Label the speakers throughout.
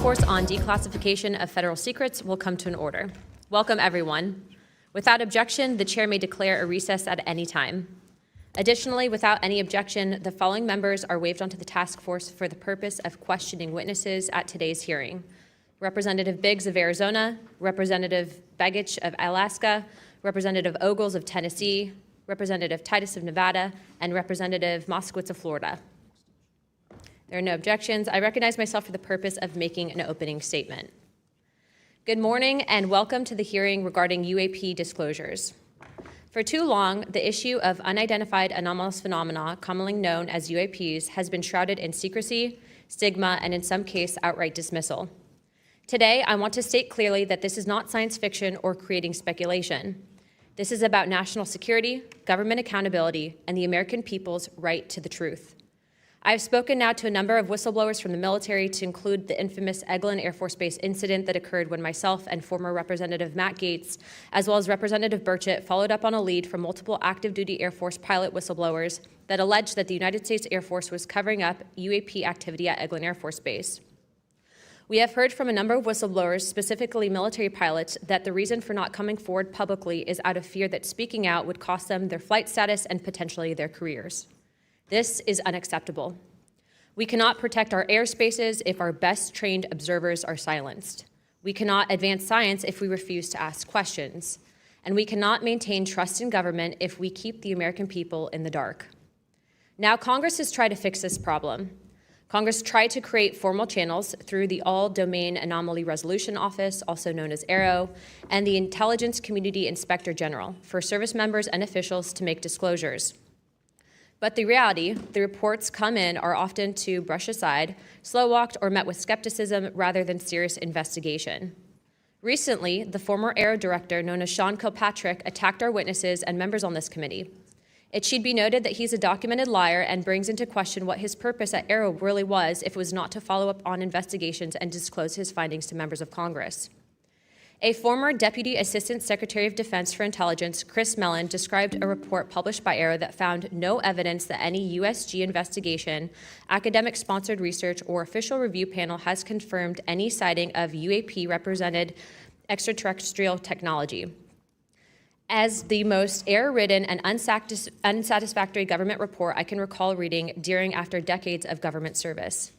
Speaker 1: Force on Declassification of Federal Secrets will come to an order. Welcome, everyone. Without objection, the chair may declare a recess at any time. Additionally, without any objection, the following members are waived onto the task force for the purpose of questioning witnesses at today's hearing: Representative Biggs of Arizona, Representative Begich of Alaska, Representative Ogles of Tennessee, Representative Titus of Nevada, and Representative Moskowitz of Florida. There are no objections. I recognize myself for the purpose of making an opening statement. Good morning and welcome to the hearing regarding UAP disclosures. For too long, the issue of unidentified anomalous phenomena, commonly known as UAPs, has been shrouded in secrecy, stigma, and in some cases, outright dismissal. Today, I want to state clearly that this is not science fiction or creating speculation. This is about national security, government accountability, and the American people's right to the truth. I've spoken now to a number of whistleblowers from the military, to include the infamous Eglin Air Force Base incident that occurred when myself and former Representative Matt Gaetz, as well as Representative Burchett, followed up on a lead from multiple active duty Air Force pilot whistleblowers that alleged that the United States Air Force was covering up UAP activity at Eglin Air Force Base. We have heard from a number of whistleblowers, specifically military pilots, that the reason for not coming forward publicly is out of fear that speaking out would cost them their flight status and potentially their careers. This is unacceptable. We cannot protect our airspaces if our best trained observers are silenced. We cannot advance science if we refuse to ask questions. And we cannot maintain trust in government if we keep the American people in the dark. Now, Congress has tried to fix this problem. Congress tried to create formal channels through the All-Domain Anomaly Resolution Office, also known as AARO, and the Intelligence Community Inspector General for service members and officials to make disclosures. But the reality, the reports come in are often to brush aside, slow-walked, or met with skepticism rather than serious investigation. Recently, the former AARO director, known as Sean Kilpatrick, attacked our witnesses and members on this committee. It should be noted that he's a documented liar and brings into question what his purpose at AARO really was if it was not to follow up on investigations and disclose his findings to members of Congress. A former Deputy Assistant Secretary of Defense for Intelligence, Chris Mellon, described a report published by AARO that found no evidence that any USG investigation, academic-sponsored research, or official review panel has confirmed any sighting of UAP-represented extraterrestrial technology. As the most error-ridden and unsatisfactory government report I can recall reading during after decades of government service.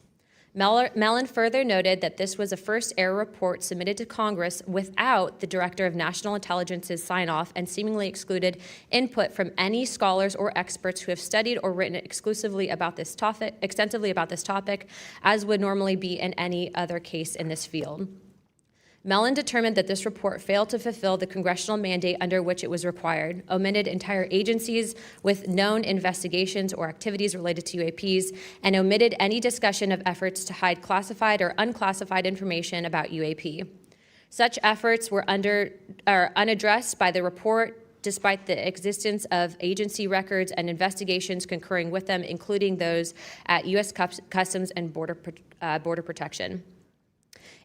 Speaker 1: Mellon further noted that this was a first error report submitted to Congress without the Director of National Intelligence's sign-off, and seemingly excluded input from any scholars or experts who have studied or written extensively about this topic, as would normally be in any other case in this field. Mellon determined that this report failed to fulfill the congressional mandate under which it was required, omitted entire agencies with known investigations or activities related to UAPs, and omitted any discussion of efforts to hide classified or unclassified information about UAP. Such efforts were unaddressed by the report, despite the existence of agency records and investigations concurring with them, including those at U.S. Customs and Border Protection.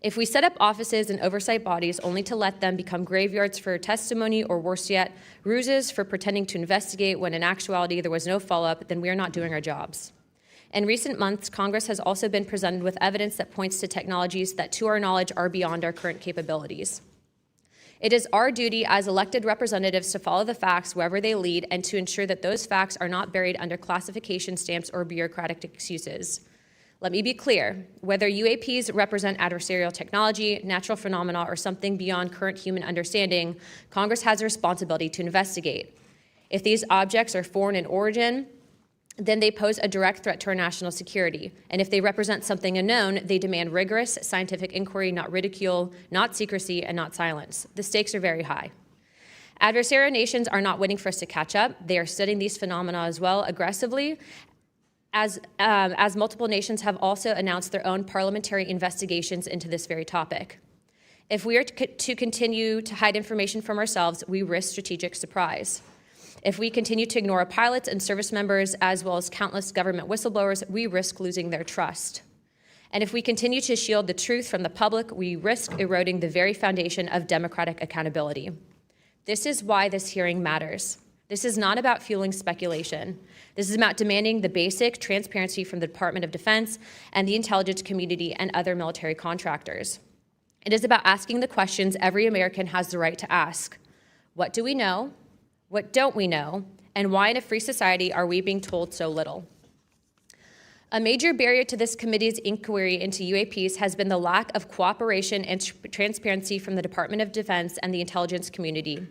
Speaker 1: If we set up offices and oversight bodies only to let them become graveyards for testimony, or worse yet, ruses for pretending to investigate when in actuality there was no follow-up, then we are not doing our jobs. In recent months, Congress has also been presented with evidence that points to technologies that, to our knowledge, are beyond our current capabilities. It is our duty as elected representatives to follow the facts wherever they lead and to ensure that those facts are not buried under classification stamps or bureaucratic excuses. Let me be clear, whether UAPs represent adversarial technology, natural phenomena, or something beyond current human understanding, Congress has a responsibility to investigate. If these objects are foreign in origin, then they pose a direct threat to our national security. And if they represent something unknown, they demand rigorous scientific inquiry, not ridicule, not secrecy, and not silence. The stakes are very high. Adversarial nations are not waiting for us to catch up. They are studying these phenomena as well aggressively, as multiple nations have also announced their own parliamentary investigations into this very topic. If we are to continue to hide information from ourselves, we risk strategic surprise. If we continue to ignore our pilots and service members, as well as countless government whistleblowers, we risk losing their trust. And if we continue to shield the truth from the public, we risk eroding the very foundation of democratic accountability. This is why this hearing matters. This is not about fueling speculation. This is about demanding the basic transparency from the Department of Defense and the intelligence community and other military contractors. It is about asking the questions every American has the right to ask. What do we know? What don't we know? And why in a free society are we being told so little? A major barrier to this committee's inquiry into UAPs has been the lack of cooperation and transparency from the Department of Defense and the intelligence community.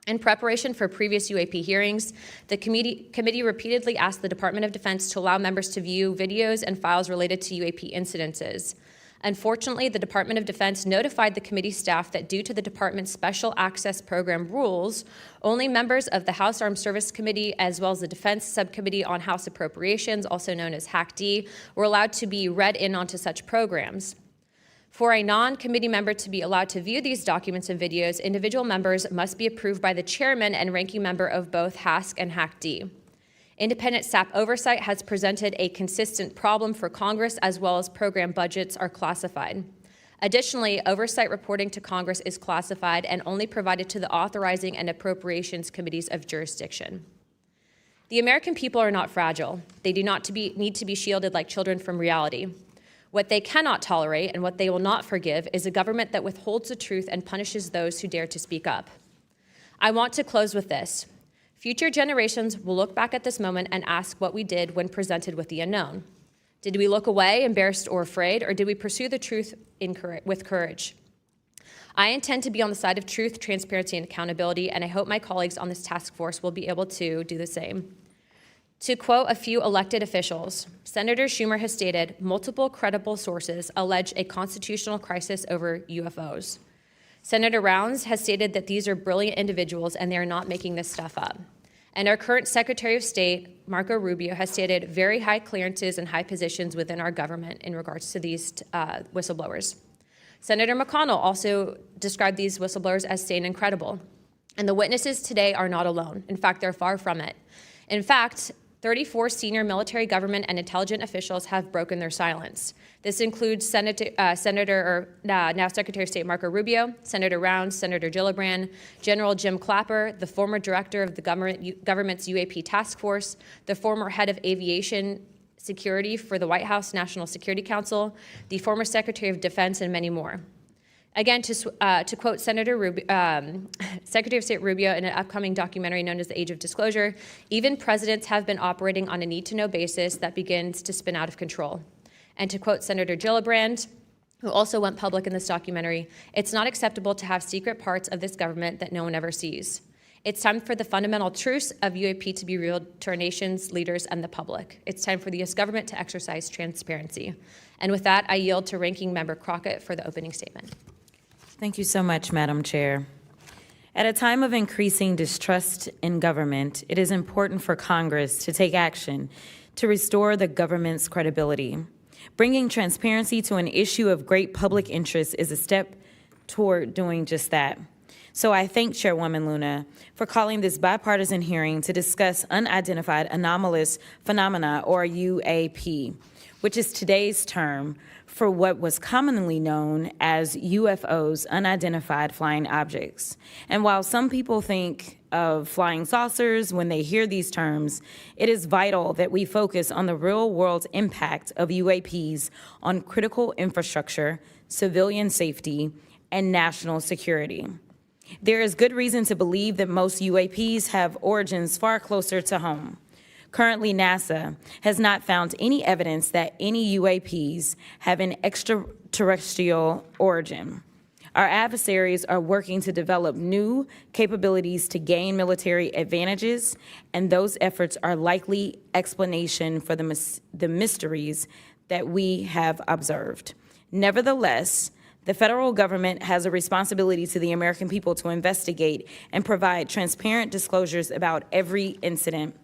Speaker 1: In preparation for previous UAP hearings, the committee repeatedly asked the Department of Defense to allow members to view videos and files related to UAP incidences. Unfortunately, the Department of Defense notified the committee staff that due to the department's Special Access Program rules, only members of the House Armed Services Committee, as well as the Defense Subcommittee on House Appropriations, also known as HAC-D, were allowed to be read in onto such programs. For a non-committee member to be allowed to view these documents and videos, individual members must be approved by the chairman and ranking member of both HASC and HAC-D. Independent staff oversight has presented a consistent problem for Congress, as well as program budgets are classified. Additionally, oversight reporting to Congress is classified and only provided to the authorizing and appropriations committees of jurisdiction. The American people are not fragile. They do not need to be shielded like children from reality. What they cannot tolerate and what they will not forgive is a government that withholds the truth and punishes those who dare to speak up. I want to close with this. Future generations will look back at this moment and ask what we did when presented with the unknown. Did we look away, embarrassed or afraid, or did we pursue the truth with courage? I intend to be on the side of truth, transparency, and accountability, and I hope my colleagues on this task force will be able to do the same. To quote a few elected officials, Senator Schumer has stated, multiple credible sources allege a constitutional crisis over UFOs. Senator Rounds has stated that these are brilliant individuals and they are not making this stuff up. And our current Secretary of State, Marco Rubio, has stated very high clearances and high positions within our government in regards to these whistleblowers. Senator McConnell also described these whistleblowers as sane and credible. And the witnesses today are not alone. In fact, they're far from it. In fact, 34 senior military, government, and intelligence officials have broken their silence. This includes now Secretary of State Marco Rubio, Senator Rounds, Senator Gillibrand, General Jim Clapper, the former director of the government's UAP task force, the former head of aviation security for the White House National Security Council, the former Secretary of Defense, and many more. Again, to quote Secretary of State Rubio in an upcoming documentary known as The Age of Disclosure, even presidents have been operating on a need-to-know basis that begins to spin out of control. And to quote Senator Gillibrand, who also went public in this documentary, it's not acceptable to have secret parts of this government that no one ever sees. It's time for the fundamental truths of UAP to be revealed to our nation's leaders and the public. It's time for the U.S. government to exercise transparency. And with that, I yield to Ranking Member Crockett for the opening statement.
Speaker 2: Thank you so much, Madam Chair. At a time of increasing distrust in government, it is important for Congress to take action to restore the government's credibility. Bringing transparency to an issue of great public interest is a step toward doing just that. So I thank Chairwoman Luna for calling this bipartisan hearing to discuss unidentified anomalous phenomena, or UAP, which is today's term for what was commonly known as UFOs, unidentified flying objects. And while some people think of flying saucers when they hear these terms, it is vital that we focus on the real-world impact of UAPs on critical infrastructure, civilian safety, and national security. There is good reason to believe that most UAPs have origins far closer to home. Currently, NASA has not found any evidence that any UAPs have an extraterrestrial origin. Our adversaries are working to develop new capabilities to gain military advantages, and those efforts are likely explanation for the mysteries that we have observed. Nevertheless, the federal government has a responsibility to the American people to investigate and provide transparent disclosures about every incident.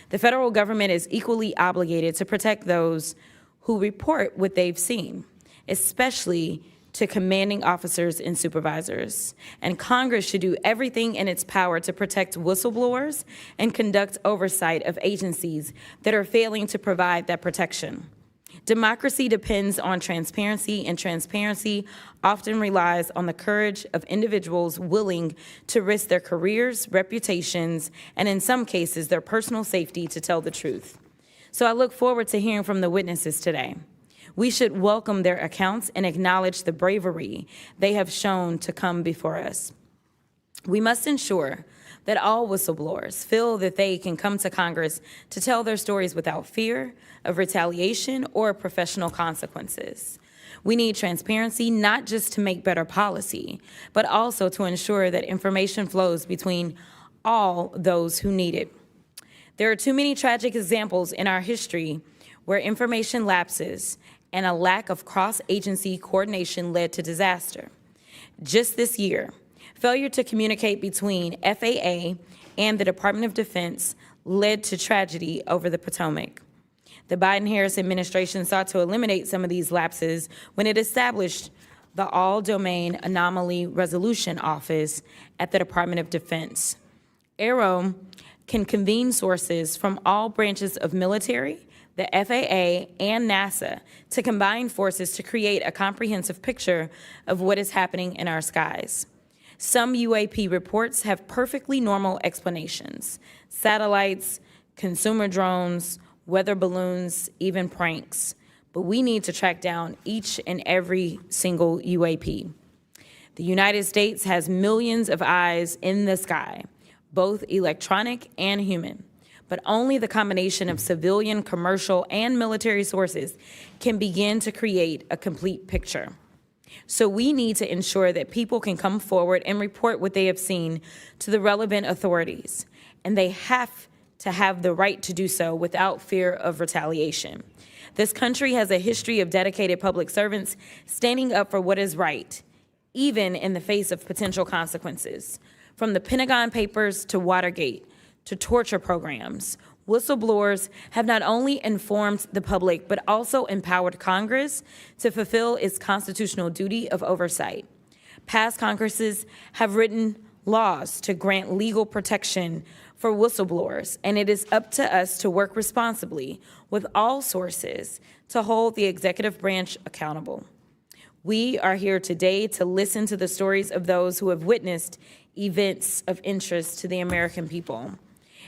Speaker 2: The federal government is equally obligated to protect those who report what they've seen, especially to commanding officers and supervisors. And Congress should do everything in its power to protect whistleblowers and conduct oversight of agencies that are failing to provide that protection. Democracy depends on transparency, and transparency often relies on the courage of individuals willing to risk their careers, reputations, and in some cases, their personal safety to tell the truth. So I look forward to hearing from the witnesses today. We should welcome their accounts and acknowledge the bravery they have shown to come before us. We must ensure that all whistleblowers feel that they can come to Congress to tell their stories without fear of retaliation or professional consequences. We need transparency not just to make better policy, but also to ensure that information flows between all those who need it. There are too many tragic examples in our history where information lapses and a lack of cross-agency coordination led to disaster. Just this year, failure to communicate between FAA and the Department of Defense led to tragedy over the Potomac. The Biden-Harris administration sought to eliminate some of these lapses when it established the All-Domain Anomaly Resolution Office at the Department of Defense. AARO can convene sources from all branches of military, the FAA, and NASA to combine forces to create a comprehensive picture of what is happening in our skies. Some UAP reports have perfectly normal explanations: satellites, consumer drones, weather balloons, even pranks. But we need to track down each and every single UAP. The United States has millions of eyes in the sky, both electronic and human. But only the combination of civilian, commercial, and military sources can begin to create a complete picture. So we need to ensure that people can come forward and report what they have seen to the relevant authorities, and they have to have the right to do so without fear of retaliation. This country has a history of dedicated public servants standing up for what is right, even in the face of potential consequences. From the Pentagon Papers to Watergate to torture programs, whistleblowers have not only informed the public, but also empowered Congress to fulfill its constitutional duty of oversight. Past Congresses have written laws to grant legal protection for whistleblowers, and it is up to us to work responsibly with all sources to hold the executive branch accountable. We are here today to listen to the stories of those who have witnessed events of interest to the American people,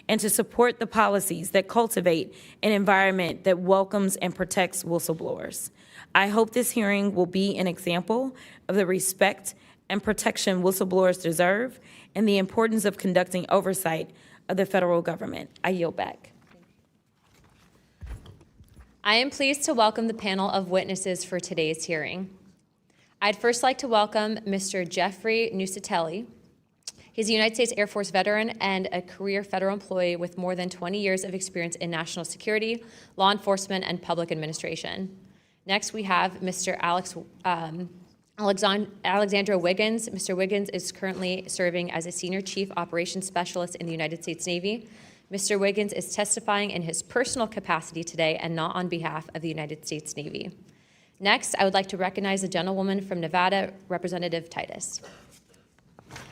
Speaker 2: and to support the policies that cultivate an environment that welcomes and protects whistleblowers. I hope this hearing will be an example of the respect and protection whistleblowers deserve and the importance of conducting oversight of the federal government. I yield back.
Speaker 1: I am pleased to welcome the panel of witnesses for today's hearing. I'd first like to welcome Mr. Jeffrey Nusatelli. He's a United States Air Force veteran and a career federal employee with more than 20 years of experience in national security, law enforcement, and public administration. Next, we have Mr. Alexandra Wiggins. Mr. Wiggins is currently serving as a Senior Chief Operations Specialist in the United States Navy. Mr. Wiggins is testifying in his personal capacity today and not on behalf of the United States Navy. Next, I would like to recognize the gentlewoman from Nevada, Representative Titus.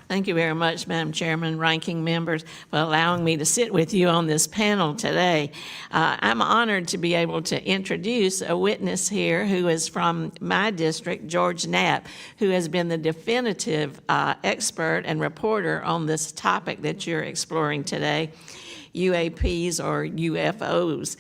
Speaker 3: Thank you very much, Madam Chairman, ranking members, for allowing me to sit with you on this panel today. I'm honored to be able to introduce a witness here who is from my district, George Knapp, who has been the definitive expert and reporter on this topic that you're exploring today, UAPs or UFOs.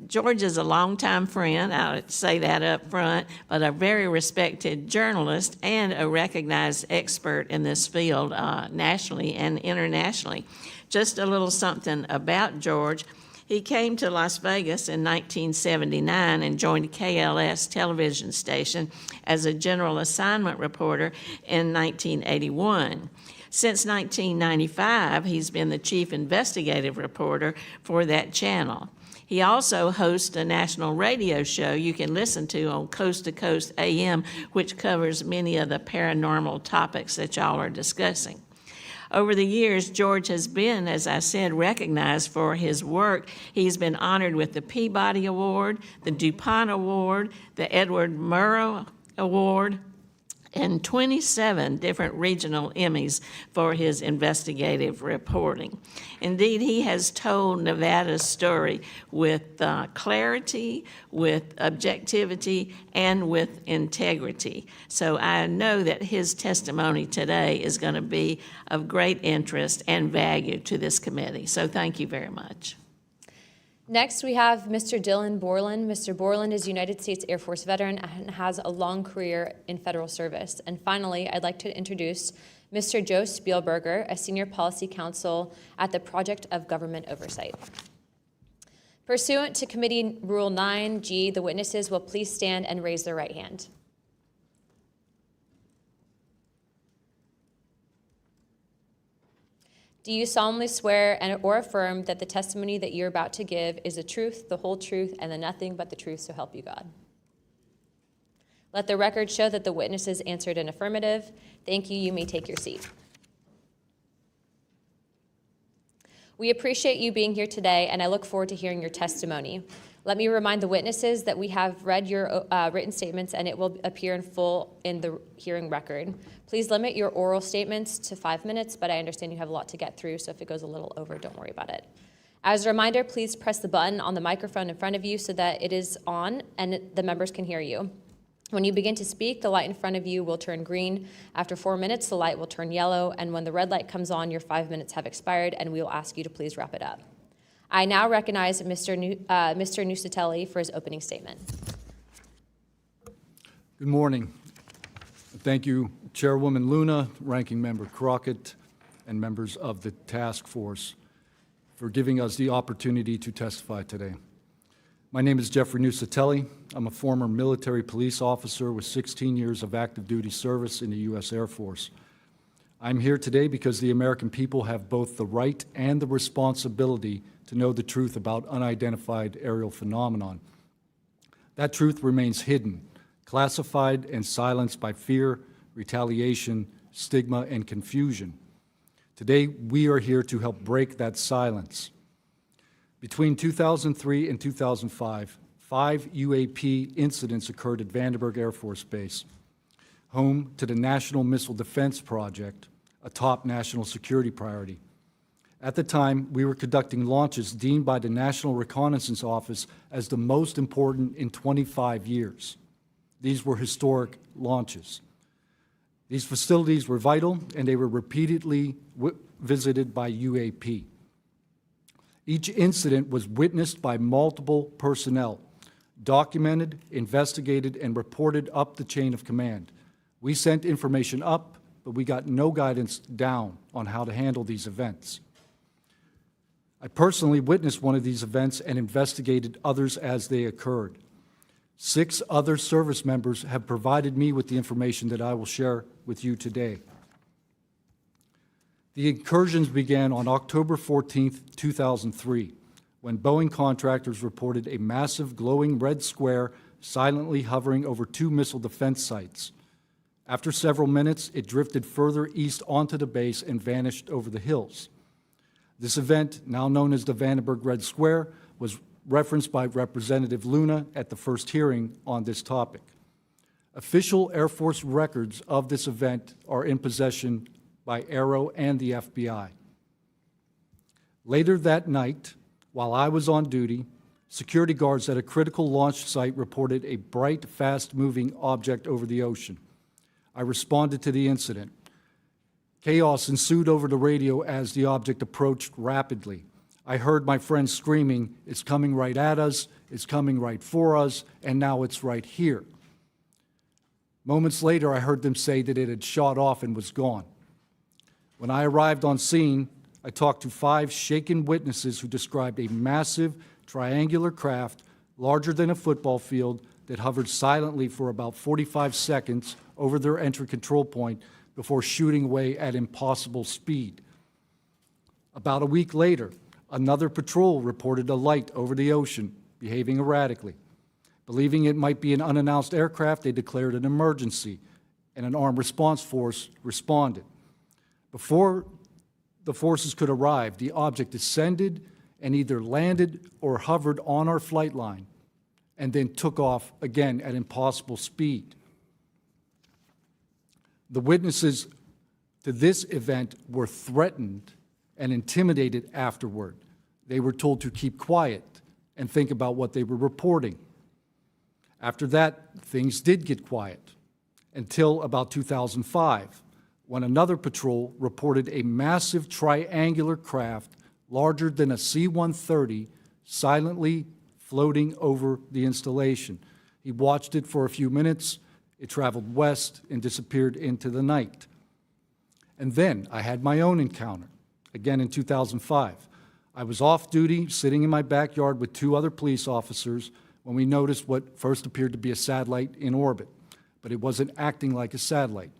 Speaker 3: George is a longtime friend, I'll say that up front, but a very respected journalist and a recognized expert in this field nationally and internationally. Just a little something about George. He came to Las Vegas in 1979 and joined KLS television station as a general assignment reporter in 1981. Since 1995, he's been the chief investigative reporter for that channel. He also hosts a national radio show you can listen to on Coast to Coast AM, which covers many of the paranormal topics that y'all are discussing. Over the years, George has been, as I said, recognized for his work. He's been honored with the Peabody Award, the DuPont Award, the Edward Murrow Award, and 27 different regional Emmys for his investigative reporting. Indeed, he has told Nevada's story with clarity, with objectivity, and with integrity. So I know that his testimony today is going to be of great interest and value to this committee. So thank you very much.
Speaker 1: Next, we have Mr. Dylan Borland. Mr. Borland is a United States Air Force veteran and has a long career in federal service. And finally, I'd like to introduce Mr. Joe Spielberger, a senior policy counsel at the Project of Government Oversight. Pursuant to Committee Rule 9G, the witnesses will please stand and raise their right hand. Do you solemnly swear or affirm that the testimony that you're about to give is the truth, the whole truth, and the nothing but the truth, so help you God? Let the record show that the witnesses answered an affirmative. Thank you. You may take your seat. We appreciate you being here today, and I look forward to hearing your testimony. Let me remind the witnesses that we have read your written statements, and it will appear in full in the hearing record. Please limit your oral statements to 5 minutes, but I understand you have a lot to get through, so if it goes a little over, don't worry about it. As a reminder, please press the button on the microphone in front of you so that it is on and the members can hear you. When you begin to speak, the light in front of you will turn green. After 4 minutes, the light will turn yellow, and when the red light comes on, your 5 minutes have expired, and we will ask you to please wrap it up. I now recognize Mr. Nusatelli for his opening statement.
Speaker 4: Good morning. Thank you, Chairwoman Luna, Ranking Member Crockett, and members of the task force for giving us the opportunity to testify today. My name is Jeffrey Nusatelli. I'm a former military police officer with 16 years of active duty service in the U.S. Air Force. I'm here today because the American people have both the right and the responsibility to know the truth about unidentified aerial phenomenon. That truth remains hidden, classified and silenced by fear, retaliation, stigma, and confusion. Today, we are here to help break that silence. Between 2003 and 2005, 5 UAP incidents occurred at Vandenberg Air Force Base, home to the National Missile Defense Project, a top national security priority. At the time, we were conducting launches deemed by the National Reconnaissance Office as the most important in 25 years. These were historic launches. These facilities were vital, and they were repeatedly visited by UAP. Each incident was witnessed by multiple personnel, documented, investigated, and reported up the chain of command. We sent information up, but we got no guidance down on how to handle these events. I personally witnessed one of these events and investigated others as they occurred. 6 other service members have provided me with the information that I will share with you today. The incursions began on October 14, 2003, when Boeing contractors reported a massive glowing red square silently hovering over 2 missile defense sites. After several minutes, it drifted further east onto the base and vanished over the hills. This event, now known as the Vandenberg Red Square, was referenced by Representative Luna at the first hearing on this topic. Official Air Force records of this event are in possession by Aero and the FBI. Later that night, while I was on duty, security guards at a critical launch site reported a bright, fast-moving object over the ocean. I responded to the incident. Chaos ensued over the radio as the object approached rapidly. I heard my friends screaming, "It's coming right at us, it's coming right for us, and now it's right here." Moments later, I heard them say that it had shot off and was gone. When I arrived on scene, I talked to 5 shaken witnesses who described a massive triangular craft larger than a football field that hovered silently for about 45 seconds over their entry control point before shooting away at impossible speed. About a week later, another patrol reported a light over the ocean, behaving erratically. Believing it might be an unannounced aircraft, they declared an emergency, and an armed response force responded. Before the forces could arrive, the object descended and either landed or hovered on our flight line, and then took off again at impossible speed. The witnesses to this event were threatened and intimidated afterward. They were told to keep quiet and think about what they were reporting. After that, things did get quiet until about 2005, when another patrol reported a massive triangular craft larger than a C-130 silently floating over the installation. He watched it for a few minutes. It traveled west and disappeared into the night. And then I had my own encounter, again in 2005. I was off duty, sitting in my backyard with two other police officers when we noticed what first appeared to be a satellite in orbit, but it wasn't acting like a satellite.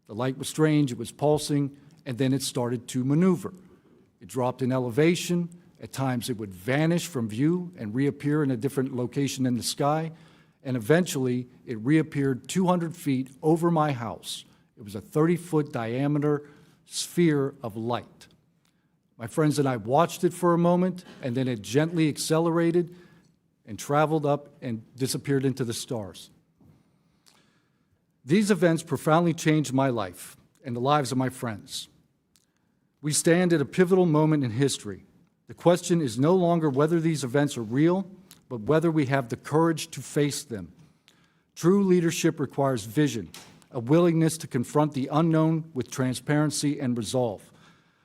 Speaker 4: The light was strange, it was pulsing, and then it started to maneuver. It dropped in elevation. At times it would vanish from view and reappear in a different location in the sky, and eventually it reappeared 200 feet over my house. It was a 30-foot diameter sphere of light. My friends and I watched it for a moment, and then it gently accelerated and traveled up and disappeared into the stars. These events profoundly changed my life and the lives of my friends. We stand at a pivotal moment in history. The question is no longer whether these events are real, but whether we have the courage to face them. True leadership requires vision, a willingness to confront the unknown with transparency and resolve.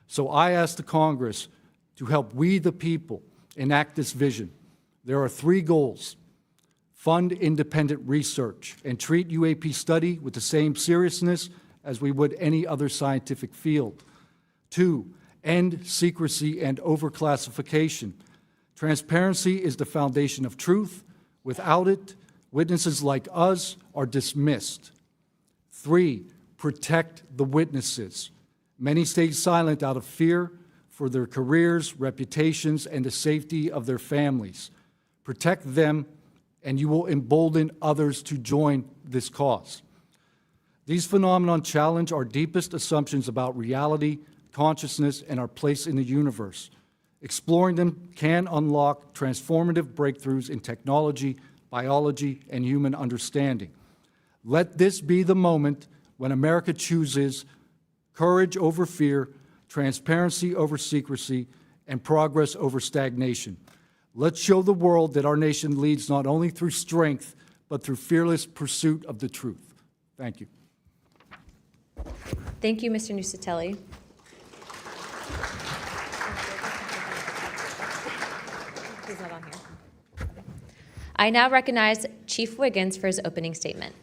Speaker 4: So I ask the Congress to help we, the people, enact this vision. There are three goals: fund independent research and treat UAP study with the same seriousness as we would any other scientific field. 2, end secrecy and overclassification. Transparency is the foundation of truth. Without it, witnesses like us are dismissed. 3, protect the witnesses. Many stayed silent out of fear for their careers, reputations, and the safety of their families. Protect them, and you will embolden others to join this cause. These phenomena challenge our deepest assumptions about reality, consciousness, and our place in the universe. Exploring them can unlock transformative breakthroughs in technology, biology, and human understanding. Let this be the moment when America chooses courage over fear, transparency over secrecy, and progress over stagnation. Let's show the world that our nation leads not only through strength, but through fearless pursuit of the truth. Thank you.
Speaker 1: Thank you, Mr. Nusatelli. He's not on here. I now recognize Chief Wiggins for his opening statement.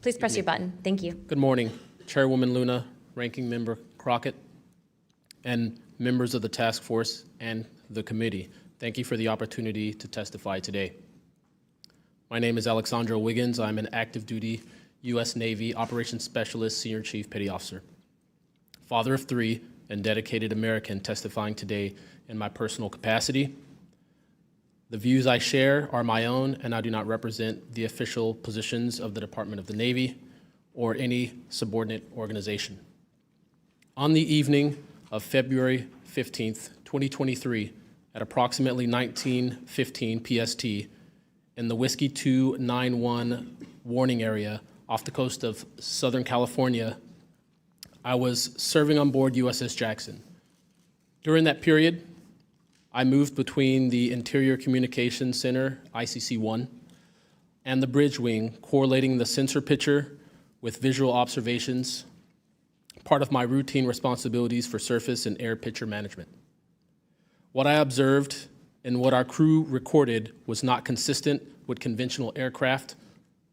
Speaker 1: Please press your button. Thank you.
Speaker 5: Good morning, Chairwoman Luna, Ranking Member Crockett, and members of the task force and the committee. Thank you for the opportunity to testify today. My name is Alexandra Wiggins. I'm an active duty U.S. Navy Operations Specialist, Senior Chief Petty Officer, father of 3, and dedicated American testifying today in my personal capacity. The views I share are my own, and I do not represent the official positions of the Department of the Navy or any subordinate organization. On the evening of February 15th, 2023, at approximately 19:15 PST, in the Whiskey 291 warning area off the coast of Southern California, I was serving on board USS Jackson. During that period, I moved between the Interior Communications Center, ICC-1, and the bridge wing, correlating the sensor picture with visual observations, part of my routine responsibilities for surface and air picture management. What I observed and what our crew recorded was not consistent with conventional aircraft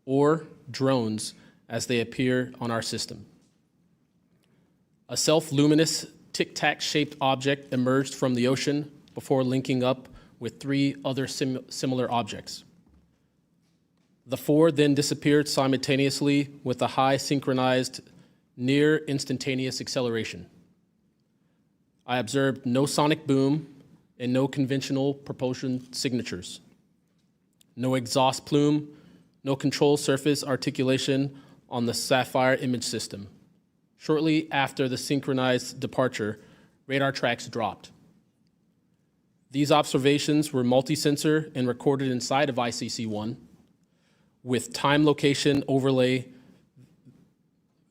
Speaker 5: or drones as they appear on our system. A self-luminous tic-tac shaped object emerged from the ocean before linking up with 3 other similar objects. The 4 then disappeared simultaneously with a high synchronized, near instantaneous acceleration. I observed no sonic boom and no conventional propulsion signatures, no exhaust plume, no control surface articulation on the Sapphire image system. Shortly after the synchronized departure, radar tracks dropped. These observations were multi-sensor and recorded inside of ICC-1 with time location overlay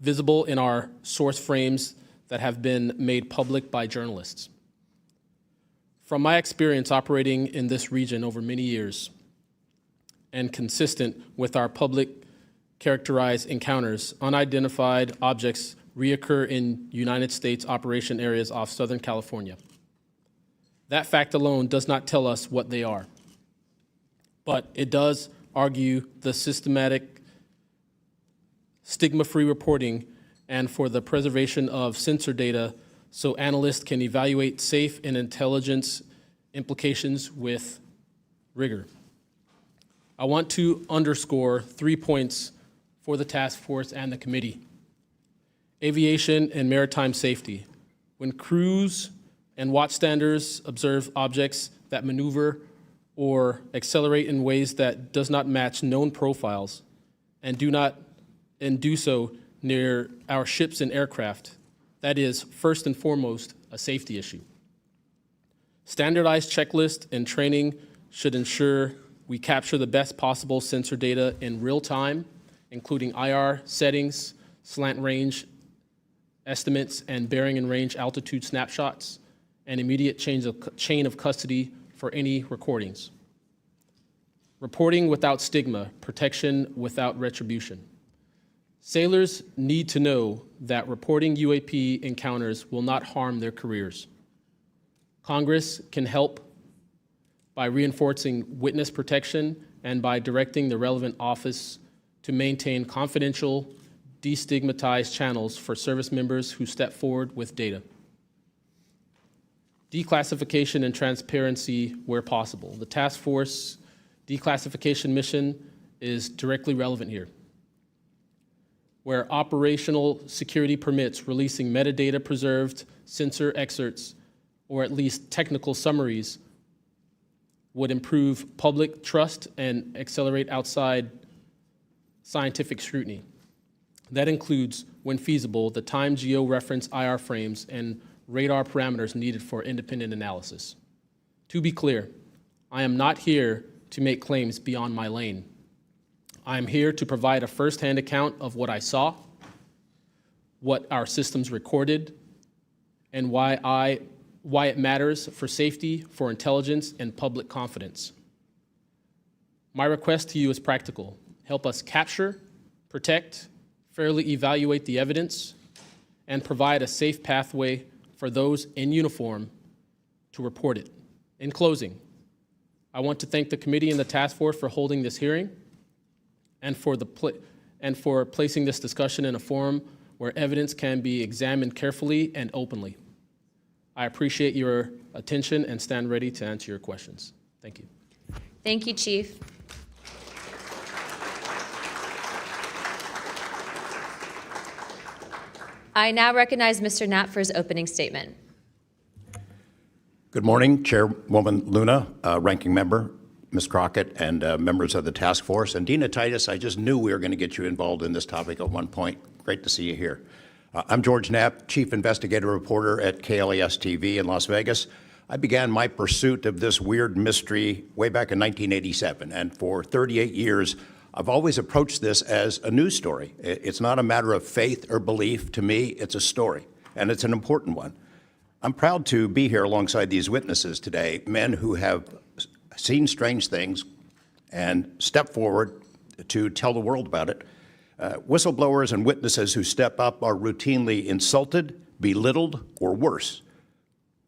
Speaker 5: visible in our source frames that have been made public by journalists. From my experience operating in this region over many years and consistent with our public characterized encounters, unidentified objects reoccur in United States operation areas off Southern California. That fact alone does not tell us what they are, but it does argue the systematic stigma-free reporting and for the preservation of sensor data so analysts can evaluate safe and intelligence implications with rigor. I want to underscore 3 points for the task force and the committee. Aviation and maritime safety. When crews and watchstanders observe objects that maneuver or accelerate in ways that does not match known profiles and do so near our ships and aircraft, that is first and foremost a safety issue. Standardized checklists and training should ensure we capture the best possible sensor data in real time, including IR settings, slant range estimates, and bearing and range altitude snapshots, and immediate chain of custody for any recordings. Reporting without stigma, protection without retribution. Sailors need to know that reporting UAP encounters will not harm their careers. Congress can help by reinforcing witness protection and by directing the relevant office to maintain confidential, destigmatized channels for service members who step forward with data. Declassification and transparency where possible. The task force declassification mission is directly relevant here. Where operational security permits releasing metadata preserved sensor excerpts or at least technical summaries would improve public trust and accelerate outside scientific scrutiny. That includes, when feasible, the time geo-reference IR frames and radar parameters needed for independent analysis. To be clear, I am not here to make claims beyond my lane. I am here to provide a firsthand account of what I saw, what our systems recorded, and why it matters for safety, for intelligence, and public confidence. My request to you is practical. Help us capture, protect, fairly evaluate the evidence, and provide a safe pathway for those in uniform to report it. In closing, I want to thank the committee and the task force for holding this hearing and for placing this discussion in a forum where evidence can be examined carefully and openly. I appreciate your attention and stand ready to answer your questions. Thank you.
Speaker 1: Thank you, Chief. I now recognize Mr. Knapp for his opening statement.
Speaker 6: Good morning, Chairwoman Luna, Ranking Member, Ms. Crockett, and members of the task force. And Dina Titus, I just knew we were going to get you involved in this topic at one point. Great to see you here. I'm George Knapp, Chief Investigative Reporter at KLES TV in Las Vegas. I began my pursuit of this weird mystery way back in 1987, and for 38 years, I've always approached this as a news story. It's not a matter of faith or belief. To me, it's a story, and it's an important one. I'm proud to be here alongside these witnesses today, men who have seen strange things and stepped forward to tell the world about it. Whistleblowers and witnesses who step up are routinely insulted, belittled, or worse.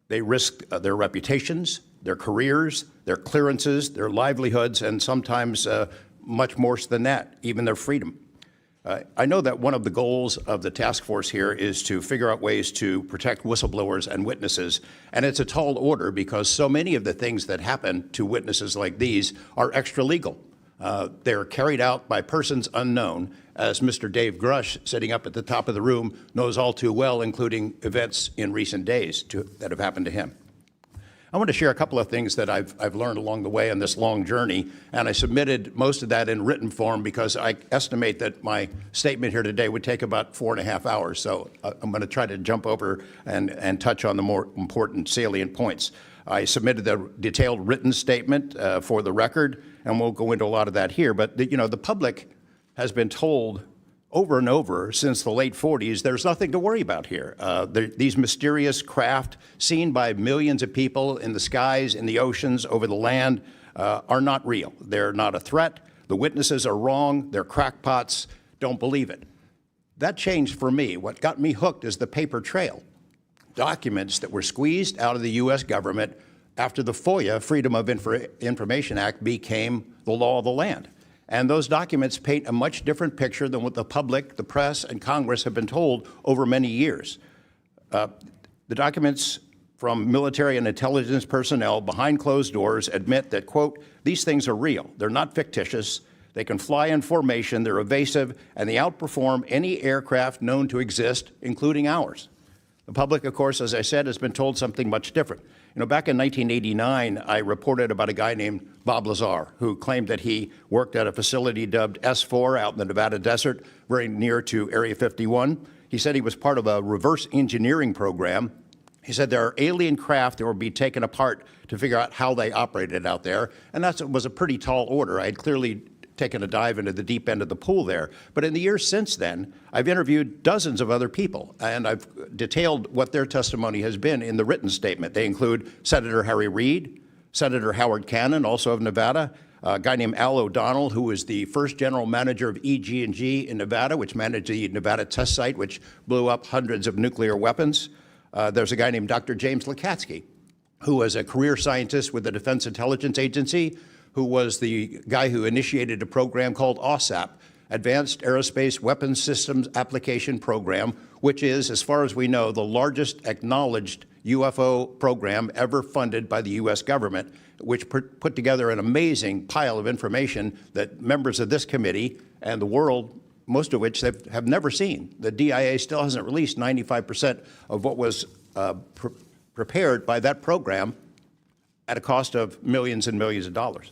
Speaker 6: They risk their reputations, their careers, their clearances, their livelihoods, and sometimes much more than that, even their freedom. I know that one of the goals of the task force here is to figure out ways to protect whistleblowers and witnesses, and it's a tall order because so many of the things that happen to witnesses like these are extra legal. They're carried out by persons unknown, as Mr. Dave Grush, sitting up at the top of the room, knows all too well, including events in recent days that have happened to him. I want to share a couple of things that I've learned along the way on this long journey, and I submitted most of that in written form because I estimate that my statement here today would take about 4.5 hours, so I'm going to try to jump over and touch on the more important salient points. I submitted a detailed written statement for the record, and we'll go into a lot of that here. But the public has been told over and over since the late 40s, there's nothing to worry about here. These mysterious craft seen by millions of people in the skies, in the oceans, over the land are not real. They're not a threat. The witnesses are wrong. They're crackpots. Don't believe it. That changed for me. What got me hooked is the paper trail. Documents that were squeezed out of the U.S. government after the FOIA, Freedom of Information Act, became the law of the land. And those documents paint a much different picture than what the public, the press, and Congress have been told over many years. The documents from military and intelligence personnel behind closed doors admit that, quote, these things are real. They're not fictitious. They can fly in formation. They're evasive, and they outperform any aircraft known to exist, including ours. The public, of course, as I said, has been told something much different. Back in 1989, I reported about a guy named Bob Lazar, who claimed that he worked at a facility dubbed S4 out in the Nevada desert, very near to Area 51. He said he was part of a reverse engineering program. He said there are alien craft that will be taken apart to figure out how they operated out there, and that was a pretty tall order. I had clearly taken a dive into the deep end of the pool there. But in the years since then, I've interviewed dozens of other people, and I've detailed what their testimony has been in the written statement. They include Senator Harry Reid, Senator Howard Cannon, also of Nevada, a guy named Al O'Donnell, who was the first general manager of EG&G in Nevada, which managed the Nevada test site, which blew up hundreds of nuclear weapons. There's a guy named Dr. James Lakatsky, who was a career scientist with the Defense Intelligence Agency, who was the guy who initiated a program called OSAP, Advanced Aerospace Weapons Systems Application Program, which is, as far as we know, the largest acknowledged UFO program ever funded by the U.S. government, which put together an amazing pile of information that members of this committee and the world, most of which they have never seen. The DIA still hasn't released 95% of what was prepared by that program at a cost of millions and millions of dollars.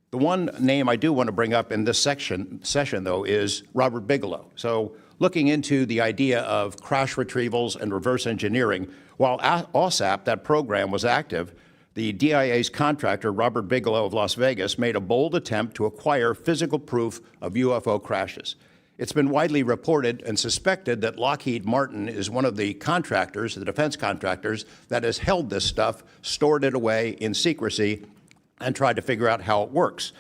Speaker 6: The one name I do want to bring up in this session, though, is Robert Bigelow. So looking into the idea of crash retrievals and reverse engineering, while OSAP, that program, was active, the DIA's contractor, Robert Bigelow of Las Vegas, made a bold attempt to acquire physical proof of UFO crashes. It's been widely reported and suspected that Lockheed Martin is one of the contractors, the defense contractors, that has held this stuff, stored it away in secrecy, and tried to figure out how it works.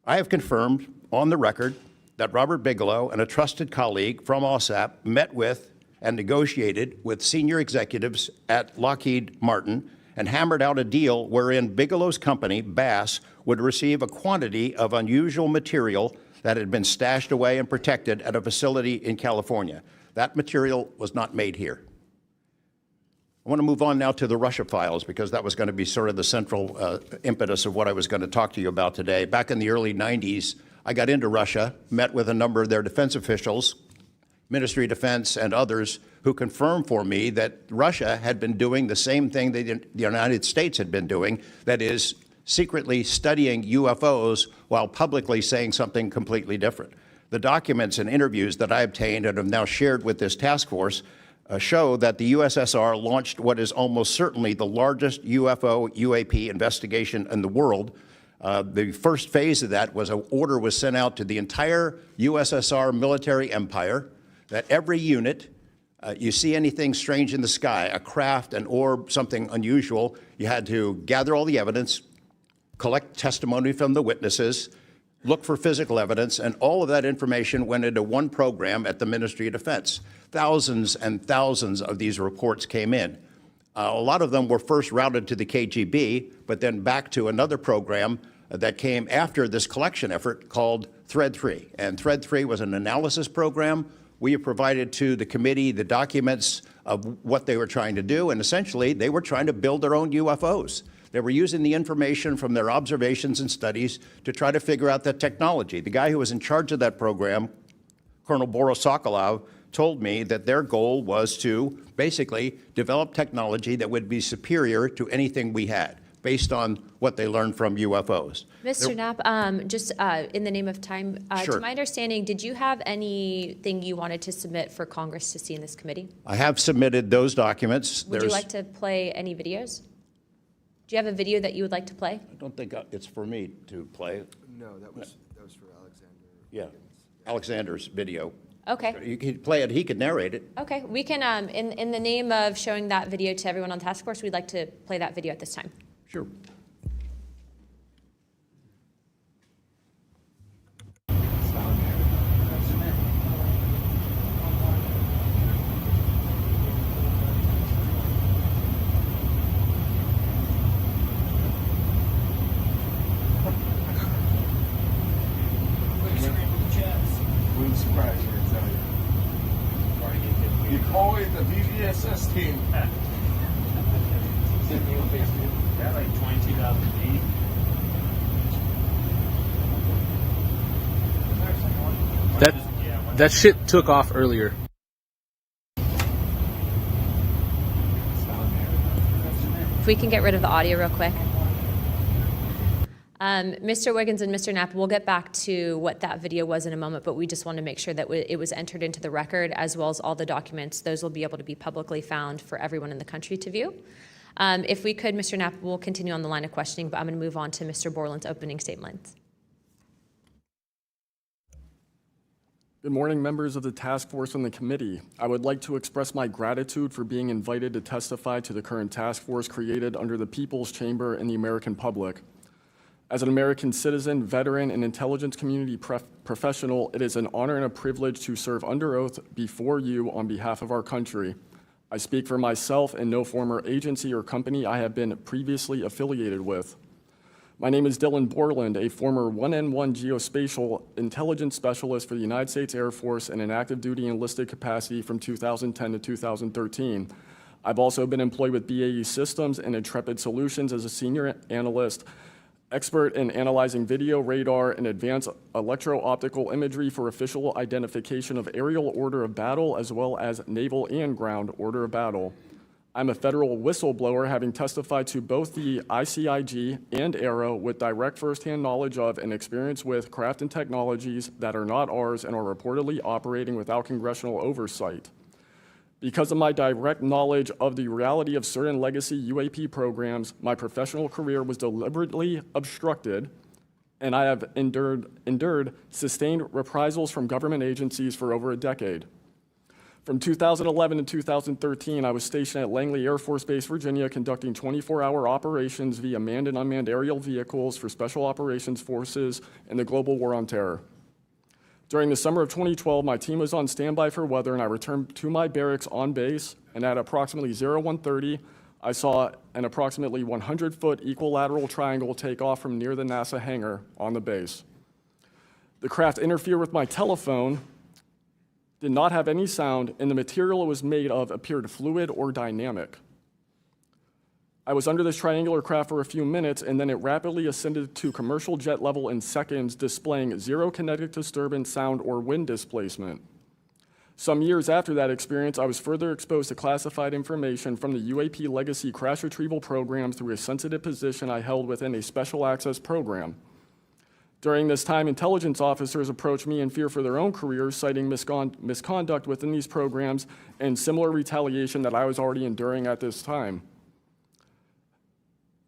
Speaker 6: I have confirmed on the record that Robert Bigelow and a trusted colleague from OSAP met with and negotiated with senior executives at Lockheed Martin and hammered out a deal wherein Bigelow's company, Bass, would receive a quantity of unusual material that had been stashed away and protected at a facility in California. That material was not made here. I want to move on now to the Russia files, because that was going to be sort of the central impetus of what I was going to talk to you about today. Back in the early 90s, I got into Russia, met with a number of their defense officials, Ministry of Defense and others, who confirmed for me that Russia had been doing the same thing that the United States had been doing, that is, secretly studying UFOs while publicly saying something completely different. The documents and interviews that I obtained and have now shared with this task force show that the USSR launched what is almost certainly the largest UFO UAP investigation in the world. The first phase of that was an order was sent out to the entire USSR military empire that every unit, you see anything strange in the sky, a craft, an orb, something unusual, you had to gather all the evidence, collect testimony from the witnesses, look for physical evidence, and all of that information went into one program at the Ministry of Defense. Thousands and thousands of these reports came in. A lot of them were first routed to the KGB, but then back to another program that came after this collection effort called Thread 3. And Thread 3 was an analysis program. We have provided to the committee the documents of what they were trying to do, and essentially they were trying to build their own UFOs. They were using the information from their observations and studies to try to figure out that technology. The guy who was in charge of that program, Colonel Boris Sokolov, told me that their goal was to basically develop technology that would be superior to anything we had. based on what they learned from UFOs.
Speaker 1: Mr. Knapp, just in the name of time,
Speaker 6: Sure.
Speaker 1: to my understanding, did you have anything you wanted to submit for Congress to see in this committee?
Speaker 6: I have submitted those documents.
Speaker 1: Would you like to play any videos? Do you have a video that you would like to play?
Speaker 6: I don't think it's for me to play.
Speaker 7: No, that was for Alexander.
Speaker 6: Yeah, Alexander's video.
Speaker 1: Okay.
Speaker 6: You could play it, he could narrate it.
Speaker 1: Okay, we can, in the name of showing that video to everyone on the task force, we'd like to play that video at this time.
Speaker 6: Sure.
Speaker 7: Wouldn't surprise you, I tell you. You call it the VVSS team.
Speaker 8: Yeah, like 22,000 feet.
Speaker 5: That shit took off earlier.
Speaker 1: If we can get rid of the audio real quick. Mr. Wiggins and Mr. Knapp, we'll get back to what that video was in a moment, but we just want to make sure that it was entered into the record, as well as all the documents. Those will be able to be publicly found for everyone in the country to view. If we could, Mr. Knapp, we'll continue on the line of questioning, but I'm going to move on to Mr. Borland's opening statement.
Speaker 9: Good morning, members of the task force and the committee. I would like to express my gratitude for being invited to testify to the current task force created under the People's Chamber and the American public. As an American citizen, veteran, and intelligence community professional, it is an honor and a privilege to serve under oath before you on behalf of our country. I speak for myself and no former agency or company I have been previously affiliated with. My name is Dylan Borland, a former 1N1 geospatial intelligence specialist for the United States Air Force in an active duty enlisted capacity from 2010 to 2013. I've also been employed with BAE Systems and Intrepid Solutions as a senior analyst, expert in analyzing video, radar, and advanced electro-optical imagery for official identification of aerial order of battle, as well as naval and ground order of battle. I'm a federal whistleblower, having testified to both the ICIG and ARROW with direct firsthand knowledge of and experience with craft and technologies that are not ours and are reportedly operating without congressional oversight. Because of my direct knowledge of the reality of certain legacy UAP programs, my professional career was deliberately obstructed, and I have endured sustained reprisals from government agencies for over a decade. From 2011 to 2013, I was stationed at Langley Air Force Base, Virginia, conducting 24-hour operations via manned and unmanned aerial vehicles for Special Operations Forces in the global war on terror. During the summer of 2012, my team was on standby for weather, and I returned to my barracks on base, and at approximately 01:30, I saw an approximately 100-foot equilateral triangle take off from near the NASA hangar on the base. The craft interfered with my telephone, did not have any sound, and the material it was made of appeared fluid or dynamic. I was under this triangular craft for a few minutes, and then it rapidly ascended to commercial jet level in seconds, displaying zero kinetic disturbance, sound, or wind displacement. Some years after that experience, I was further exposed to classified information from the UAP legacy crash retrieval program through a sensitive position I held within a special access program. During this time, intelligence officers approached me in fear for their own careers, citing misconduct within these programs and similar retaliation that I was already enduring at this time.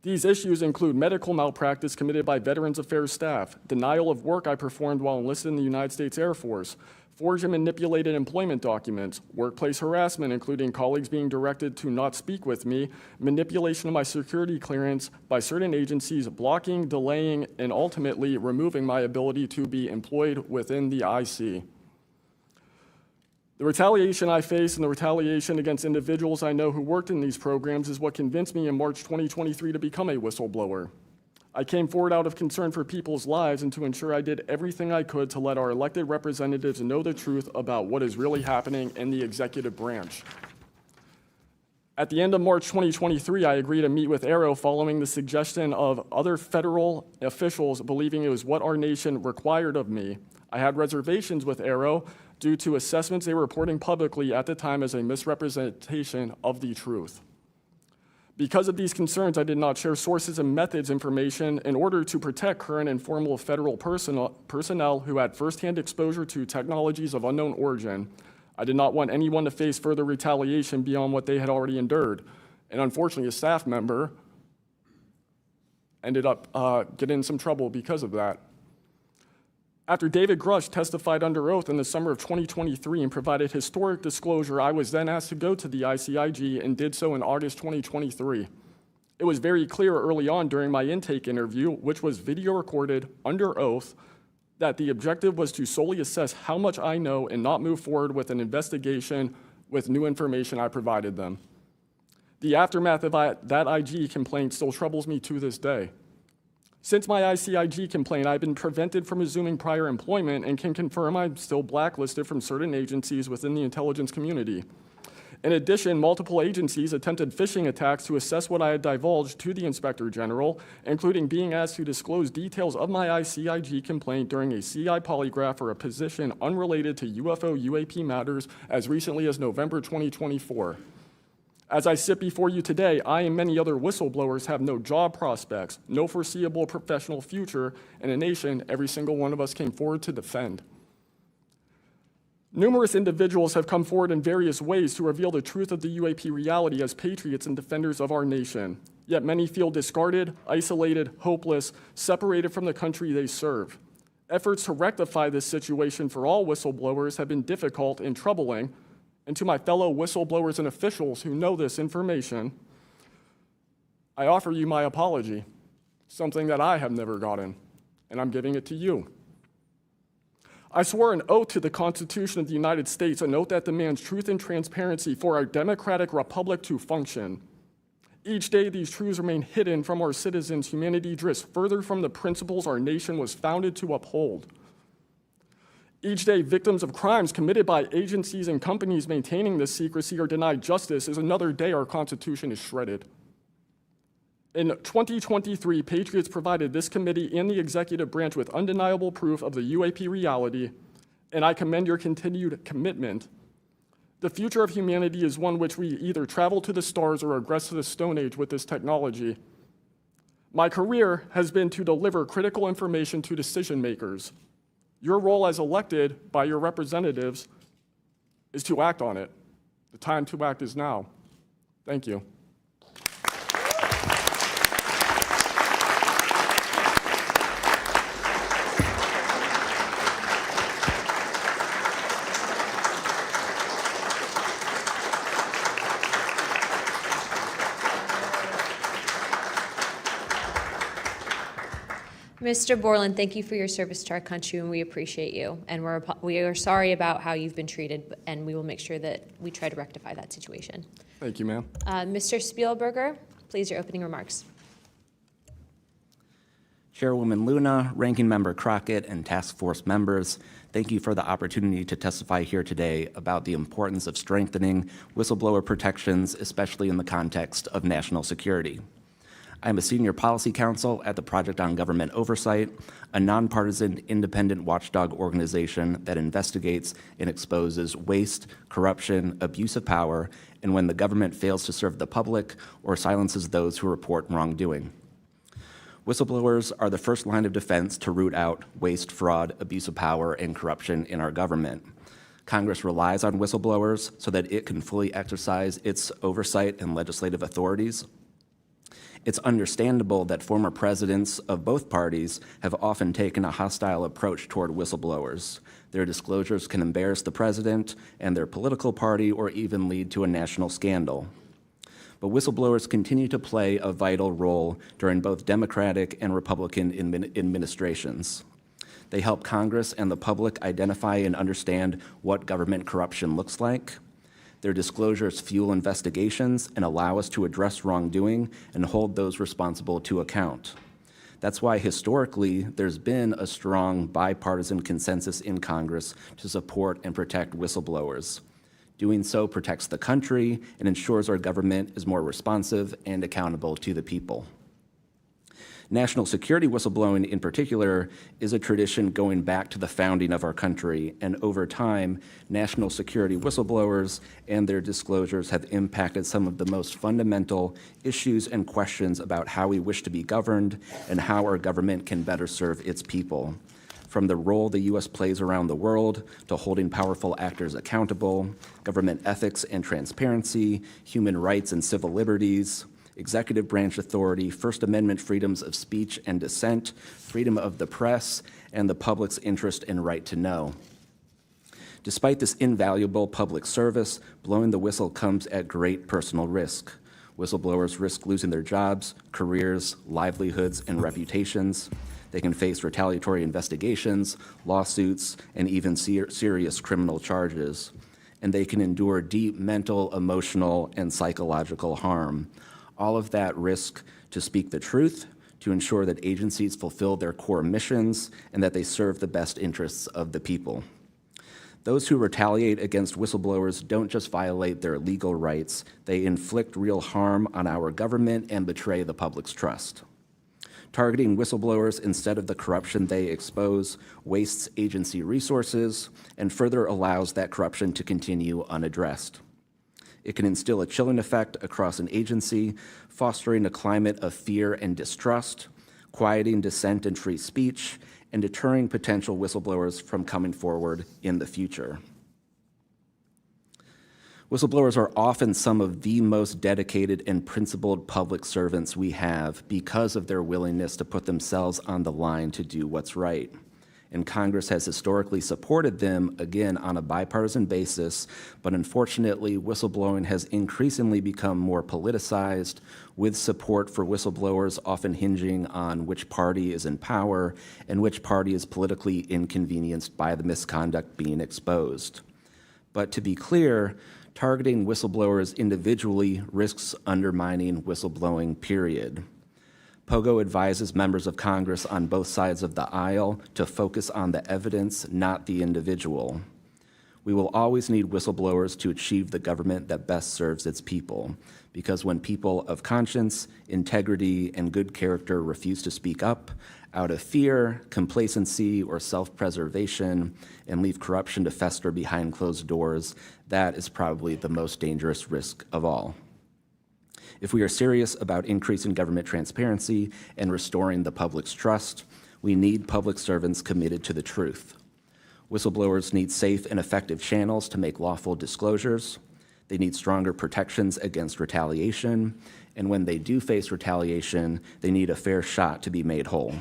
Speaker 9: These issues include medical malpractice committed by Veterans Affairs staff, denial of work I performed while enlisted in the United States Air Force, forged and manipulated employment documents, workplace harassment, including colleagues being directed to not speak with me, manipulation of my security clearance by certain agencies, blocking, delaying, and ultimately removing my ability to be employed within the IC. The retaliation I face and the retaliation against individuals I know who worked in these programs is what convinced me in March 2023 to become a whistleblower. I came forward out of concern for people's lives and to ensure I did everything I could to let our elected representatives know the truth about what is really happening in the executive branch. At the end of March 2023, I agreed to meet with ARROW following the suggestion of other federal officials believing it was what our nation required of me. I had reservations with ARROW due to assessments they were reporting publicly at the time as a misrepresentation of the truth. Because of these concerns, I did not share sources and methods information in order to protect current and former federal personnel who had firsthand exposure to technologies of unknown origin. I did not want anyone to face further retaliation beyond what they had already endured. And unfortunately, a staff member ended up getting in some trouble because of that. After David Grush testified under oath in the summer of 2023 and provided historic disclosure, I was then asked to go to the ICIG and did so in August 2023. It was very clear early on during my intake interview, which was video recorded under oath, that the objective was to solely assess how much I know and not move forward with an investigation with new information I provided them. The aftermath of that IG complaint still troubles me to this day. Since my ICIG complaint, I've been prevented from resuming prior employment and can confirm I'm still blacklisted from certain agencies within the intelligence community. In addition, multiple agencies attempted phishing attacks to assess what I had divulged to the Inspector General, including being asked to disclose details of my ICIG complaint during a CI polygraph for a position unrelated to UFO UAP matters as recently as November 2024. As I sit before you today, I and many other whistleblowers have no job prospects, no foreseeable professional future, and a nation every single one of us came forward to defend. Numerous individuals have come forward in various ways to reveal the truth of the UAP reality as patriots and defenders of our nation. Yet many feel discarded, isolated, hopeless, separated from the country they serve. Efforts to rectify this situation for all whistleblowers have been difficult and troubling. And to my fellow whistleblowers and officials who know this information, I offer you my apology, something that I have never gotten, and I'm giving it to you. I swore an oath to the Constitution of the United States, an oath that demands truth and transparency for our democratic republic to function. Each day, these truths remain hidden from our citizens. Humanity drifts further from the principles our nation was founded to uphold. Each day, victims of crimes committed by agencies and companies maintaining this secrecy are denied justice as another day our Constitution is shredded. In 2023, Patriots provided this committee and the executive branch with undeniable proof of the UAP reality, and I commend your continued commitment. The future of humanity is one which we either travel to the stars or regress to the Stone Age with this technology. My career has been to deliver critical information to decision makers. Your role as elected by your representatives is to act on it. The time to act is now. Thank you.
Speaker 1: Mr. Borland, thank you for your service to our country, and we appreciate you. And we are sorry about how you've been treated, and we will make sure that we try to rectify that situation.
Speaker 9: Thank you, ma'am.
Speaker 1: Mr. Spielberger, please, your opening remarks.
Speaker 10: Chairwoman Luna, Ranking Member Crockett, and task force members, thank you for the opportunity to testify here today about the importance of strengthening whistleblower protections, especially in the context of national security. I am a senior policy counsel at the Project on Government Oversight, a nonpartisan independent watchdog organization that investigates and exposes waste, corruption, abuse of power, and when the government fails to serve the public or silences those who report wrongdoing. Whistleblowers are the first line of defense to root out waste, fraud, abuse of power, and corruption in our government. Congress relies on whistleblowers so that it can fully exercise its oversight and legislative authorities. It's understandable that former presidents of both parties have often taken a hostile approach toward whistleblowers. Their disclosures can embarrass the president and their political party or even lead to a national scandal. But whistleblowers continue to play a vital role during both Democratic and Republican administrations. They help Congress and the public identify and understand what government corruption looks like. Their disclosures fuel investigations and allow us to address wrongdoing and hold those responsible to account. That's why historically there's been a strong bipartisan consensus in Congress to support and protect whistleblowers. Doing so protects the country and ensures our government is more responsive and accountable to the people. National security whistleblowing in particular is a tradition going back to the founding of our country, and over time, national security whistleblowers and their disclosures have impacted some of the most fundamental issues and questions about how we wish to be governed and how our government can better serve its people. From the role the U.S. plays around the world to holding powerful actors accountable, government ethics and transparency, human rights and civil liberties, executive branch authority, First Amendment freedoms of speech and dissent, freedom of the press, and the public's interest and right to know. Despite this invaluable public service, blowing the whistle comes at great personal risk. Whistleblowers risk losing their jobs, careers, livelihoods, and reputations. They can face retaliatory investigations, lawsuits, and even serious criminal charges. And they can endure deep mental, emotional, and psychological harm. All of that risk to speak the truth, to ensure that agencies fulfill their core missions, and that they serve the best interests of the people. Those who retaliate against whistleblowers don't just violate their legal rights, they inflict real harm on our government and betray the public's trust. Targeting whistleblowers instead of the corruption they expose wastes agency resources and further allows that corruption to continue unaddressed. It can instill a chilling effect across an agency, fostering a climate of fear and distrust, quieting dissent and free speech, and deterring potential whistleblowers from coming forward in the future. Whistleblowers are often some of the most dedicated and principled public servants we have because of their willingness to put themselves on the line to do what's right. And Congress has historically supported them, again, on a bipartisan basis, but unfortunately, whistleblowing has increasingly become more politicized, with support for whistleblowers often hinging on which party is in power and which party is politically inconvenienced by the misconduct being exposed. But to be clear, targeting whistleblowers individually risks undermining whistleblowing, period. POGO advises members of Congress on both sides of the aisle to focus on the evidence, not the individual. We will always need whistleblowers to achieve the government that best serves its people, because when people of conscience, integrity, and good character refuse to speak up out of fear, complacency, or self-preservation, and leave corruption to fester behind closed doors, that is probably the most dangerous risk of all. If we are serious about increasing government transparency and restoring the public's trust, we need public servants committed to the truth. Whistleblowers need safe and effective channels to make lawful disclosures. They need stronger protections against retaliation. And when they do face retaliation, they need a fair shot to be made whole.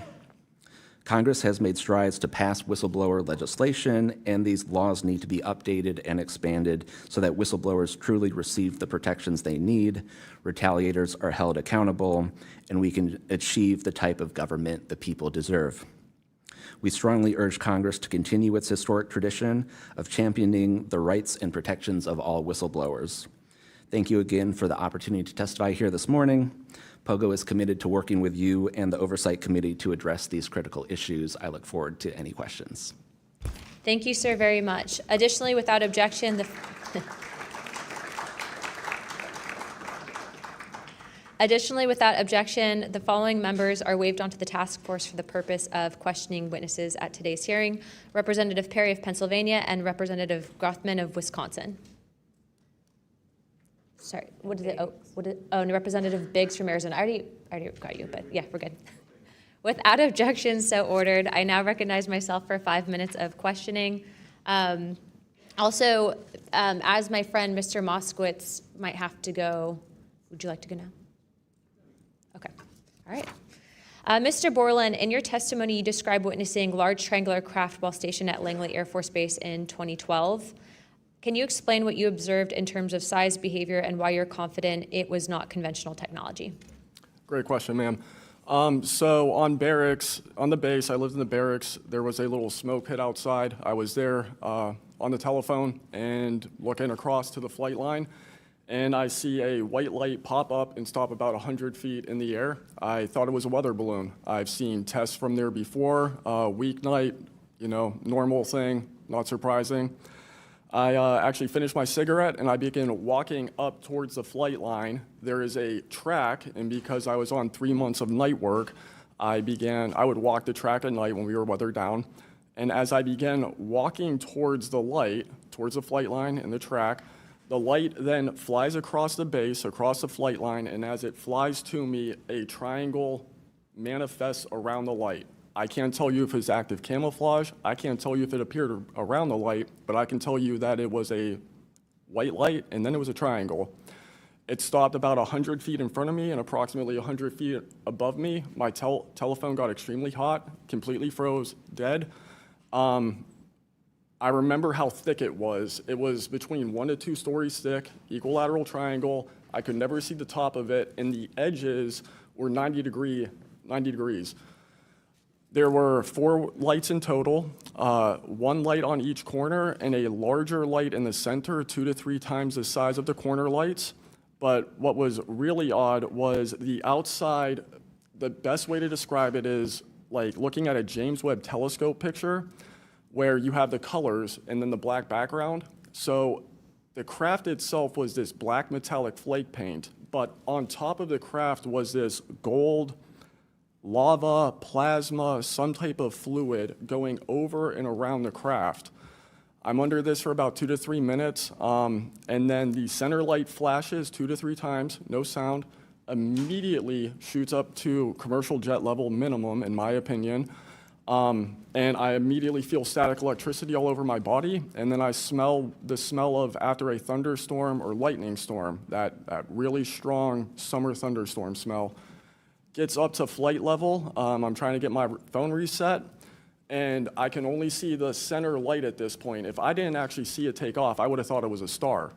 Speaker 10: Congress has made strides to pass whistleblower legislation, and these laws need to be updated and expanded so that whistleblowers truly receive the protections they need, retaliators are held accountable, and we can achieve the type of government the people deserve. We strongly urge Congress to continue its historic tradition of championing the rights and protections of all whistleblowers. Thank you again for the opportunity to testify here this morning. POGO is committed to working with you and the Oversight Committee to address these critical issues. I look forward to any questions.
Speaker 1: Thank you, sir, very much. Additionally, without objection, the following members are waived onto the task force for the purpose of questioning witnesses at today's hearing: Representative Perry of Pennsylvania and Representative Grothman of Wisconsin. Sorry, and Representative Biggs from Arizona. I already got you, but yeah, we're good. Without objection, so ordered. I now recognize myself for 5 minutes of questioning. Also, as my friend Mr. Moskowitz might have to go, would you like to go now? Okay, all right. Mr. Borland, in your testimony, you described witnessing large triangular craft while stationed at Langley Air Force Base in 2012. Can you explain what you observed in terms of size, behavior, and why you're confident it was not conventional technology?
Speaker 9: Great question, ma'am. So on the base, I lived in the barracks. There was a little smoke pit outside. I was there on the telephone and looking across to the flight line, and I see a white light pop up and stop about 100 feet in the air. I thought it was a weather balloon. I've seen tests from there before, weeknight, normal thing, not surprising. I actually finished my cigarette and I began walking up towards the flight line. There is a track, and because I was on 3 months of night work, I would walk the track at night when we were weather down. And as I began walking towards the light, towards the flight line and the track, the light then flies across the base, across the flight line, and as it flies to me, a triangle manifests around the light. I can't tell you if it's active camouflage. I can't tell you if it appeared around the light, but I can tell you that it was a white light, and then it was a triangle. It stopped about 100 feet in front of me and approximately 100 feet above me. My telephone got extremely hot, completely froze, dead. I remember how thick it was. It was between 1 to 2 stories thick, equilateral triangle. I could never see the top of it, and the edges were 90 degrees. There were 4 lights in total, 1 light on each corner, and a larger light in the center, 2 to 3 times the size of the corner lights. But what was really odd was the outside. The best way to describe it is like looking at a James Webb telescope picture, where you have the colors and then the black background. So the craft itself was this black metallic flake paint, but on top of the craft was this gold, lava, plasma, some type of fluid going over and around the craft. I'm under this for about 2 to 3 minutes, and then the center light flashes 2 to 3 times, no sound, immediately shoots up to commercial jet level minimum, in my opinion. And I immediately feel static electricity all over my body, and then I smell the smell of after a thunderstorm or lightning storm, that really strong summer thunderstorm smell. Gets up to flight level. I'm trying to get my phone reset, and I can only see the center light at this point. If I didn't actually see it take off, I would have thought it was a star.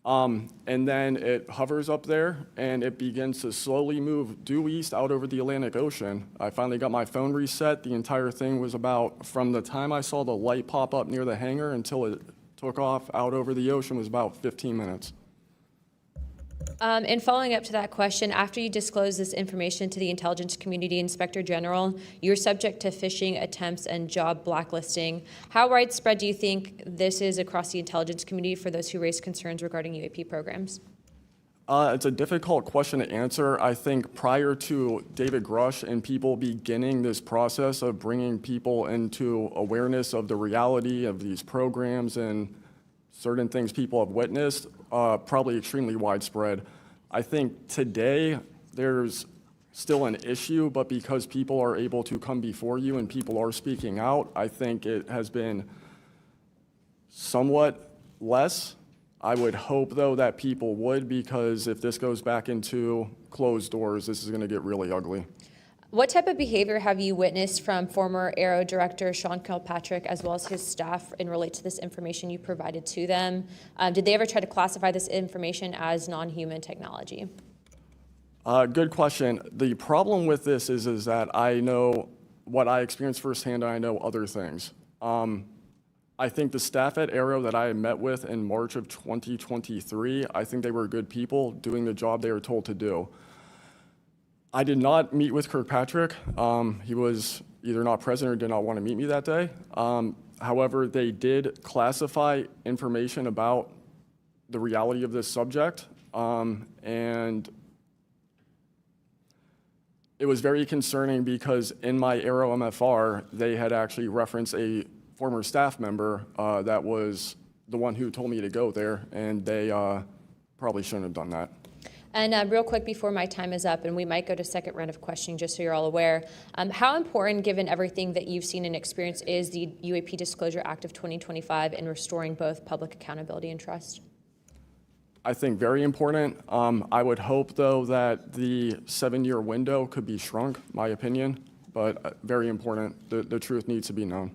Speaker 9: And then it hovers up there, and it begins to slowly move due east out over the Atlantic Ocean. I finally got my phone reset. The entire thing was about, from the time I saw the light pop up near the hangar until it took off out over the ocean, was about 15 minutes.
Speaker 1: In following up to that question, after you disclose this information to the Intelligence Community Inspector General, you're subject to phishing attempts and job blacklisting. How widespread do you think this is across the intelligence community for those who raise concerns regarding UAP programs?
Speaker 9: It's a difficult question to answer. I think prior to David Grush and people beginning this process of bringing people into awareness of the reality of these programs and certain things people have witnessed, probably extremely widespread. I think today there's still an issue, but because people are able to come before you and people are speaking out, I think it has been somewhat less. I would hope, though, that people would, because if this goes back into closed doors, this is going to get really ugly.
Speaker 1: What type of behavior have you witnessed from former Aero Director Sean Kilpatrick as well as his staff in relate to this information you provided to them? Did they ever try to classify this information as non-human technology?
Speaker 9: Good question. The problem with this is that I know what I experienced firsthand, and I know other things. I think the staff at Aero that I met with in March of 2023, I think they were good people doing the job they were told to do. I did not meet with Kirkpatrick. He was either not present or did not want to meet me that day. However, they did classify information about the reality of this subject, and it was very concerning because in my Aero MFR, they had actually referenced a former staff member that was the one who told me to go there, and they probably shouldn't have done that.
Speaker 1: And real quick before my time is up, and we might go to second round of questioning just so you're all aware, how important, given everything that you've seen and experienced, is the UAP Disclosure Act of 2025 in restoring both public accountability and trust?
Speaker 9: I think very important. I would hope, though, that the 7-year window could be shrunk, my opinion, but very important. The truth needs to be known.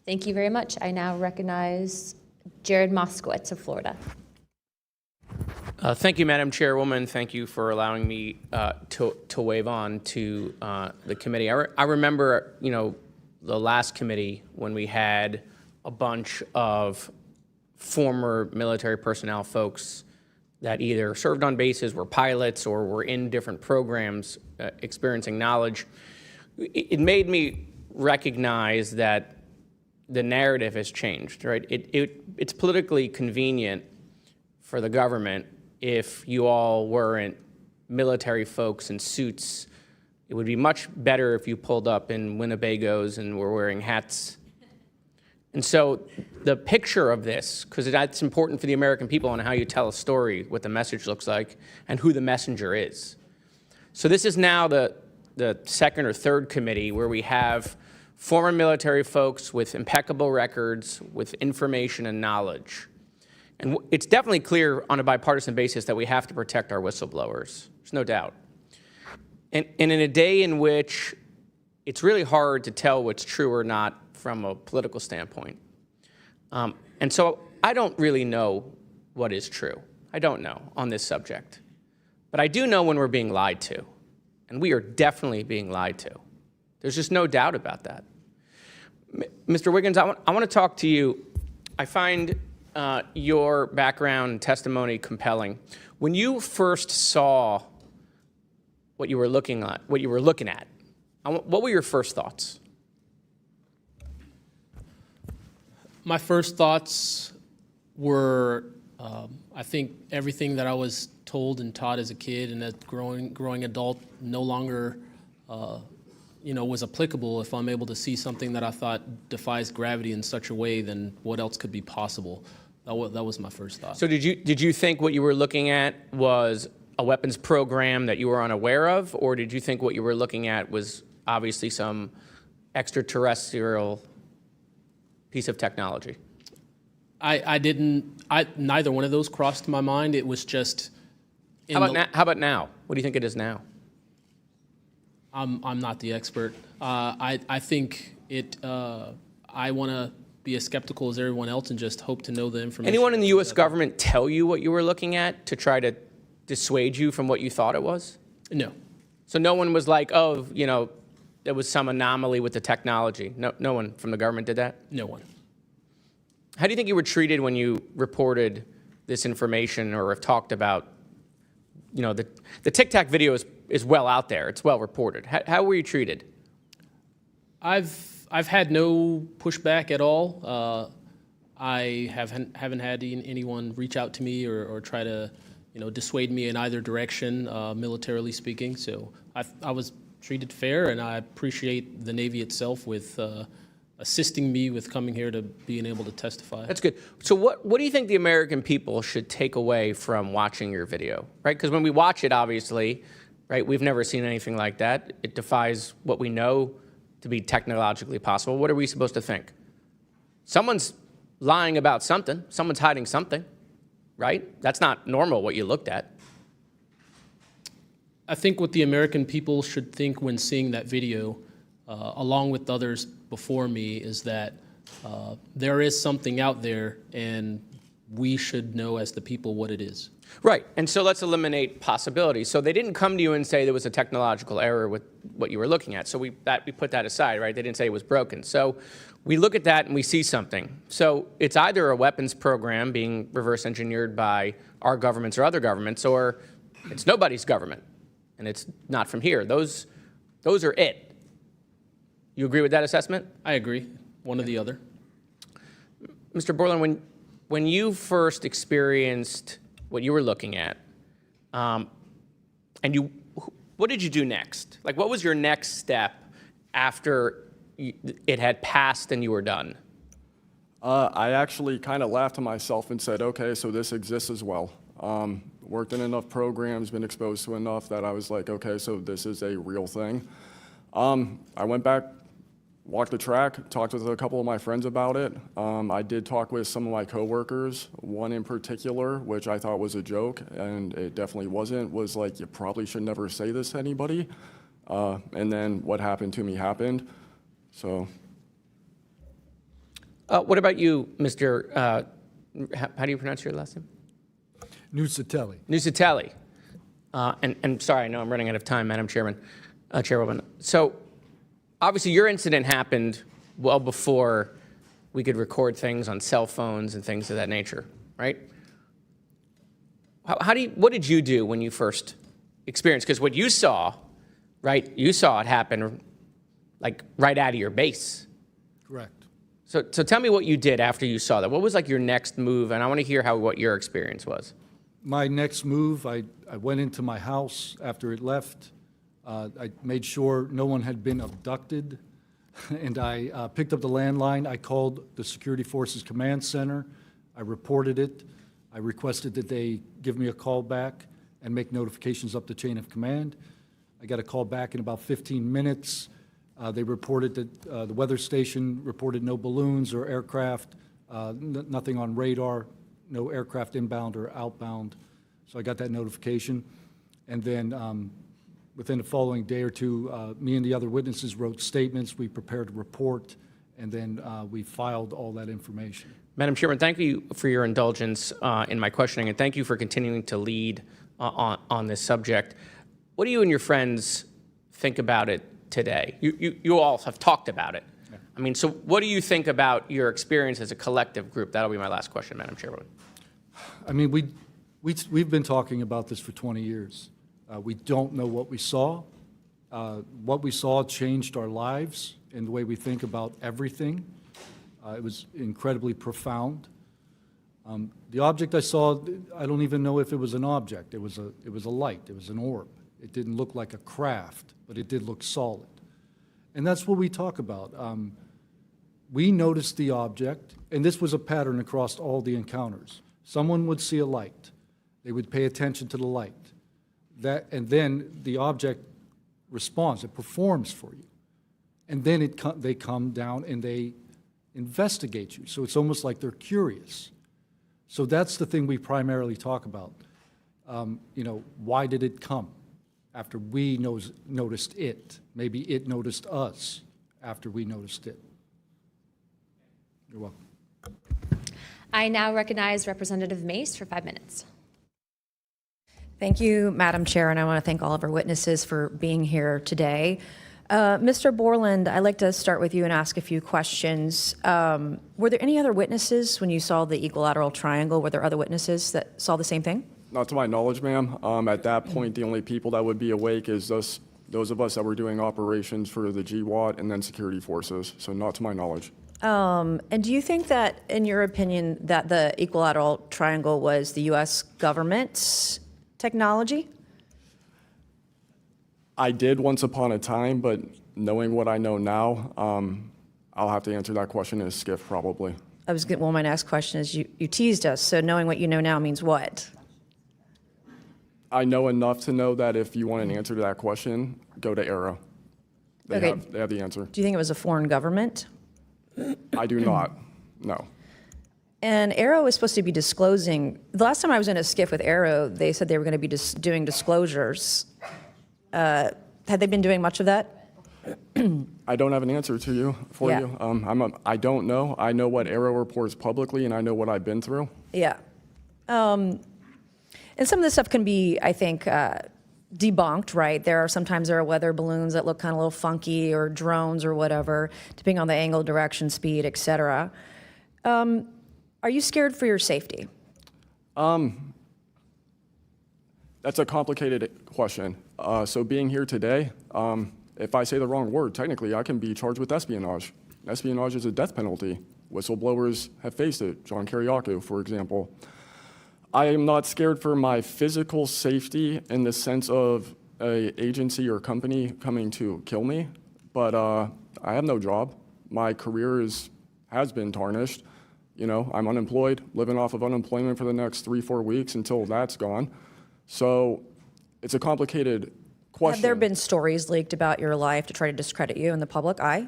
Speaker 1: Thank you very much. I now recognize Jared Moskowitz of Florida.
Speaker 5: Thank you, Madam Chairwoman. Thank you for allowing me to wave on to the committee. I remember, the last committee when we had a bunch of former military personnel folks that either served on bases, were pilots, or were in different programs experiencing knowledge. It made me recognize that the narrative has changed, right? It's politically convenient for the government if you all weren't military folks in suits,
Speaker 11: It would be much better if you pulled up in Winnebagos and were wearing hats. And so the picture of this, because that's important for the American people and how you tell a story, what the message looks like, and who the messenger is. So this is now the second or third committee where we have former military folks with impeccable records, with information and knowledge. And it's definitely clear on a bipartisan basis that we have to protect our whistleblowers. There's no doubt. And in a day in which it's really hard to tell what's true or not from a political standpoint. And so I don't really know what is true. I don't know on this subject. But I do know when we're being lied to. And we are definitely being lied to. There's just no doubt about that. Mr. Wiggins, I want to talk to you. I find your background and testimony compelling. When you first saw what you were looking at, what were your first thoughts?
Speaker 5: My first thoughts were, I think everything that I was told and taught as a kid and as growing adult no longer, was applicable. If I'm able to see something that I thought defies gravity in such a way, then what else could be possible? That was my first thought.
Speaker 11: So did you think what you were looking at was a weapons program that you were unaware of, or did you think what you were looking at was obviously some extraterrestrial piece of technology?
Speaker 5: Neither one of those crossed my mind. It was just.
Speaker 11: How about now? What do you think it is now?
Speaker 5: I'm not the expert. I think it. I want to be as skeptical as everyone else and just hope to know the information.
Speaker 11: Anyone in the U.S. government tell you what you were looking at to try to dissuade you from what you thought it was?
Speaker 5: No.
Speaker 11: So no one was like, oh, there was some anomaly with the technology. No one from the government did that?
Speaker 5: No one.
Speaker 11: How do you think you were treated when you reported this information or have talked about, the Tic Tac video is well out there. It's well reported. How were you treated?
Speaker 5: I've had no pushback at all. I haven't had anyone reach out to me or try to, dissuade me in either direction, militarily speaking. So I was treated fair, and I appreciate the Navy itself with assisting me with coming here to being able to testify.
Speaker 11: That's good. So what do you think the American people should take away from watching your video, right? Because when we watch it, obviously, right, we've never seen anything like that. It defies what we know to be technologically possible. What are we supposed to think? Someone's lying about something. Someone's hiding something, right? That's not normal what you looked at.
Speaker 5: I think what the American people should think when seeing that video, along with others before me, is that there is something out there, and we should know as the people what it is.
Speaker 11: Right, and so let's eliminate possibilities. So they didn't come to you and say there was a technological error with what you were looking at. So we put that aside, right? They didn't say it was broken. So we look at that and we see something. So it's either a weapons program being reverse engineered by our governments or other governments, or it's nobody's government, and it's not from here. Those are it. You agree with that assessment?
Speaker 5: I agree, one or the other.
Speaker 11: Mr. Borland, when you first experienced what you were looking at, what did you do next? Like, what was your next step after it had passed and you were done?
Speaker 9: I actually kind of laughed to myself and said, okay, so this exists as well. Worked in enough programs, been exposed to enough that I was like, okay, so this is a real thing. I went back, walked the track, talked with a couple of my friends about it. I did talk with some of my coworkers, one in particular, which I thought was a joke, and it definitely wasn't, was like, you probably should never say this to anybody. And then what happened to me happened, so.
Speaker 11: What about you, Mr., how do you pronounce your last name?
Speaker 4: Nusatelli.
Speaker 11: Nusatelli. And sorry, I know I'm running out of time, Madam Chairwoman. So obviously your incident happened well before we could record things on cell phones and things of that nature, right? What did you do when you first experienced? Because what you saw, right, you saw it happen like right out of your base.
Speaker 4: Correct.
Speaker 11: So tell me what you did after you saw that. What was like your next move? And I want to hear what your experience was.
Speaker 4: My next move, I went into my house after it left. I made sure no one had been abducted, and I picked up the landline. I called the Security Forces Command Center. I reported it. I requested that they give me a call back and make notifications up the chain of command. I got a call back in about 15 minutes. They reported that the weather station reported no balloons or aircraft, nothing on radar, no aircraft inbound or outbound. So I got that notification. And then within the following day or two, me and the other witnesses wrote statements. We prepared a report, and then we filed all that information.
Speaker 11: Madam Chairman, thank you for your indulgence in my questioning, and thank you for continuing to lead on this subject. What do you and your friends think about it today? You all have talked about it. Yeah. I mean, so what do you think about your experience as a collective group? That'll be my last question, Madam Chairwoman.
Speaker 4: I mean, we've been talking about this for 20 years. We don't know what we saw. What we saw changed our lives in the way we think about everything. It was incredibly profound. The object I saw, I don't even know if it was an object. It was a light. It was an orb. It didn't look like a craft, but it did look solid. And that's what we talk about. We noticed the object, and this was a pattern across all the encounters. Someone would see a light. They would pay attention to the light. And then the object responds. It performs for you. And then they come down and they investigate you. So it's almost like they're curious. So that's the thing we primarily talk about. Why did it come after we noticed it? Maybe it noticed us after we noticed it. You're welcome.
Speaker 1: I now recognize Representative Mace for 5 minutes.
Speaker 12: Thank you, Madam Chair, and I want to thank all of our witnesses for being here today. Mr. Borland, I'd like to start with you and ask a few questions. Were there any other witnesses when you saw the equilateral triangle? Were there other witnesses that saw the same thing?
Speaker 9: Not to my knowledge, ma'am. At that point, the only people that would be awake is those of us that were doing operations for the GWAT and then security forces, so not to my knowledge.
Speaker 12: And do you think that, in your opinion, that the equilateral triangle was the U.S. government's technology?
Speaker 9: I did once upon a time, but knowing what I know now, I'll have to answer that question in a skiff, probably.
Speaker 12: Well, my next question is, you teased us, so knowing what you know now means what?
Speaker 9: I know enough to know that if you want an answer to that question, go to Arrow. They have the answer.
Speaker 12: Do you think it was a foreign government?
Speaker 9: I do not, no.
Speaker 12: And Arrow is supposed to be disclosing. The last time I was in a skiff with Arrow, they said they were going to be doing disclosures. Had they been doing much of that?
Speaker 9: I don't have an answer to you you. I don't know. I know what Arrow reports publicly, and I know what I've been through.
Speaker 12: Yeah. And some of this stuff can be, I think, debunked, right? Sometimes there are weather balloons that look kind of a little funky, or drones or whatever, depending on the angle, direction, speed, et cetera. Are you scared for your safety?
Speaker 9: That's a complicated question. So being here today, if I say the wrong word, technically I can be charged with espionage. Espionage is a death penalty. Whistleblowers have faced it. John Kiriakou, for example. I am not scared for my physical safety in the sense of an agency or company coming to kill me, but I have no job. My career has been tarnished. I'm unemployed, living off of unemployment for the next 3-4 weeks until that's gone. So it's a complicated question.
Speaker 12: Have there been stories leaked about your life to try to discredit you in the public eye?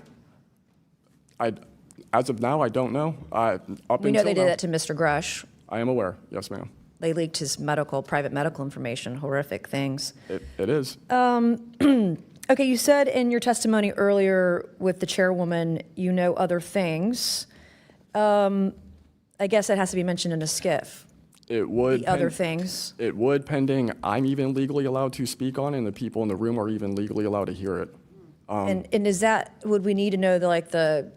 Speaker 9: As of now, I don't know.
Speaker 12: We know they did that to Mr. Grush.
Speaker 9: I am aware. Yes, ma'am.
Speaker 12: They leaked his private medical information, horrific things.
Speaker 9: It is.
Speaker 12: Okay, you said in your testimony earlier with the chairwoman, you know other things. I guess that has to be mentioned in a skiff.
Speaker 9: It would.
Speaker 12: The other things.
Speaker 9: It would, pending I'm even legally allowed to speak on, and the people in the room are even legally allowed to hear it.
Speaker 12: And is that, would we need to know the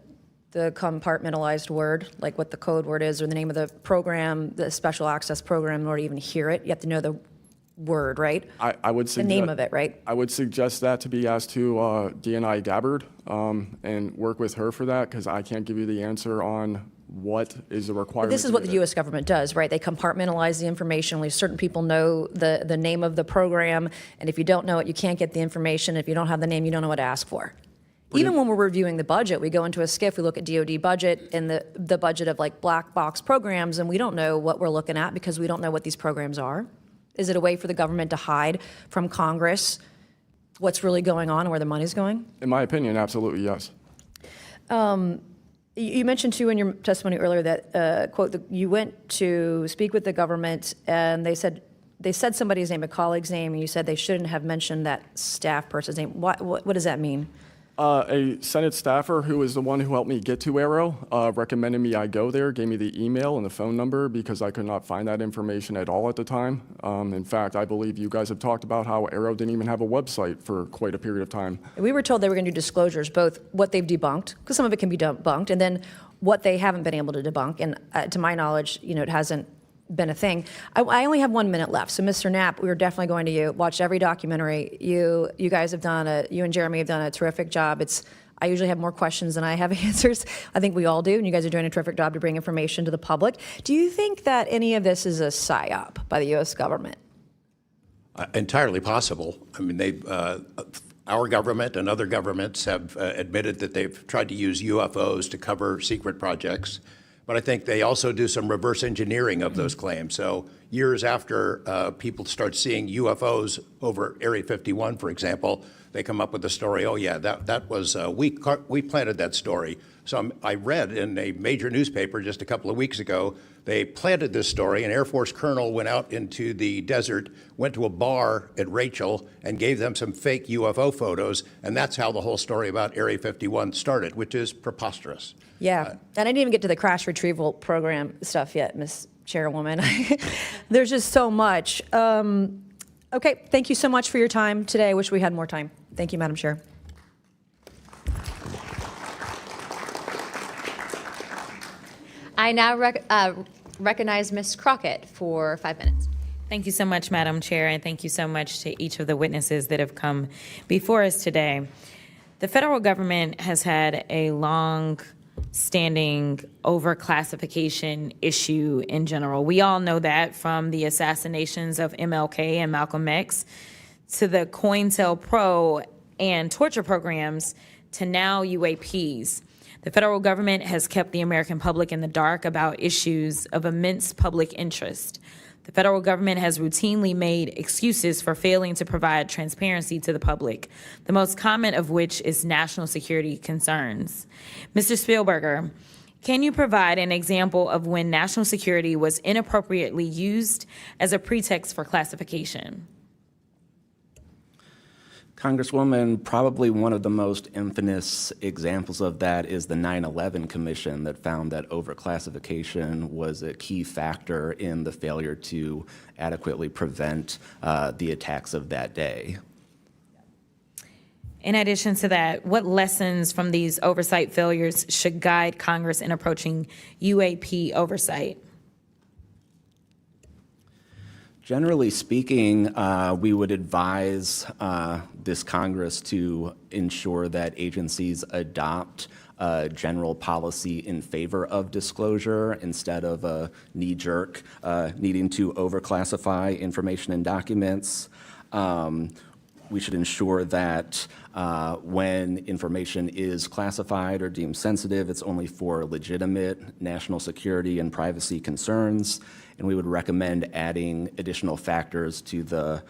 Speaker 12: compartmentalized word, like what the code word is, or the name of the program, the special access program, in order to even hear it? You have to know the word, right?
Speaker 9: I would suggest
Speaker 12: the name of it, right?
Speaker 9: I would suggest that to be asked to DNI Gabbard and work with her for that, because I can't give you the answer on what is the
Speaker 12: But
Speaker 9: requirement.
Speaker 12: this is
Speaker 9: to
Speaker 12: what
Speaker 9: get
Speaker 12: the
Speaker 9: it.
Speaker 12: U.S. government does, right? They compartmentalize the information. Only certain people know the name of the program, and if you don't know it, you can't get the information. If you don't have the name, you don't know what to ask for. Even when we're reviewing the budget, we go into a SCIF, we look at DoD budget and the budget of like black box programs, and we don't know what we're looking at because we don't know what these programs are. Is it a way for the government to hide from Congress what's really going on and where the money's going?
Speaker 9: In my opinion, absolutely, yes.
Speaker 12: You mentioned too in your testimony earlier that, quote, you went to speak with the government and they said somebody's name, a colleague's name, and you said they shouldn't have mentioned that staff person's name. What does that mean?
Speaker 9: A Senate staffer who is the one who helped me get to Arrow recommended me I go there, gave me the email and the phone number because I could not find that information at all at the time. In fact, I believe you guys have talked about how Arrow didn't even have a website for quite a period of time.
Speaker 12: We were told they were going to do disclosures, both what they've debunked, because some of it can be debunked, and then what they haven't been able to debunk. And to my knowledge, it hasn't been a thing. I only have 1 minute left, so Mr. Knapp, we are definitely going to watch every documentary. You guys have you and Jeremy have done a terrific job. I usually have more questions than I have answers. I think we all do, and you guys are doing a terrific job to bring information to the public. Do you think that any of this is a psyop by the U.S. government?
Speaker 6: Entirely possible. I mean, our government and other governments have admitted that they've tried to use UFOs to cover secret projects. But I think they also do some reverse engineering of those claims. So years after people start seeing UFOs over Area 51, for example, they come up with the story, oh yeah, that was, we planted that story. So I read in a major newspaper just a couple of weeks ago, they planted this story. An Air Force colonel went out into the desert, went to a bar at Rachel and gave them some fake UFO photos. And that's how the whole story about Area 51 started, which is preposterous.
Speaker 12: Yeah, and I didn't even get to the crash retrieval program stuff yet, Ms. Chairwoman. There's just so much. Okay, thank you so much for your time today. I wish we had more time. Thank you, Madam Chair.
Speaker 1: I now recognize Ms. Crockett for 5 minutes.
Speaker 2: Thank you so much, Madam Chair, and thank you so much to each of the witnesses that have come before us today. The federal government has had a long-standing overclassification issue in general. We all know that, from the assassinations of MLK and Malcolm X to the COINTELPRO and torture programs to now UAPs. The federal government has kept the American public in the dark about issues of immense public interest. The federal government has routinely made excuses for failing to provide transparency to the public, the most common of which is national security concerns. Mr. Spielberger, can you provide an example of when national security was inappropriately used as a pretext for classification?
Speaker 10: Congresswoman, probably one of the most infamous examples of that is the 9/11 Commission that found that overclassification was a key factor in the failure to adequately prevent the attacks of that day.
Speaker 2: In addition to that, what lessons from these oversight failures should guide Congress in approaching UAP oversight?
Speaker 10: Generally speaking, we would advise this Congress to ensure that agencies adopt a general policy in favor of disclosure instead of a knee-jerk needing to overclassify information and documents. We should ensure that when information is classified or deemed sensitive, it's only for legitimate national security and privacy concerns. And we would recommend adding additional factors to the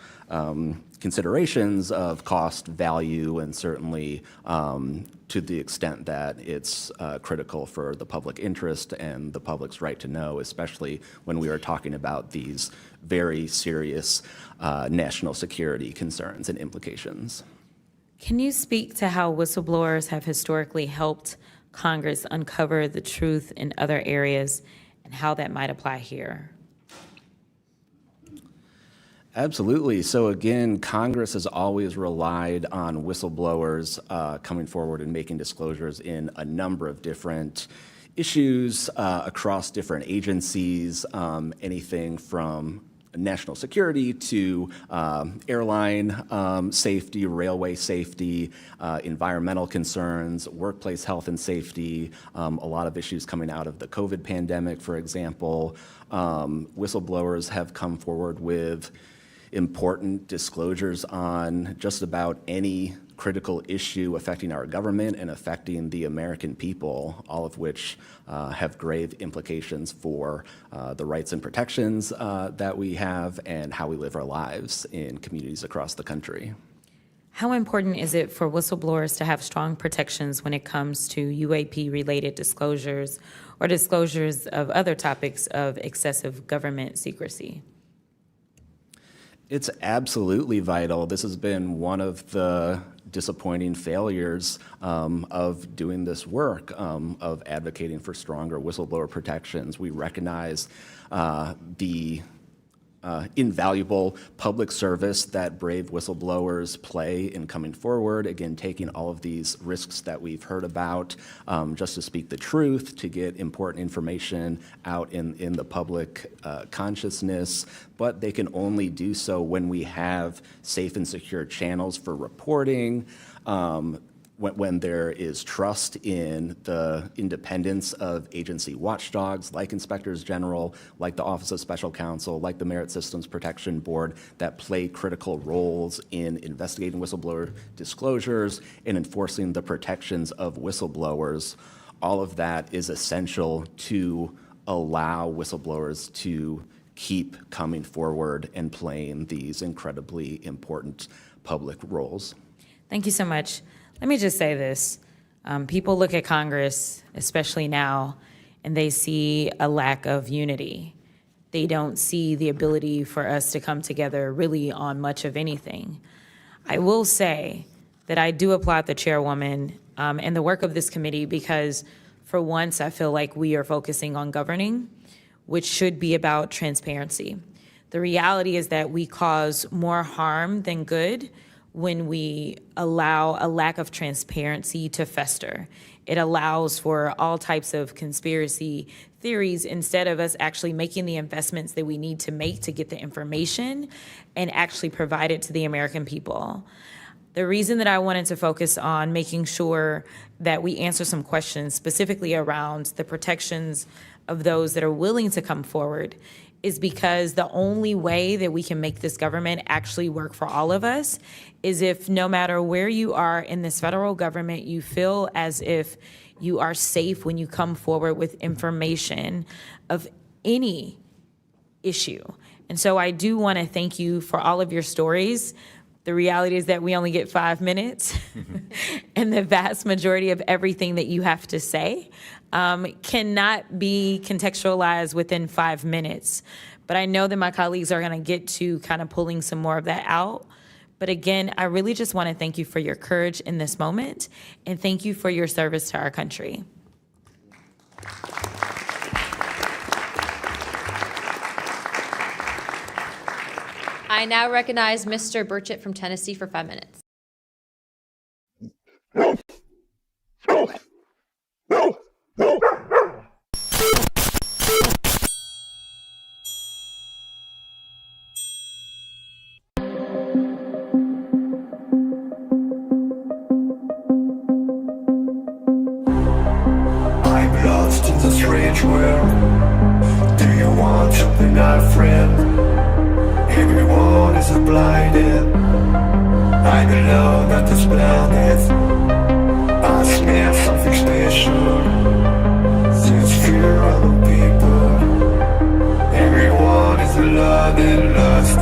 Speaker 10: considerations of cost, value, and certainly to the extent that it's critical for the public interest and the public's right to know, especially when we are talking about these very serious national security concerns and implications.
Speaker 2: Can you speak to how whistleblowers have historically helped Congress uncover the truth in other areas and how that might apply here?
Speaker 10: Absolutely. So again, Congress has always relied on whistleblowers coming forward and making disclosures in a number of different issues across different agencies, anything from national security to airline safety, railway safety, environmental concerns, workplace health and safety, a lot of issues coming out of the COVID pandemic, for example. Whistleblowers have come forward with important disclosures on just about any critical issue affecting our government and affecting the American people, all of which have grave implications for the rights and protections that we have and how we live our lives in communities across the country.
Speaker 2: How important is it for whistleblowers to have strong protections when it comes to UAP-related disclosures or disclosures of other topics of excessive government secrecy?
Speaker 10: It's absolutely vital. This has been one of the disappointing failures of doing this work, of advocating for stronger whistleblower protections. We recognize the invaluable public service that brave whistleblowers play in coming forward, again, taking all of these risks that we've heard about just to speak the truth, to get important information out in the public consciousness, but they can only do so when we have safe and secure channels for reporting, when there is trust in the independence of agency watchdogs like inspectors general, like the Office of Special Counsel, like the Merit Systems Protection Board that play critical roles in investigating whistleblower disclosures and enforcing the protections of whistleblowers. All of that is essential to allow whistleblowers to keep coming forward and playing these incredibly important public roles.
Speaker 2: Thank you so much. Let me just say this. People look at Congress, especially now, and they see a lack of unity. They don't see the ability for us to come together really on much of anything. I will say that I do applaud the chairwoman and the work of this committee because for once I feel like we are focusing on governing, which should be about transparency. The reality is that we cause more harm than good when we allow a lack of transparency to fester. It allows for all types of conspiracy theories instead of us actually making the investments that we need to make to get the information and actually provide it to the American people. The reason that I wanted to focus on making sure that we answer some questions specifically around the protections of those that are willing to come forward is because the only way that we can make this government actually work for all of us is if no matter where you are in this federal government, you feel as if you are safe when you come forward with information of any issue. And so I do want to thank you for all of your stories. The reality is that we only get 5 minutes, and the vast majority of everything that you have to say cannot be contextualized within 5 minutes. But I know that my colleagues are going to get to kind of pulling some more of that out. But again, I really just want to thank you for your courage in this moment, and thank you for your service to our country.
Speaker 1: I now recognize Mr. Burchett from Tennessee for 5 minutes.
Speaker 13: I'm lost in the strange world. Do you want to be my friend? Everyone is blinded. I'm alone on this planet. I smell something special. There's fear of people. Everyone is alone and lost.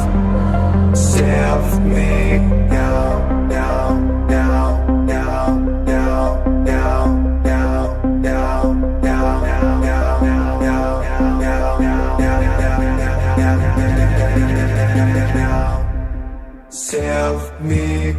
Speaker 13: Save me now, now, now, now, now, now, now, now, now, now, now, now, save me.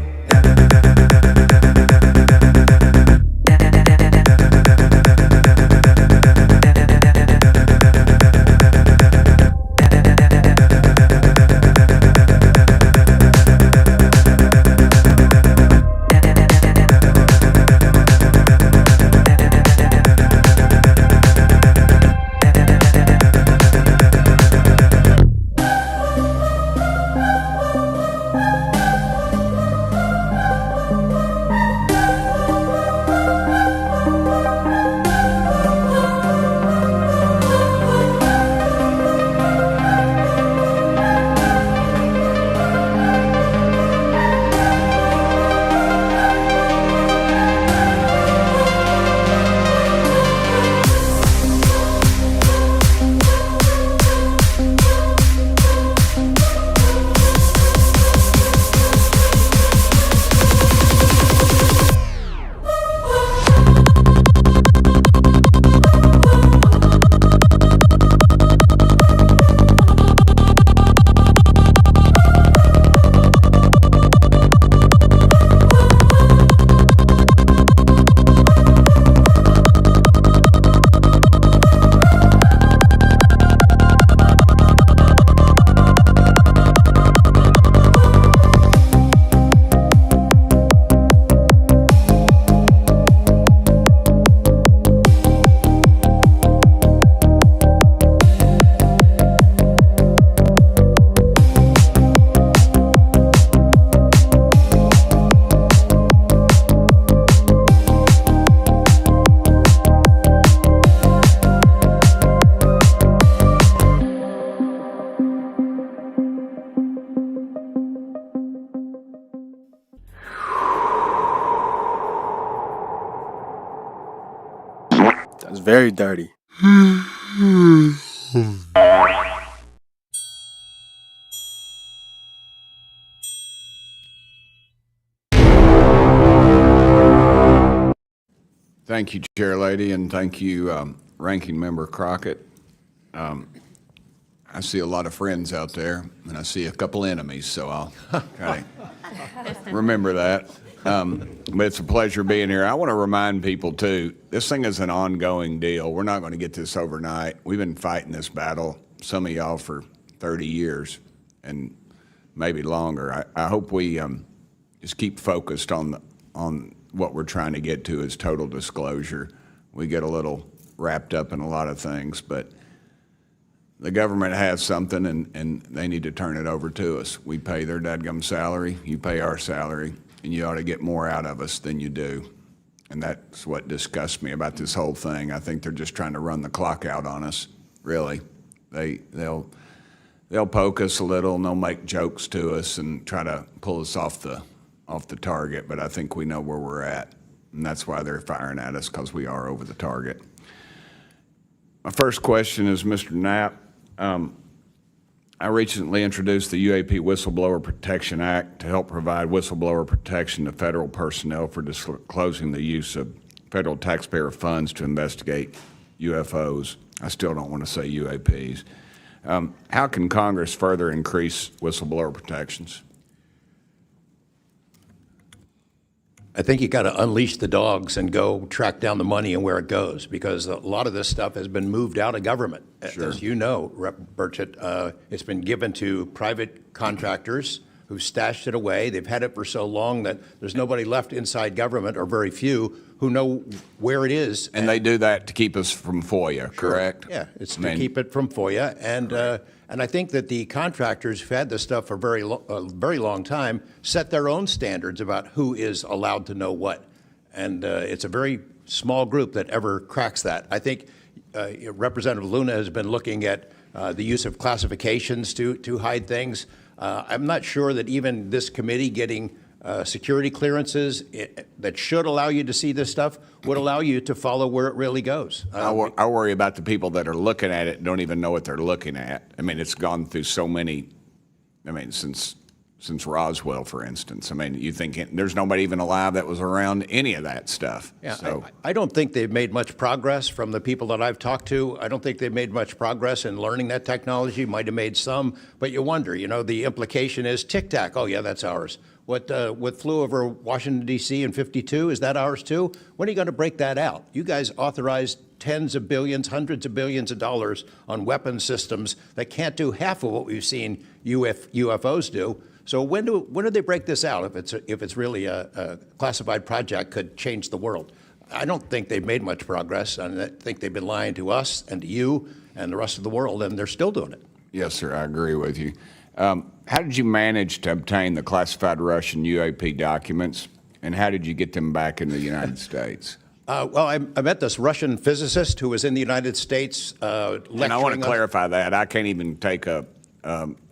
Speaker 7: That's very dirty.
Speaker 14: Thank you, Chair Lady, and thank you, Ranking Member Crockett. I see a lot of friends out there, and I see a couple enemies, so I'll kind of remember that. But it's a pleasure being here. I want to remind people, too, this thing is an ongoing deal. We're not going to get this overnight. We've been fighting this battle, some of y'all, for 30 years and maybe longer. I hope we just keep focused on what we're trying to get to is total disclosure. We get a little wrapped up in a lot of things, but the government has something, and they need to turn it over to us. We pay their dadgum salary, you pay our salary, and you ought to get more out of us than you do. And that's what disgusts me about this whole thing. I think they're just trying to run the clock out on us, really. They'll poke us a little, and they'll make jokes to us and try to pull us off the target, but I think we know where we're at, and that's why they're firing at us, because we are over the target. My first question is, Mr. Knapp, I recently introduced the UAP Whistleblower Protection Act to help provide whistleblower protection to federal personnel for disclosing the use of federal taxpayer funds to investigate UFOs. I still don't want to say UAPs. How can Congress further increase whistleblower protections?
Speaker 6: I think you got to unleash the dogs and go track down the money and where it goes, because a lot of this stuff has been moved out of government.
Speaker 14: Sure.
Speaker 6: As you know, Rep. Burchett, it's been given to private contractors who stashed it away. They've had it for so long that there's nobody left inside government, or very few, who know where it is.
Speaker 14: And they do that to keep us from FOIA, correct?
Speaker 6: Yeah, it's to keep it from FOIA. And I think that the contractors who've had this stuff for a very long time set their own standards about who is allowed to know what. And it's a very small group that ever cracks that. I think Representative Luna has been looking at the use of classifications to hide things. I'm not sure that even this committee getting security clearances that should allow you to see this stuff would allow you to follow where it really goes.
Speaker 14: I worry about the people that are looking at it and don't even know what they're looking at. I mean, it's gone through so many, since Roswell, for instance. I mean, you think there's nobody even alive that was around any of that stuff.
Speaker 6: Yeah,
Speaker 14: so.
Speaker 6: I don't think they've made much progress from the people that I've talked to. I don't think they've made much progress in learning that technology. Might have made some, but you wonder, the implication is tic-tac. Oh, yeah, that's ours. What flew over Washington, D.C. in '52, is that ours too? When are you going to break that out? You guys authorized tens of billions, hundreds of billions of dollars on weapon systems that can't do half of what we've seen UFOs do. So when do they break this out if it's really a classified project could change the world? I don't think they've made much progress, and I think they've been lying to us and to you and the rest of the world, and they're still doing it.
Speaker 14: Yes, sir, I agree with you. How did you manage to obtain the classified Russian UAP documents, and how did you get them back in the United States?
Speaker 6: Well, I met this Russian physicist who was in the United States lecturing.
Speaker 14: And I want to clarify that. I can't even take a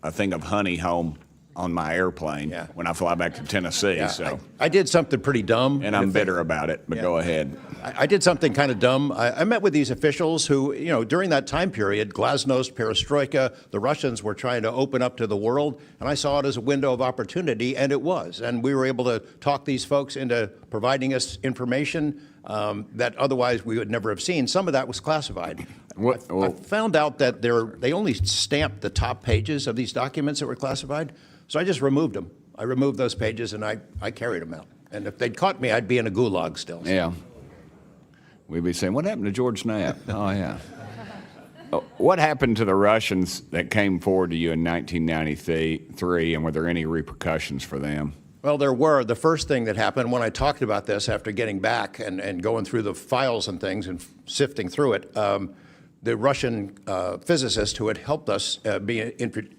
Speaker 14: thing of honey home on my airplane when I fly back to Tennessee.
Speaker 6: Yeah,
Speaker 14: so
Speaker 6: I did something pretty dumb.
Speaker 14: And I'm bitter about it, but go ahead.
Speaker 6: I did something kind of dumb. I met with these officials who, during that time period, glasnost, perestroika, the Russians were trying to open up to the world, and I saw it as a window of opportunity, and it was. And we were able to talk these folks into providing us information that otherwise we would never have seen. Some of that was classified. I found out that they only stamped the top pages of these documents that were classified, so I just removed them. I removed those pages, and I carried them out. And if they'd caught me, I'd be in a gulag still.
Speaker 14: Yeah. We'd be saying, what happened to George Knapp? Oh, yeah. What happened to the Russians that came forward to you in 1993, and were there any repercussions for them?
Speaker 6: Well, there were. The first thing that happened when I talked about this after getting back and going through the files and things and sifting through it, the Russian physicist who had helped us be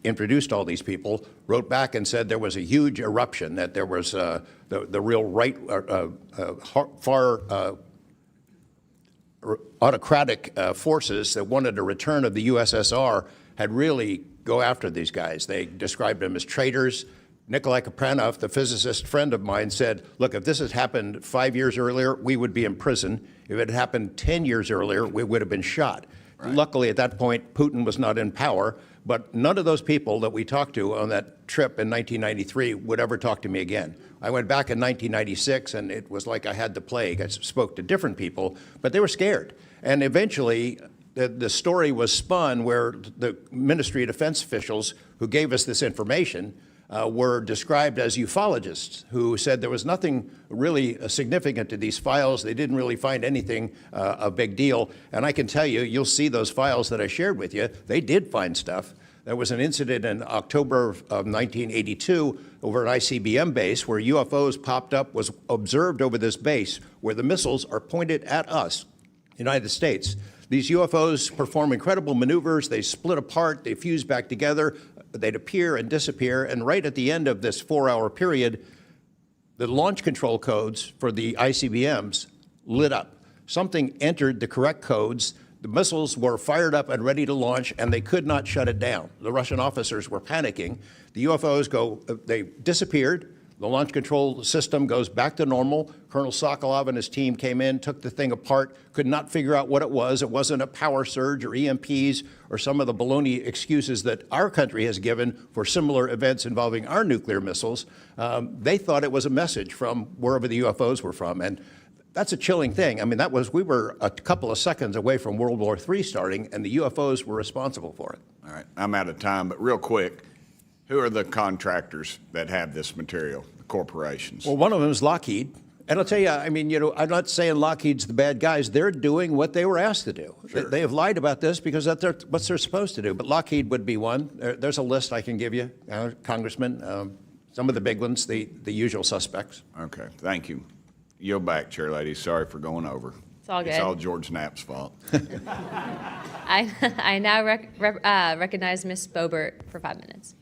Speaker 6: introduced to all these people wrote back and said there was a huge eruption, that there was the real right, far autocratic forces that wanted a return of the USSR had really go after these guys. They described them as traitors. Nikolai Kapranov, the physicist friend of mine, said, look, if this had happened 5 years earlier, we would be in prison. If it had happened 10 years earlier, we would have been shot. Right. Luckily, at that point, Putin was not in power, but none of those people that we talked to on that trip in 1993 would ever talk to me again. I went back in 1996, and it was like I had the plague. I spoke to different people, but they were scared. And eventually, the story was spun where the Ministry of Defense officials who gave us this information were described as ufologists who said there was nothing really significant to these files. They didn't really find anything a big deal. And I can tell you, you'll see those files that I shared with you, they did find stuff. There was an incident in October of 1982 over an ICBM base where UFOs popped up, was observed over this base where the missiles are pointed at us, United States. These UFOs perform incredible maneuvers. They split apart, they fuse back together, they'd appear and disappear. And right at the end of this 4-hour period, the launch control codes for the ICBMs lit up. Something entered the correct codes. The missiles were fired up and ready to launch, and they could not shut it down. The Russian officers were panicking. The UFOs they disappeared. The launch control system goes back to normal. Colonel Sokolov and his team came in, took the thing apart, could not figure out what it was. It wasn't a power surge or EMPs or some of the baloney excuses that our country has given for similar events involving our nuclear missiles. They thought it was a message from wherever the UFOs were from. And that's a chilling thing. I mean, we were a couple of seconds away from World War III starting, and the UFOs were responsible for it.
Speaker 14: All right, I'm out of time, but real quick, who are the contractors that have this material, the corporations?
Speaker 6: Well, one of them is Lockheed. And I'll tell you, I mean, I'm not saying Lockheed's the bad guys. They're doing what they were asked to do. Sure. They have lied about this because that's what they're supposed to do. But Lockheed would be one. There's a list I can give you, Congressman. Some of the big ones, the usual suspects.
Speaker 14: Okay, thank you. Yield back, Chair Lady. Sorry for going over.
Speaker 1: It's all good.
Speaker 14: It's all George Knapp's fault.
Speaker 1: I now recognize Ms. Boebert for 5 minutes.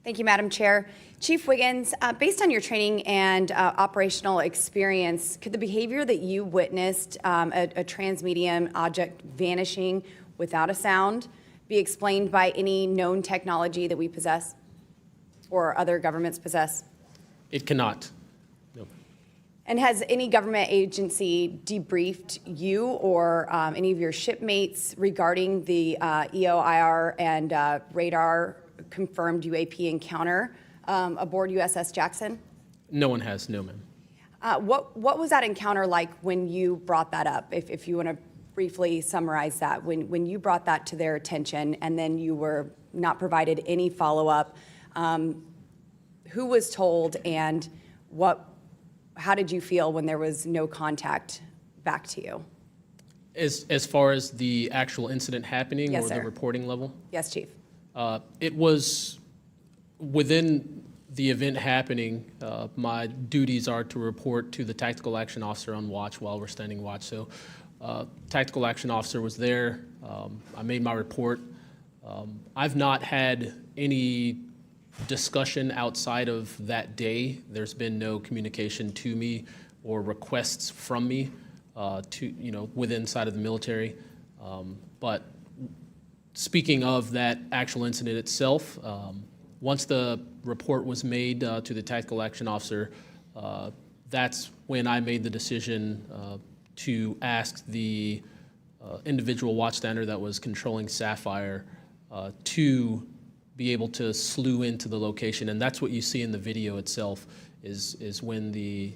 Speaker 15: Thank you, Madam Chair. Chief Wiggins, based on your training and operational experience, could the behavior that you witnessed, a transmedium object vanishing without a sound, be explained by any known technology that we possess or other governments possess?
Speaker 5: It cannot. No.
Speaker 15: And has any government agency debriefed you or any of your shipmates regarding the EOIR and radar confirmed UAP encounter aboard USS Jackson?
Speaker 5: No one has, no, ma'am.
Speaker 15: What was that encounter like when you brought that up? If you want to briefly summarize that, when you brought that to their attention and then you were not provided any follow-up, who was told and how did you feel when there was no contact back to you?
Speaker 5: As far as the actual incident happening
Speaker 15: Yes,
Speaker 5: or
Speaker 15: sir.
Speaker 5: the reporting level?
Speaker 15: Yes, Chief.
Speaker 5: It was within the event happening. My duties are to report to the tactical action officer on watch while we're standing watch. So tactical action officer was there. I made my report. I've not had any discussion outside of that day. There's been no communication to me or requests from me within inside of the military. But speaking of that actual incident itself, once the report was made to the tactical action officer, that's when I made the decision to ask the individual watchstander that was controlling Sapphire to be able to slew into the location. And that's what you see in the video itself, is when the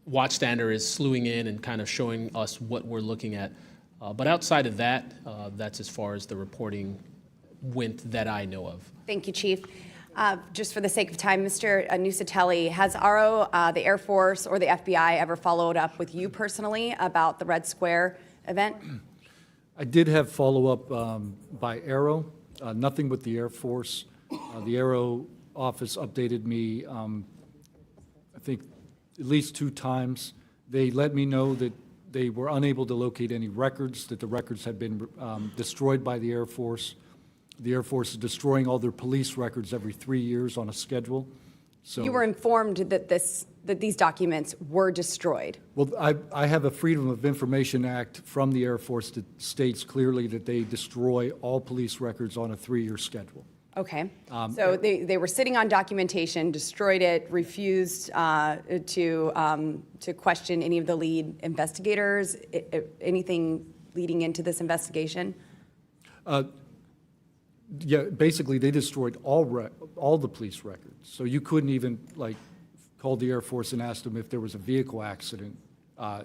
Speaker 5: watchstander is slewing in and kind of showing us what we're looking at. But outside of that, that's as far as the reporting went that I know of.
Speaker 15: Thank you, Chief. Just for the sake of time, Mr. Nusatelli, has RO, the Air Force, or the FBI ever followed up with you personally about the Red Square event?
Speaker 4: I did have follow-up by Aero, nothing with the Air Force. The Aero office updated me, I think, at least 2 times. They let me know that they were unable to locate any records, that the records had been destroyed by the Air Force. The Air Force is destroying all their police records every 3 years on a schedule. So
Speaker 15: You were informed that these documents were destroyed.
Speaker 4: Well, I have a Freedom of Information Act from the Air Force that states clearly that they destroy all police records on a 3-year schedule.
Speaker 15: Okay. So they were sitting on documentation, destroyed it, refused to question any of the lead investigators, anything leading into this investigation?
Speaker 4: Yeah, basically, they destroyed all the police records. So you couldn't even, like, call the Air Force and ask them if there was a vehicle accident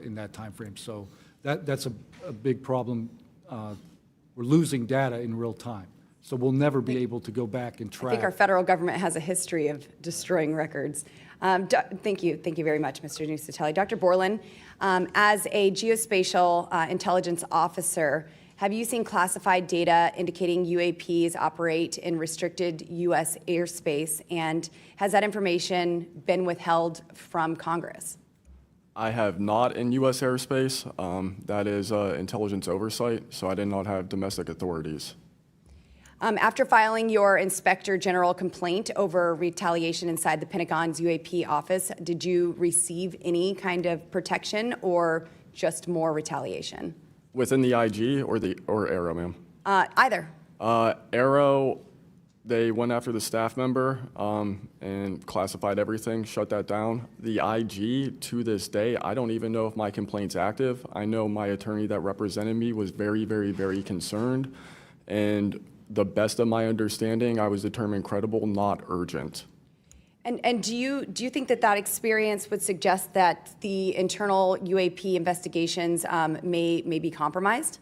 Speaker 4: in that time frame. So that's a big problem. We're losing data in real time. So we'll never be able to go back and track.
Speaker 15: I think our federal government has a history of destroying records. Thank you very much, Mr. Nusatelli. Dr. Borland, as a geospatial intelligence officer, have you seen classified data indicating UAPs operate in restricted U.S. airspace, and has that information been withheld from Congress?
Speaker 9: I have not in U.S. airspace. That is intelligence oversight, so I did not have domestic authorities.
Speaker 15: After filing your Inspector General complaint over retaliation inside the Pentagon's UAP office, did you receive any kind of protection or just more retaliation?
Speaker 9: Within the IG or Arrow, ma'am?
Speaker 15: Either.
Speaker 9: Arrow, they went after the staff member and classified everything, shut that down. The IG, to this day, I don't even know if my complaint's active. I know my attorney that represented me was very, very, very concerned. And the best of my understanding, I was determined credible, not urgent.
Speaker 15: And do you think that experience would suggest that the internal UAP investigations may be compromised?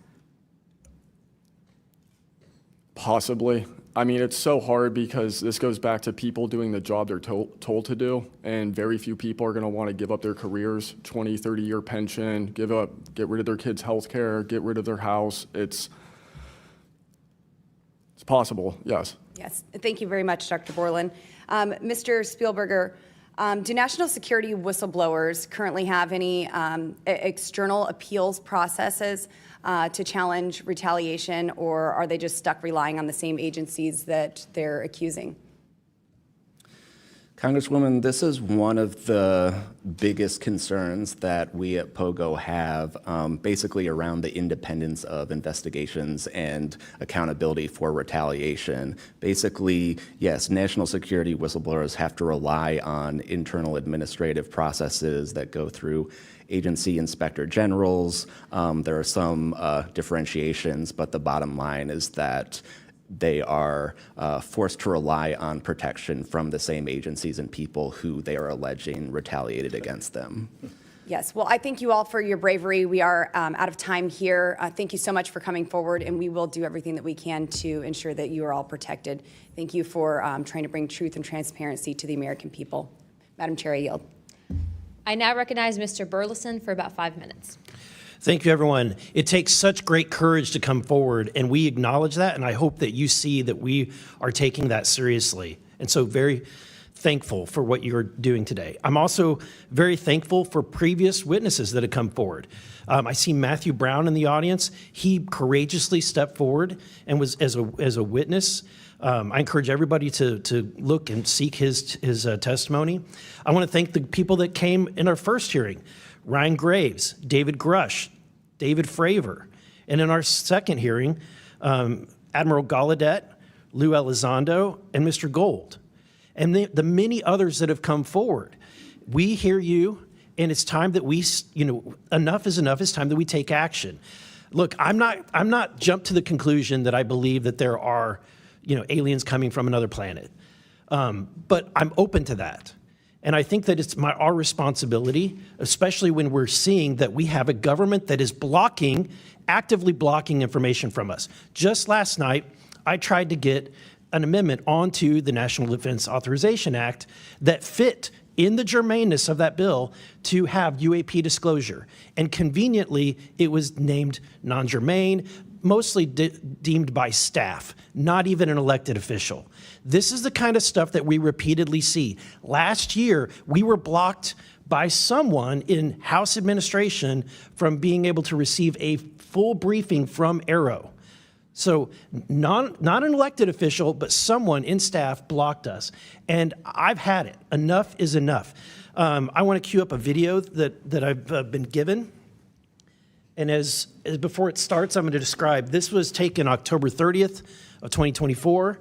Speaker 9: Possibly. I mean, it's so hard because this goes back to people doing the job they're told to do, and very few people are going to want to give up their careers, 20, 30-year pension, get rid of their kids' health care, get rid of their house. It's possible, yes.
Speaker 15: Yes. Thank you very much, Dr. Borland. Mr. Spielberger, do national security whistleblowers currently have any external appeals processes to challenge retaliation, or are they just stuck relying on the same agencies that they're accusing?
Speaker 10: Congresswoman, this is one of the biggest concerns that we at POGO have, basically around the independence of investigations and accountability for retaliation. Basically, yes, national security whistleblowers have to rely on internal administrative processes that go through agency inspector generals. There are some differentiations, but the bottom line is that they are forced to rely on protection from the same agencies and people who they are alleging retaliated against them.
Speaker 15: Yes. Well, I thank you all for your bravery. We are out of time here. Thank you so much for coming forward, and we will do everything that we can to ensure that you are all protected. Thank you for trying to bring truth and transparency to the American people. Madam Chair, I yield.
Speaker 1: I now recognize Mr. Burleson for about 5 minutes.
Speaker 16: Thank you, everyone. It takes such great courage to come forward, and we acknowledge that, and I hope that you see that we are taking that seriously. And so very thankful for what you're doing today. I'm also very thankful for previous witnesses that have come forward. I see Matthew Brown in the audience. He courageously stepped forward and was as a witness. I encourage everybody to look and seek his testimony. I want to thank the people that came in our first hearing. Ryan Graves, David Grush, David Fravor. And in our second hearing, Admiral Gallaudet, Lou Elizondo, and Mr. Gold. And the many others that have come forward. We hear you, and it's time that we, enough is enough. It's time that we take action. Look, I'm not jumped to the conclusion that I believe that there are, aliens coming from another planet. But I'm open to that. And I think that it's our responsibility, especially when we're seeing that we have a government that is actively blocking information from us. Just last night, I tried to get an amendment onto the National Defense Authorization Act that fit in the germaneness of that bill to have UAP disclosure. And conveniently, it was named non-germane, mostly deemed by staff, not even an elected official. This is the kind of stuff that we repeatedly see. Last year, we were blocked by someone in House administration from being able to receive a full briefing from Arrow. So not an elected official, but someone in staff blocked us. And I've had it. Enough is enough. I want to cue up a video that I've been given. And as before it starts, I'm going to describe, this was taken October 30th of 2024.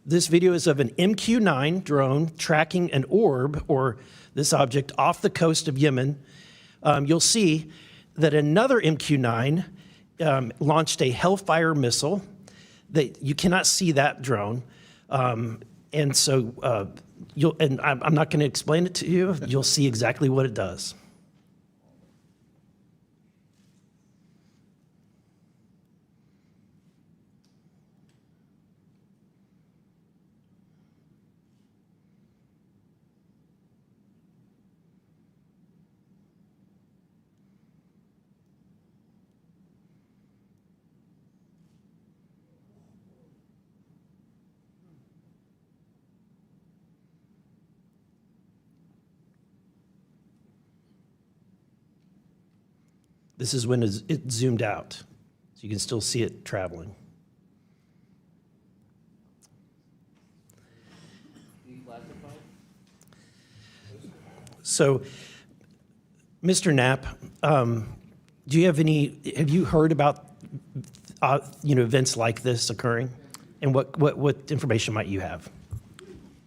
Speaker 16: This video is of an MQ-9 drone tracking an orb, or this object, off the coast of Yemen. You'll see that another MQ-9 launched a Hellfire missile. That you cannot see that drone, and so I'm not going to explain it to you. You'll see exactly what it does. This is when it zoomed out, so you can still see it traveling. So, Mr. Knapp, have you heard about events like this occurring? And what information might you have?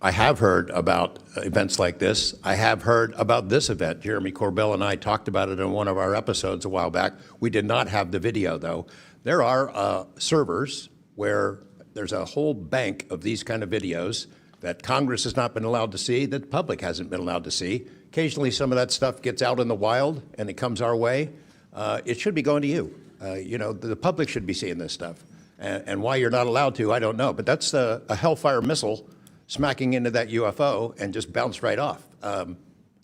Speaker 6: I have heard about events like this. I have heard about this event. Jeremy Corbell and I talked about it in one of our episodes a while back. We did not have the video, though. There are servers where there's a whole bank of these kind of videos that Congress has not been allowed to see, that the public hasn't been allowed to see. Occasionally, some of that stuff gets out in the wild, and it comes our way. It should be going to you. The public should be seeing this stuff. And why you're not allowed to, I don't know. But that's a Hellfire missile smacking into that UFO and just bounced right off. And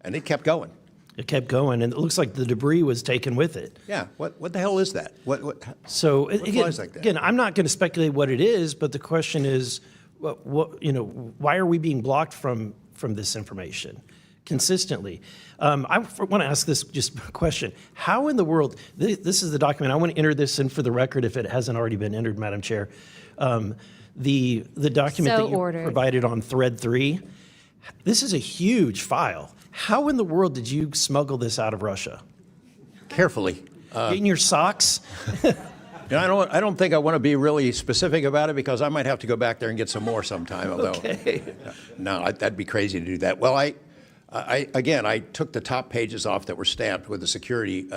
Speaker 6: it kept going.
Speaker 16: It kept going, and it looks like the debris was taken with it.
Speaker 6: Yeah, what the hell is that? What flies like that?
Speaker 16: Again, I'm not going to speculate what it is, but the question is, why are we being blocked from this information consistently? I want to ask this just question. How in the world, this is the document, I want to enter this in for the record if it hasn't already been entered, Madam Chair. The document that you provided on thread 3, this is a huge file. How in the world did you smuggle this out of Russia?
Speaker 6: Carefully.
Speaker 16: In your socks?
Speaker 6: I don't think I want to be really specific about it because I might have to go back there and get some more sometime. Although, no, that'd be crazy to do that. Well, I took the top pages off that were stamped with a security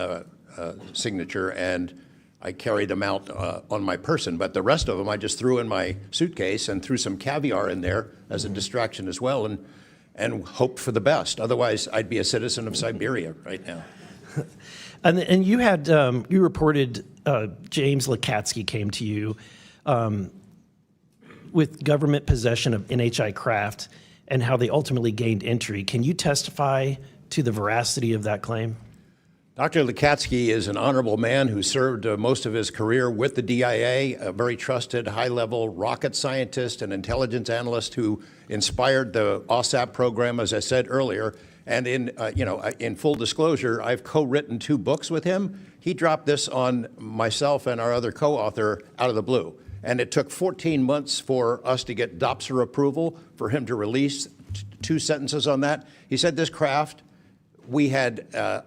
Speaker 6: signature, and I carried them out on my person. But the rest of them I just threw in my suitcase and threw some caviar in there as a distraction as well, and hoped for the best. Otherwise, I'd be a citizen of Siberia right now.
Speaker 16: And you had you reported James Lakatsky came to you with government possession of NHI craft and how they ultimately gained entry. Can you testify to the veracity of that claim?
Speaker 6: Dr. Lakatsky is an honorable man who served most of his career with the DIA, a very trusted, high-level rocket scientist and intelligence analyst who inspired the OSAP program, as I said earlier. And in full disclosure, I've co-written 2 books with him. He dropped this on myself and our other co-author out of the blue. And it took 14 months for us to get DOPSR approval for him to release 2 sentences on that. He said this craft, we had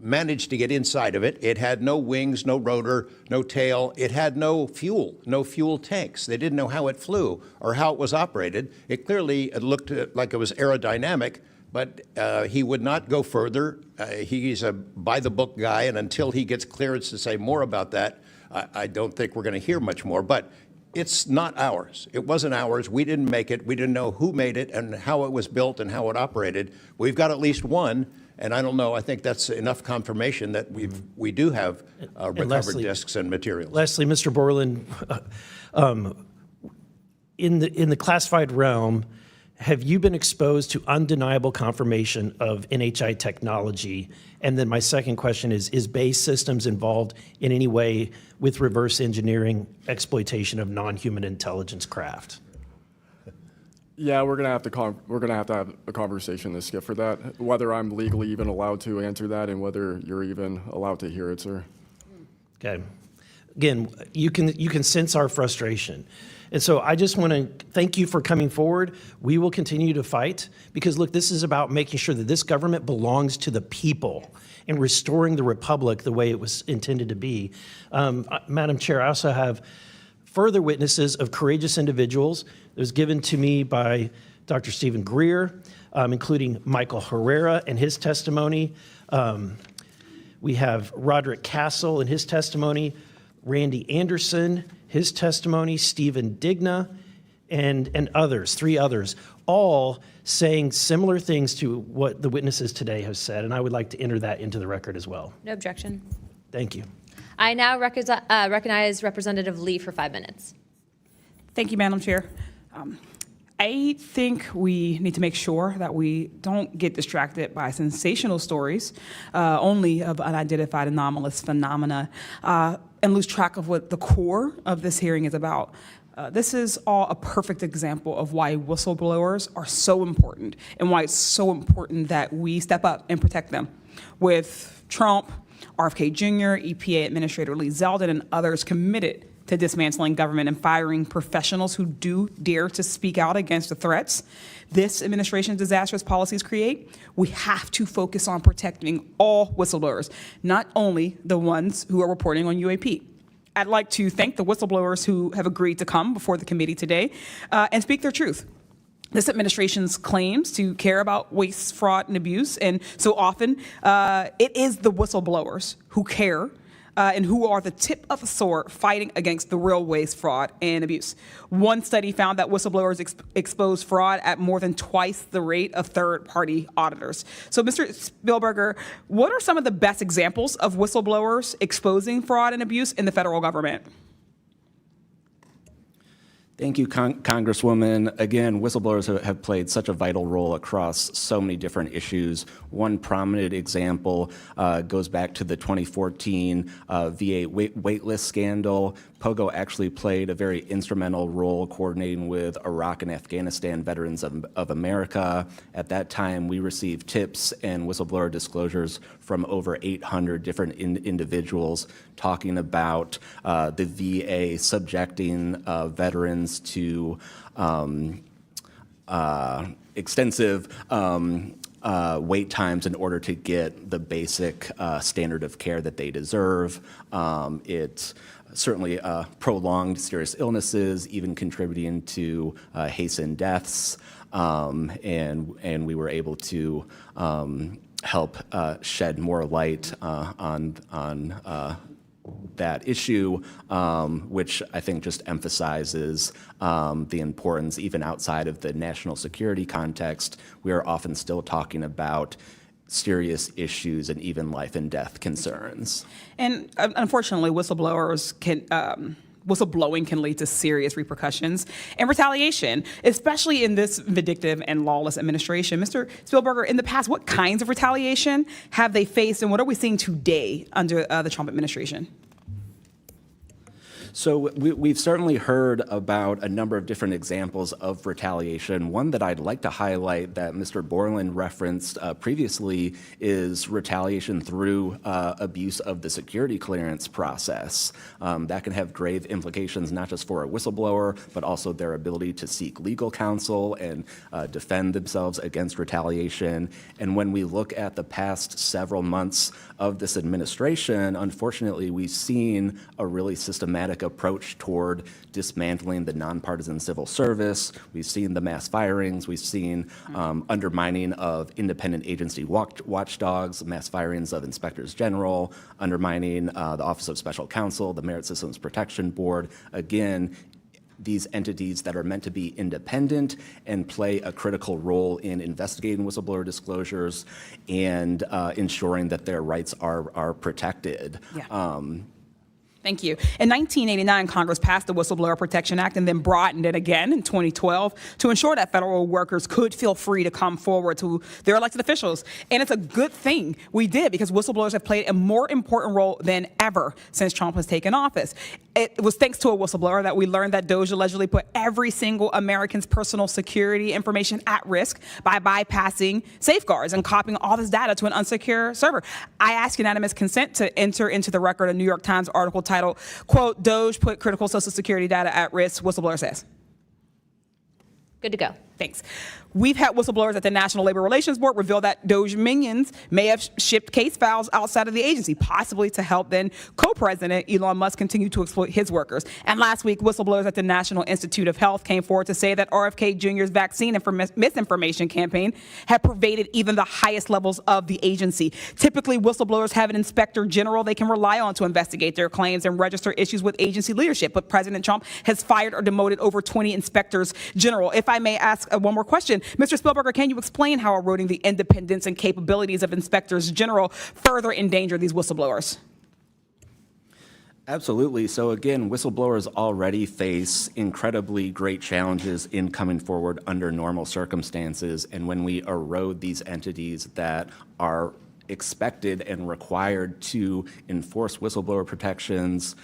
Speaker 6: managed to get inside of it. It had no wings, no rotor, no tail. It had no fuel tanks. They didn't know how it flew or how it was operated. It clearly looked like it was aerodynamic, but he would not go further. He's a by-the-book guy, and until he gets clearance to say more about that, I don't think we're going to hear much more. But it's not ours. It wasn't ours. We didn't make it. We didn't know who made it and how it was built and how it operated. We've got at least one. And I don't know, I think that's enough confirmation that we do have recovered disks and materials.
Speaker 16: Lastly, Mr. Borland, in the classified realm, have you been exposed to undeniable confirmation of NHI technology? And then my second question is BAE Systems involved in any way with reverse engineering exploitation of non-human intelligence craft?
Speaker 9: Yeah, we're gonna have to have a conversation this skip for that. Whether I'm legally even allowed to answer that, and whether you're even allowed to hear it, sir.
Speaker 16: Okay. Again, you can sense our frustration, and so I just want to thank you for coming forward. We will continue to fight because look, this is about making sure that this government belongs to the people and restoring the republic the way it was intended to be. Madam Chair, I also have further witnesses of courageous individuals. It was given to me by Dr. Stephen Greer, including Michael Herrera and his testimony. We have Roderick Castle and his testimony, Randy Anderson, his testimony, Stephen Digna, and others, 3 others, all saying similar things to what the witnesses today have said, and I would like to enter that into the record as well.
Speaker 1: No objection.
Speaker 16: Thank you.
Speaker 1: I now recognize Representative Lee for 5 minutes.
Speaker 17: Thank you, Madam Chair. I think we need to make sure that we don't get distracted by sensational stories only of unidentified anomalous phenomena and lose track of what the core of this hearing is about. This is all a perfect example of why whistleblowers are so important and why it's so important that we step up and protect them. With Trump, RFK Jr., EPA Administrator Lee Zeldin, and others committed to dismantling government and firing professionals who do dare to speak out against the threats this administration's disastrous policies create, we have to focus on protecting all whistleblowers, not only the ones who are reporting on UAP. I'd like to thank the whistleblowers who have agreed to come before the committee today and speak their truth. This administration's claims to care about waste, fraud, and abuse, and so often it is the whistleblowers who care and who are the tip of the sword fighting against the real waste, fraud, and abuse. One study found that whistleblowers expose fraud at more than twice the rate of third-party auditors. So, Mr. Spielberger, what are some of the best examples of whistleblowers exposing fraud and abuse in the federal government?
Speaker 10: Thank you, Congresswoman. Again, whistleblowers have played such a vital role across so many different issues. One prominent example goes back to the 2014 VA waitlist scandal. POGO actually played a very instrumental role coordinating with Iraq and Afghanistan Veterans of America. At that time, we received tips and whistleblower disclosures from over 800 different individuals talking about the VA subjecting veterans to extensive wait times in order to get the basic standard of care that they deserve. It certainly prolonged serious illnesses, even contributing to hastened deaths, and we were able to help shed more light on that issue, which I think just emphasizes the importance, even outside of the national security context. We are often still talking about serious issues and even life and death concerns.
Speaker 17: And unfortunately, whistleblowing can lead to serious repercussions and retaliation, especially in this vindictive and lawless administration. Mr. Spielberger, in the past, what kinds of retaliation have they faced, and what are we seeing today under the Trump administration?
Speaker 10: So we've certainly heard about a number of different examples of retaliation. One that I'd like to highlight that Mr. Borland referenced previously is retaliation through abuse of the security clearance process. That can have grave implications not just for a whistleblower, but also their ability to seek legal counsel and defend themselves against retaliation. And when we look at the past several months of this administration, unfortunately, we've seen a really systematic approach toward dismantling the nonpartisan civil service. We've seen the mass firings. We've seen undermining of independent agency watchdogs, mass firings of inspectors general, undermining the Office of Special Counsel, the Merit Systems Protection Board. Again, these entities that are meant to be independent and play a critical role in investigating whistleblower disclosures and ensuring that their rights are protected.
Speaker 17: Yeah. Thank you. In 1989, Congress passed the Whistleblower Protection Act and then broadened it again in 2012 to ensure that federal workers could feel free to come forward to their elected officials. And it's a good thing we did, because whistleblowers have played a more important role than ever since Trump has taken office. It was thanks to a whistleblower that we learned that DOJ allegedly put every single American's personal security information at risk by bypassing safeguards and copying all this data to an unsecure server. I ask unanimous consent to enter into the record a New York Times article titled, quote, "DOJ put critical Social Security data at risk," whistleblower says.
Speaker 1: Good to go.
Speaker 17: Thanks. We've had whistleblowers at the National Labor Relations Board reveal that Doge minions may have shipped case files outside of the agency, possibly to help then co-president Elon Musk continue to exploit his workers. And last week, whistleblowers at the National Institute of Health came forward to say that RFK Jr.'s vaccine misinformation campaign had pervaded even the highest levels of the agency. Typically, whistleblowers have an inspector general they can rely on to investigate their claims and register issues with agency leadership. But President Trump has fired or demoted over 20 inspectors general. If I may ask one more question, Mr. Spielberger, can you explain how eroding the independence and capabilities of inspectors general further endanger these whistleblowers?
Speaker 10: Absolutely. So again, whistleblowers already face incredibly great challenges in coming forward under normal circumstances. And when we erode these entities that are expected and required to enforce whistleblower protections,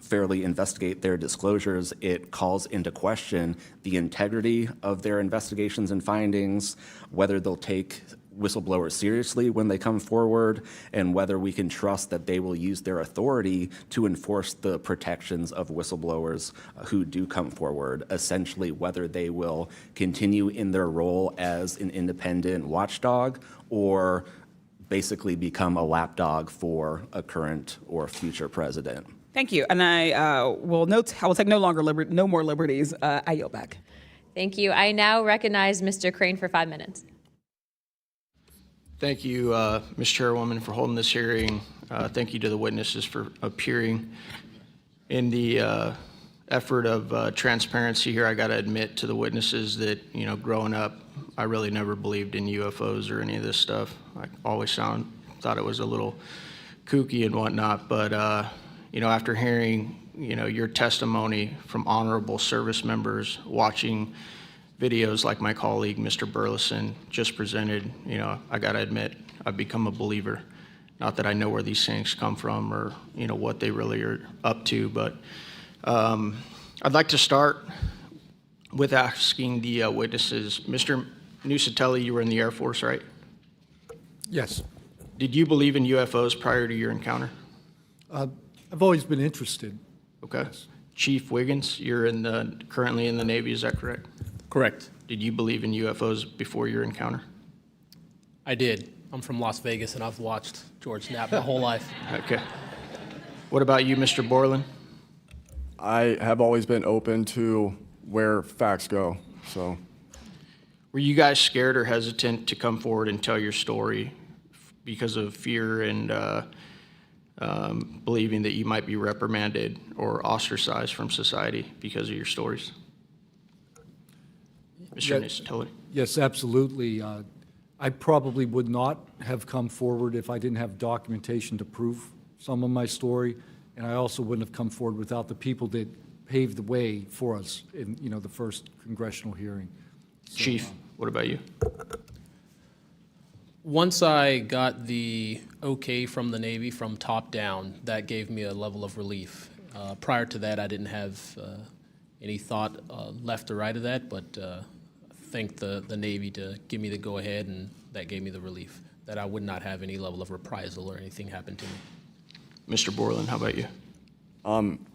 Speaker 10: fairly investigate their disclosures, it calls into question the integrity of their investigations and findings, whether they'll take whistleblowers seriously when they come forward, and whether we can trust that they will use their authority to enforce the protections of whistleblowers who do come forward, essentially whether they will continue in their role as an independent watchdog or basically become a lapdog for a current or future president.
Speaker 17: Thank you. And I will take no more liberties. I yield back.
Speaker 1: Thank you. I now recognize Mr. Crane for 5 minutes.
Speaker 18: Thank you, Ms. Chairwoman, for holding this hearing. Thank you to the witnesses for appearing. In the effort of transparency here, I got to admit to the witnesses that, growing up, I really never believed in UFOs or any of this stuff. I always thought it was a little kooky and whatnot. But, after hearing, your testimony from honorable service members, watching videos like my colleague, Mr. Burleson, just presented, I got to admit, I've become a believer. Not that I know where these things come from or, what they really are up to, but I'd like to start with asking the witnesses. Mr. Nusatelli, you were in the Air Force, right?
Speaker 4: Yes.
Speaker 18: Did you believe in UFOs prior to your encounter?
Speaker 4: I've always been interested.
Speaker 18: Okay. Chief Wiggins, you're currently in the Navy, is that correct?
Speaker 5: Correct.
Speaker 18: Did you believe in UFOs before your encounter?
Speaker 5: I did. I'm from Las Vegas, and I've watched George Knapp my whole life.
Speaker 18: Okay. What about you, Mr. Borland?
Speaker 9: I have always been open to where facts go, so.
Speaker 18: Were you guys scared or hesitant to come forward and tell your story because of fear and believing that you might be reprimanded or ostracized from society because of your stories? Mr. Nusatelli?
Speaker 4: Yes, absolutely. I probably would not have come forward if I didn't have documentation to prove some of my story, and I also wouldn't have come forward without the people that paved the way for us in, the first congressional hearing. So,
Speaker 18: Chief, what about you?
Speaker 5: Once I got the okay from the Navy from top down, that gave me a level of relief. Prior to that, I didn't have any thought left or right of that, but thank the Navy to give me the go-ahead, and that gave me the relief that I would not have any level of reprisal or anything happen to me.
Speaker 18: Mr. Borland, how about you?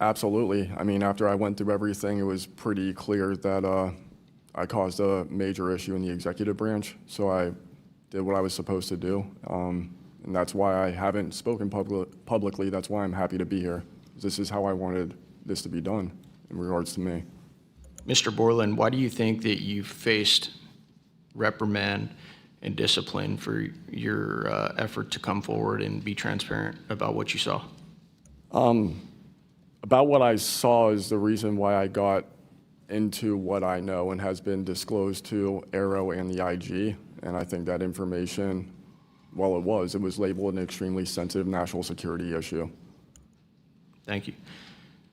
Speaker 9: Absolutely. I mean, after I went through everything, it was pretty clear that I caused a major issue in the executive branch, so I did what I was supposed to do, and that's why I haven't spoken publicly. That's why I'm happy to be here. This is how I wanted this to be done in regards to me.
Speaker 18: Mr. Borland, why do you think that you faced reprimand and discipline for your effort to come forward and be transparent about what you saw?
Speaker 9: About what I saw is the reason why I got into what I know and has been disclosed to Aero and the IG. And I think that information, well, it was labeled an extremely sensitive national security issue.
Speaker 18: Thank you.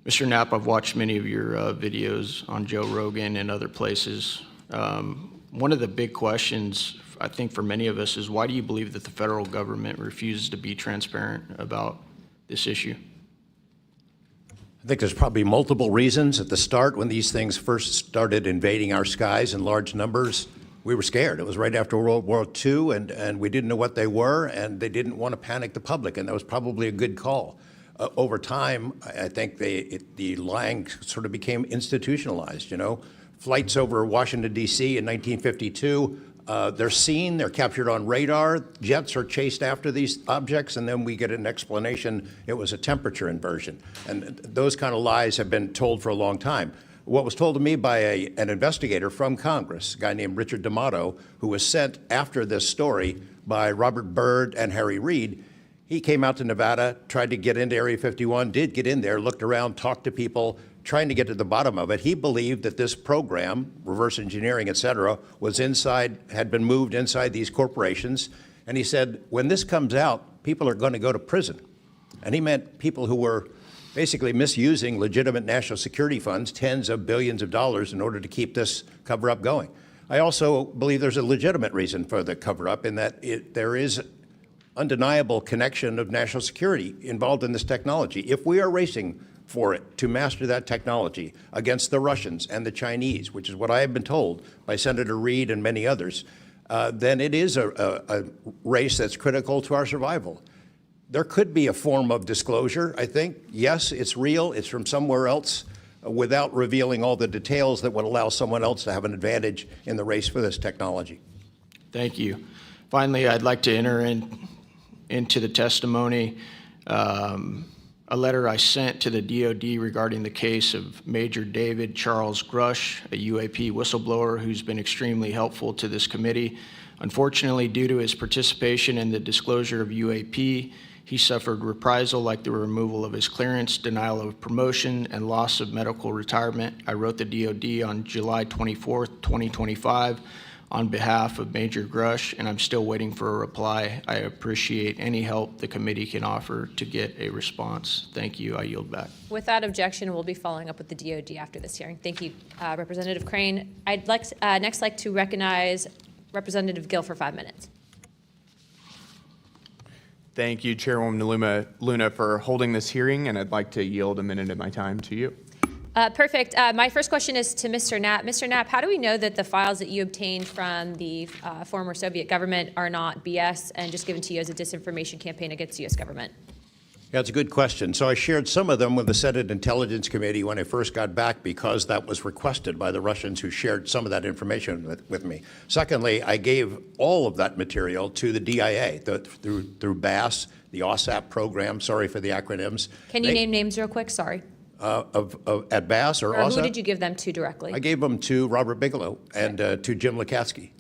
Speaker 18: Mr. Knapp, I've watched many of your videos on Joe Rogan and other places. One of the big questions, I think, for many of us is why do you believe that the federal government refuses to be transparent about this issue?
Speaker 6: I think there's probably multiple reasons. At the start, when these things first started invading our skies in large numbers, we were scared. It was right after World War II, and we didn't know what they were, and they didn't want to panic the public, and that was probably a good call. Over time, I think the lying sort of became institutionalized, flights over Washington, D.C. in 1952. They're seen, they're captured on radar. Jets are chased after these objects, and then we get an explanation it was a temperature inversion. And those kind of lies have been told for a long time. What was told to me by an investigator from Congress, a guy named Richard D'Amato, who was sent after this story by Robert Byrd and Harry Reid, he came out to Nevada, tried to get into Area 51, did get in there, looked around, talked to people, trying to get to the bottom of it. He believed that this program, reverse engineering, et cetera, was inside, had been moved inside these corporations. And he said, when this comes out, people are going to go to prison. And he meant people who were basically misusing legitimate national security funds, tens of billions of dollars, in order to keep this cover-up going. I also believe there's a legitimate reason for the cover-up in that there is undeniable connection of national security involved in this technology. If we are racing for it to master that technology against the Russians and the Chinese, which is what I have been told by Senator Reid and many others, then it is a race that's critical to our survival. There could be a form of disclosure, I think. Yes, it's real, it's from somewhere else, without revealing all the details that would allow someone else to have an advantage in the race for this technology.
Speaker 18: Thank you. Finally, I'd like to enter into the testimony a letter I sent to the DoD regarding the case of Major David Charles Grush, a UAP whistleblower who's been extremely helpful to this committee. Unfortunately, due to his participation in the disclosure of UAP, he suffered reprisal like the removal of his clearance, denial of promotion, and loss of medical retirement. I wrote the DoD on July 24th, 2025 on behalf of Major Grush, and I'm still waiting for a reply. I appreciate any help the committee can offer to get a response. Thank you. I yield back.
Speaker 1: Without objection, we'll be following up with the DoD after this hearing. Thank you, Representative Crane. I'd next like to recognize Representative Gill for 5 minutes.
Speaker 19: Thank you, Chairwoman Luna, for holding this hearing, and I'd like to yield a minute of my time to you.
Speaker 1: Perfect. My first question is to Mr. Knapp. Mr. Knapp, how do we know that the files that you obtained from the former Soviet government are not BS and just given to you as a disinformation campaign against the U.S. government?
Speaker 6: Yeah, it's a good question. So I shared some of them with the Senate Intelligence Committee when I first got back because that was requested by the Russians who shared some of that information with me. Secondly, I gave all of that material to the DIA through BASS, the OSAP program, sorry for the acronyms.
Speaker 1: Can you name names real quick? Sorry.
Speaker 6: At BASS or OSAP?
Speaker 1: Who did you give them to directly?
Speaker 6: I gave them to Robert Bigelow and to Jim Lukatsky.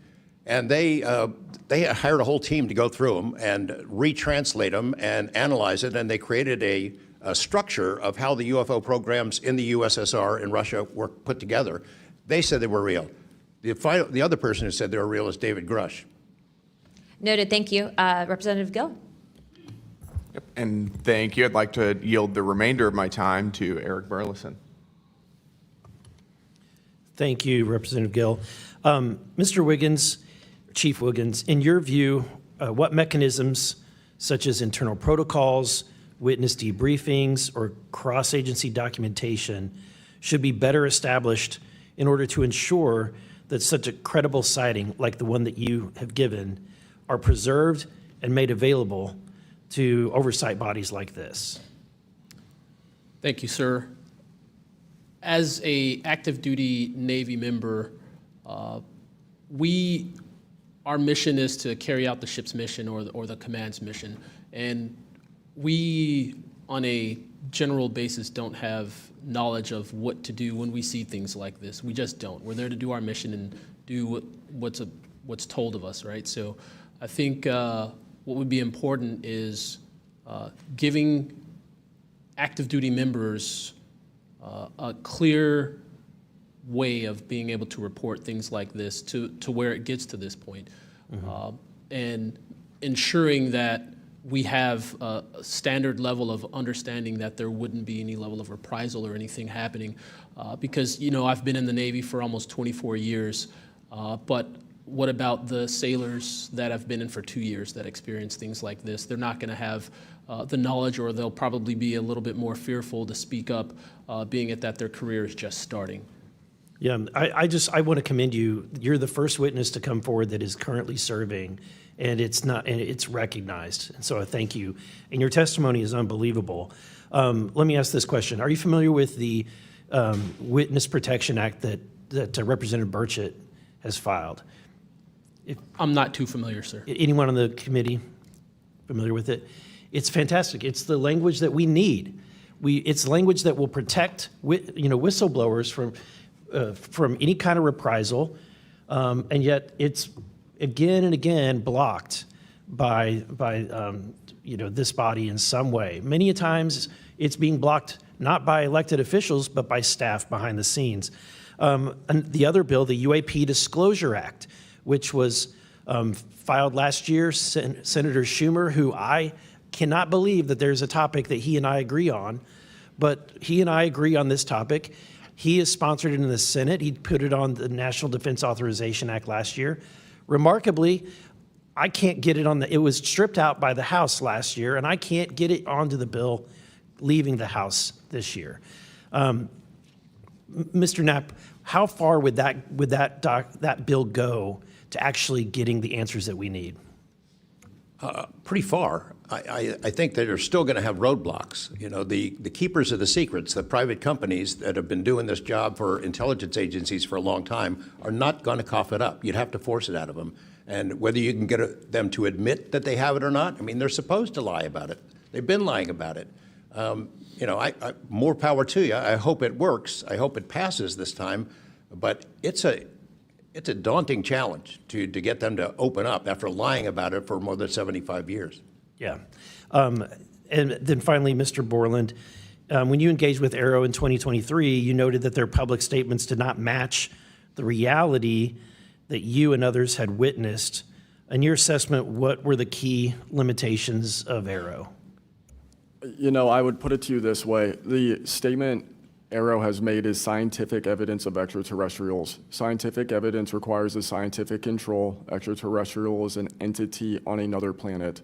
Speaker 6: And they hired a whole team to go through them and retranslate them and analyze it, and they created a structure of how the UFO programs in the USSR and Russia were put together. They said they were real. The other person who said they were real is David Grush.
Speaker 1: Noted. Thank you. Representative Gill.
Speaker 19: Yep. And thank you. I'd like to yield the remainder of my time to Eric Burleson.
Speaker 16: Thank you, Representative Gill. Mr. Wiggins, Chief Wiggins, in your view, what mechanisms, such as internal protocols, witness debriefings, or cross-agency documentation, should be better established in order to ensure that such a credible sighting like the one that you have given are preserved and made available to oversight bodies like this?
Speaker 5: Thank you, sir. As a active duty Navy member, our mission is to carry out the ship's mission or the command's mission. And we, on a general basis, don't have knowledge of what to do when we see things like this. We just don't. We're there to do our mission and do what's told of us, right? So I think what would be important is giving active duty members a clear way of being able to report things like this to where it gets to this point. And ensuring that we have a standard level of understanding that there wouldn't be any level of reprisal or anything happening. Because, you know, I've been in the Navy for almost 24 years, but what about the sailors that have been in for 2 years that experience things like this? They're not gonna have the knowledge, or they'll probably be a little bit more fearful to speak up, being it that their career is just starting.
Speaker 16: Yeah, I want to commend you. You're the first witness to come forward that is currently serving, and it's recognized. And so I thank you. And your testimony is unbelievable. Let me ask this question. Are you familiar with the Witness Protection Act that that Representative Burchett has filed.
Speaker 5: I'm not too familiar, sir.
Speaker 16: Anyone on the committee familiar with it? It's fantastic. It's the language that we need. It's language that will protect whistleblowers from any kind of reprisal, and yet it's again and again blocked by this body in some way. Many a times it's being blocked not by elected officials but by staff behind the scenes. And the other bill, the UAP Disclosure Act, which was filed last year, Senator Schumer, who I cannot believe that there's a topic that he and I agree on, but he and I agree on this topic. He has sponsored it in the Senate. He put it on the National Defense Authorization Act last year. Remarkably, I can't get it it was stripped out by the House last year, and I can't get it onto the bill leaving the House this year. Mr. Knapp, how far would that bill go to actually getting the answers that we need?
Speaker 6: Pretty far. I think that they're still going to have roadblocks. The keepers of the secrets, the private companies that have been doing this job for intelligence agencies for a long time, are not going to cough it up. You'd have to force it out of them. And whether you can get them to admit that they have it or not, I mean, they're supposed to lie about it. They've been lying about it. More power to you. I hope it works. I hope it passes this time. But it's a daunting challenge to get them to open up after lying about it for more than 75 years.
Speaker 16: Yeah. And then finally, Mr. Borland, when you engaged with Arrow in 2023, you noted that their public statements did not match the reality that you and others had witnessed. In your assessment, what were the key limitations of Arrow?
Speaker 9: I would put it to you this way. The statement Arrow has made is scientific evidence of extraterrestrials. Scientific evidence requires a scientific control. Extraterrestrial is an entity on another planet.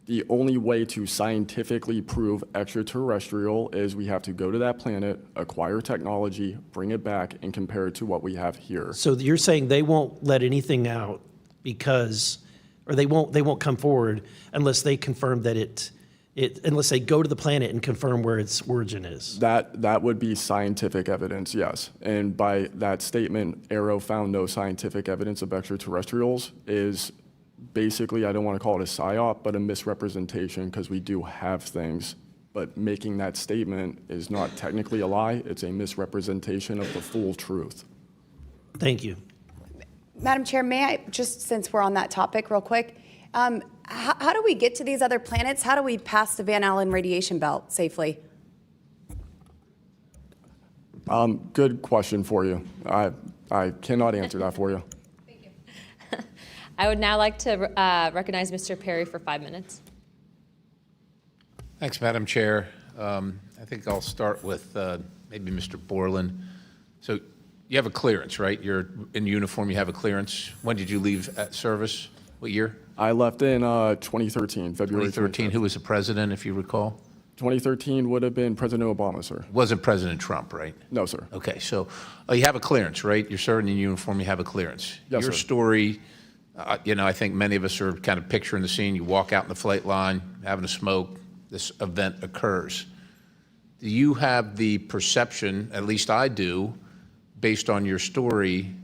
Speaker 9: The only way to scientifically prove extraterrestrial is we have to go to that planet, acquire technology, bring it back, and compare it to what we have here.
Speaker 16: So you're saying they won't let anything out or they won't come forward unless they confirm that unless they go to the planet and confirm where its origin is?
Speaker 9: That would be scientific evidence, yes. And by that statement, Arrow found no scientific evidence of extraterrestrials is basically, I don't want to call it a psyop, but a misrepresentation, because we do have things. But making that statement is not technically a lie. It's a misrepresentation of the full truth.
Speaker 16: Thank you.
Speaker 15: Madam Chair, may I, just since we're on that topic real quick, how do we get to these other planets? How do we pass the Van Allen radiation belt safely?
Speaker 9: Good question for you. I cannot answer that for you.
Speaker 1: Thank you. I would now like to recognize Mr. Perry for 5 minutes.
Speaker 20: Thanks, Madam Chair. I think I'll start with maybe Mr. Borland. So you have a clearance, right? You're in uniform, you have a clearance. When did you leave service? What year?
Speaker 9: I left in 2013, February
Speaker 20: 2013. Who was the president, if you recall?
Speaker 9: 2013 would have been President Obama, sir.
Speaker 20: Wasn't President Trump, right?
Speaker 9: No, sir.
Speaker 20: Okay, so you have a clearance, right? You're serving in uniform, you have a clearance.
Speaker 9: Yes,
Speaker 20: Your
Speaker 9: sir.
Speaker 20: story, I think many of us are kind of picturing the scene. You walk out in the flight line, having a smoke, this event occurs. Do you have the perception, at least I do, based on your story,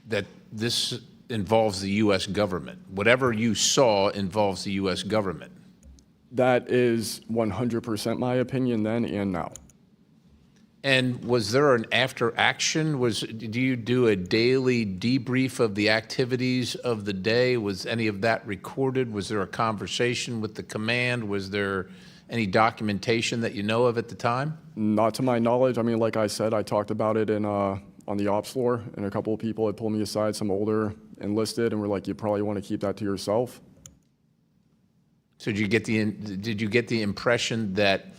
Speaker 20: that this involves the U.S. government? Whatever you saw involves the U.S. government.
Speaker 9: That is 100% my opinion then and now.
Speaker 20: And was there an after action? Do you do a daily debrief of the activities of the day? Was any of that recorded? Was there a conversation with the command? Was there any documentation that you know of at the time?
Speaker 9: Not to my knowledge. I mean, like I said, I talked about it on the ops floor, and a couple of people had pulled me aside, some older enlisted, and were like, you probably want to keep that to yourself.
Speaker 20: So did you get the impression that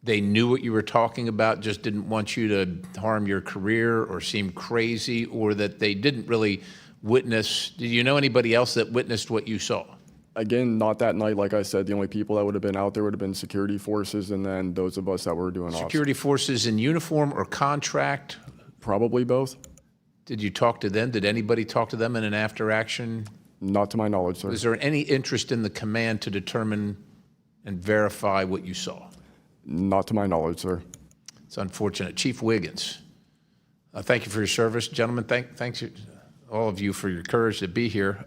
Speaker 20: they knew what you were talking about, just didn't want you to harm your career or seem crazy, or that they didn't really witness? Did you know anybody else that witnessed what you saw?
Speaker 9: Again, not that night. Like I said, the only people that would have been out there would have been security forces, and then those of us that were doing ops.
Speaker 20: Security forces in uniform or contract?
Speaker 9: Probably both.
Speaker 20: Did you talk to them? Did anybody talk to them in an after action?
Speaker 9: Not to my knowledge, sir.
Speaker 20: Was there any interest in the command to determine and verify what you saw?
Speaker 9: Not to my knowledge, sir.
Speaker 20: It's unfortunate. Chief Wiggins, Thank you for your service, gentlemen. Thanks all of you for your courage to be here.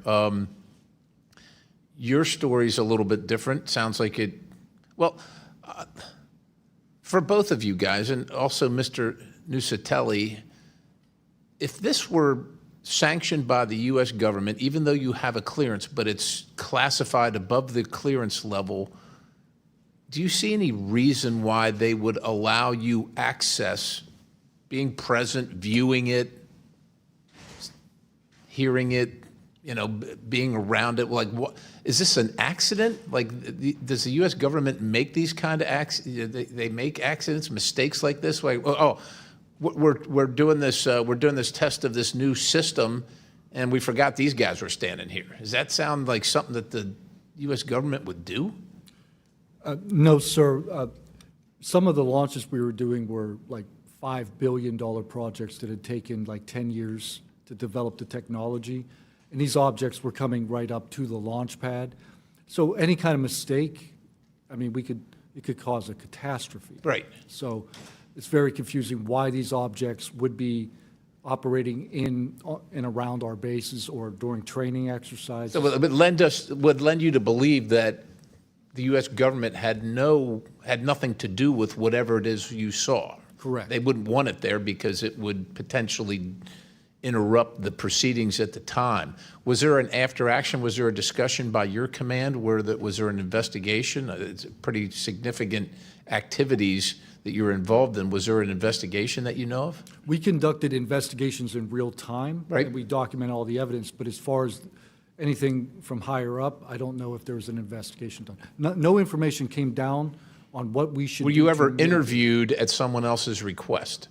Speaker 20: Your story's a little bit different. Sounds like it, well, for both of you guys, and also Mr. Nusatelli, if this were sanctioned by the U.S. government, even though you have a clearance, but it's classified above the clearance level, do you see any reason why they would allow you access, being present, viewing it, hearing it, being around it? Like, what is this, an accident? Like, does the U.S. government make these kind of accidents? They make accidents, mistakes like this? Like, we're doing this test of this new system, and we forgot these guys were standing here. Does that sound like something that the U.S. government would do?
Speaker 4: No, sir. Some of the launches we were doing were like $5 billion projects that had taken like 10 years to develop the technology. And these objects were coming right up to the launch pad. So any kind of mistake, I mean, it could cause a catastrophe.
Speaker 20: Right.
Speaker 4: So it's very confusing why these objects would be operating in and around our bases or during training exercises.
Speaker 20: So it would lend you to believe that the U.S. government had nothing to do with whatever it is you saw.
Speaker 4: Correct.
Speaker 20: They wouldn't want it there because it would potentially interrupt the proceedings at the time. Was there an after action? Was there a discussion by your command was there an investigation? It's pretty significant activities that you were involved in. Was there an investigation that you know of?
Speaker 4: We conducted investigations in real time.
Speaker 20: Right.
Speaker 4: And we document all the evidence, but as far as anything from higher up, I don't know if there was an investigation done. No information came down on what we should do.
Speaker 20: Were you ever interviewed at someone else's request?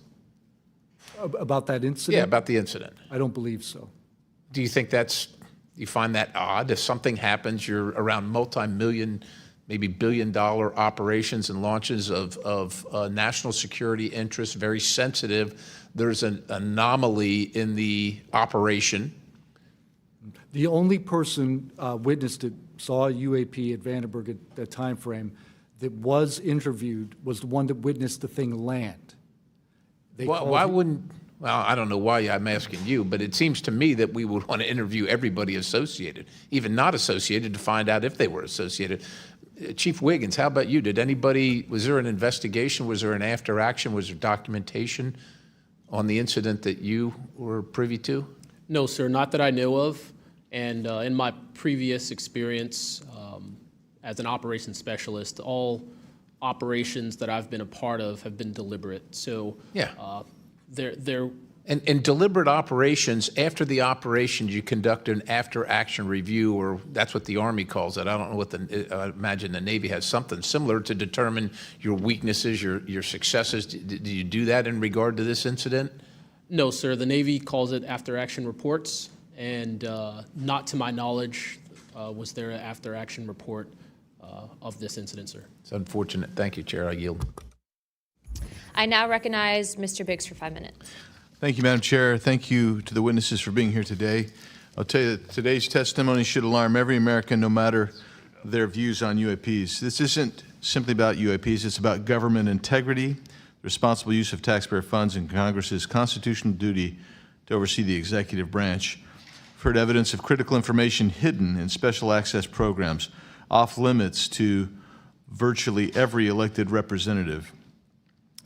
Speaker 4: About that incident?
Speaker 20: Yeah, about the incident.
Speaker 4: I don't believe so.
Speaker 20: Do you think you find that odd? If something happens, you're around multi-million, maybe billion-dollar operations and launches of national security interests, very sensitive. There's an anomaly in the operation.
Speaker 4: The only person witness that saw a UAP at Vandenberg at that time frame that was interviewed was the one that witnessed the thing land.
Speaker 20: Why wouldn't, well, I don't know why I'm asking you, but it seems to me that we would want to interview everybody associated, even not associated, to find out if they were associated. Chief Wiggins, how about you? Was there an investigation? Was there an after action? Was there documentation on the incident that you were privy to?
Speaker 5: No, sir, not that I know of. And in my previous experience as an operations specialist, all operations that I've been a part of have been deliberate. So
Speaker 20: yeah,
Speaker 5: they're
Speaker 20: and deliberate operations. After the operation, you conduct an after-action review, or that's what the Army calls it. I don't know what I imagine the Navy has something similar to determine your weaknesses, your successes. Do you do that in regard to this incident?
Speaker 5: No, sir. The Navy calls it after-action reports, and not to my knowledge was there an after-action report of this incident, sir.
Speaker 20: It's unfortunate. Thank you, Chair. I yield.
Speaker 1: I now recognize Mr. Biggs for 5 minutes.
Speaker 21: Thank you, Madam Chair. Thank you to the witnesses for being here today. I'll tell you that today's testimony should alarm every American, no matter their views on UAPs. This isn't simply about UAPs. It's about government integrity, the responsible use of taxpayer funds, and Congress's constitutional duty to oversee the executive branch. I've heard evidence of critical information hidden in special access programs, off limits to virtually every elected representative,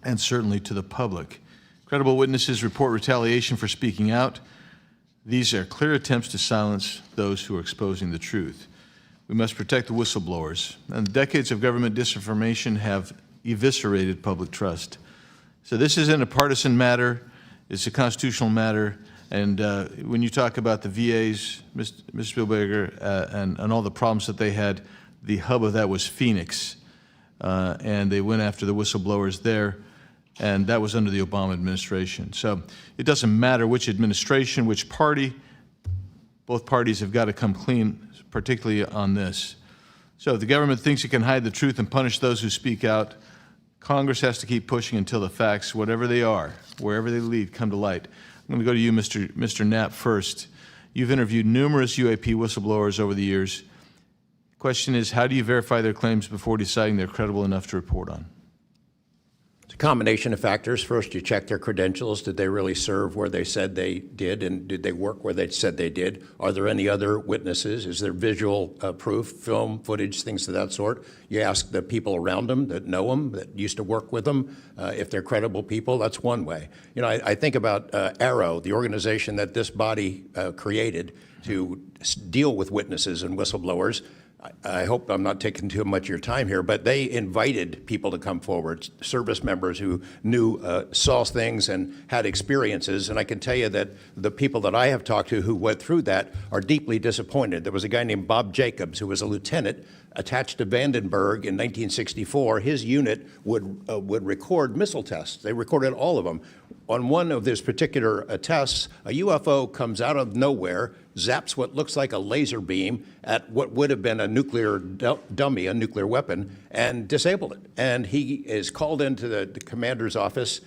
Speaker 21: and certainly to the public. Credible witnesses report retaliation for speaking out. These are clear attempts to silence those who are exposing the truth. We must protect the whistleblowers. And decades of government disinformation have eviscerated public trust. So this isn't a partisan matter. It's a constitutional matter. And when you talk about the VAs, Ms. Spielberger, and all the problems that they had, the hub of that was Phoenix. And they went after the whistleblowers there. And that was under the Obama administration. So it doesn't matter which administration, which party, both parties have got to come clean, particularly on this. So if the government thinks it can hide the truth and punish those who speak out, Congress has to keep pushing until the facts, whatever they are, wherever they lead, come to light. I'm going to go to you, Mr. Knapp, first. You've interviewed numerous UAP whistleblowers over the years. The question is, how do you verify their claims before deciding they're credible enough to report on?
Speaker 6: Combination of factors. First, you check their credentials. Did they really serve where they said they did, and did they work where they said they did? Are there any other witnesses? Is there visual proof, film, footage, things of that sort? You ask the people around them that know them, that used to work with them, if they're credible people. That's one way. You know, I think about Arrow, the organization that this body created to deal with witnesses and whistleblowers. I hope I'm not taking too much of your time here, but they invited people to come forward, service members who knew, saw things and had experiences. And I can tell you that the people that I have talked to who went through that are deeply disappointed. There was a guy named Bob Jacobs who was a lieutenant attached to Vandenberg in 1964. His unit would record missile tests. They recorded all of them. On one of these particular tests, a UFO comes out of nowhere, zaps what looks like a laser beam at what would have been a nuclear dummy, a nuclear weapon, and disabled it. And he is called into the commander's office.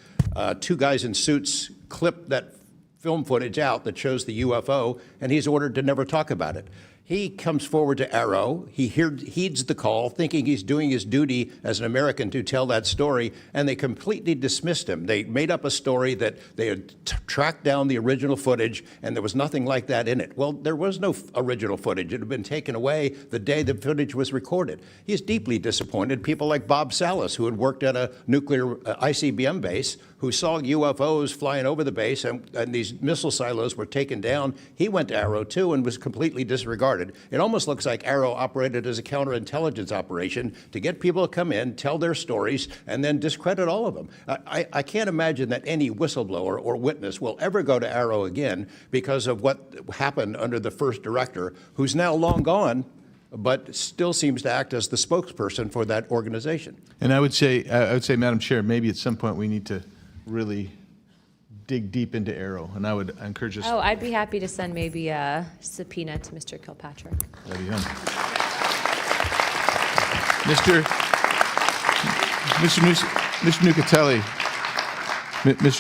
Speaker 6: Two guys in suits clip that film footage out that shows the UFO, and he's ordered to never talk about it. He comes forward to Arrow. He heeds the call, thinking he's doing his duty as an American to tell that story, and they completely dismissed him. They made up a story that they had tracked down the original footage, and there was nothing like that in it. Well, there was no original footage. It had been taken away the day the footage was recorded. He's deeply disappointed. People like Bob Salas, who had worked at a nuclear ICBM base, who saw UFOs flying over the base, and these missile silos were taken down. He went to Arrow, too, and was completely disregarded. It almost looks like Arrow operated as a counterintelligence operation to get people to come in, tell their stories, and then discredit all of them. I can't imagine that any whistleblower or witness will ever go to Arrow again because of what happened under the first director, who's now long gone, but still seems to act as the spokesperson for that organization.
Speaker 21: And I would say, Madam Chair, maybe at some point we need to really dig deep into Arrow, and I would encourage us.
Speaker 1: Oh, I'd be happy to send maybe a subpoena to Mr. Kilpatrick.
Speaker 21: That'd be fun. Mr.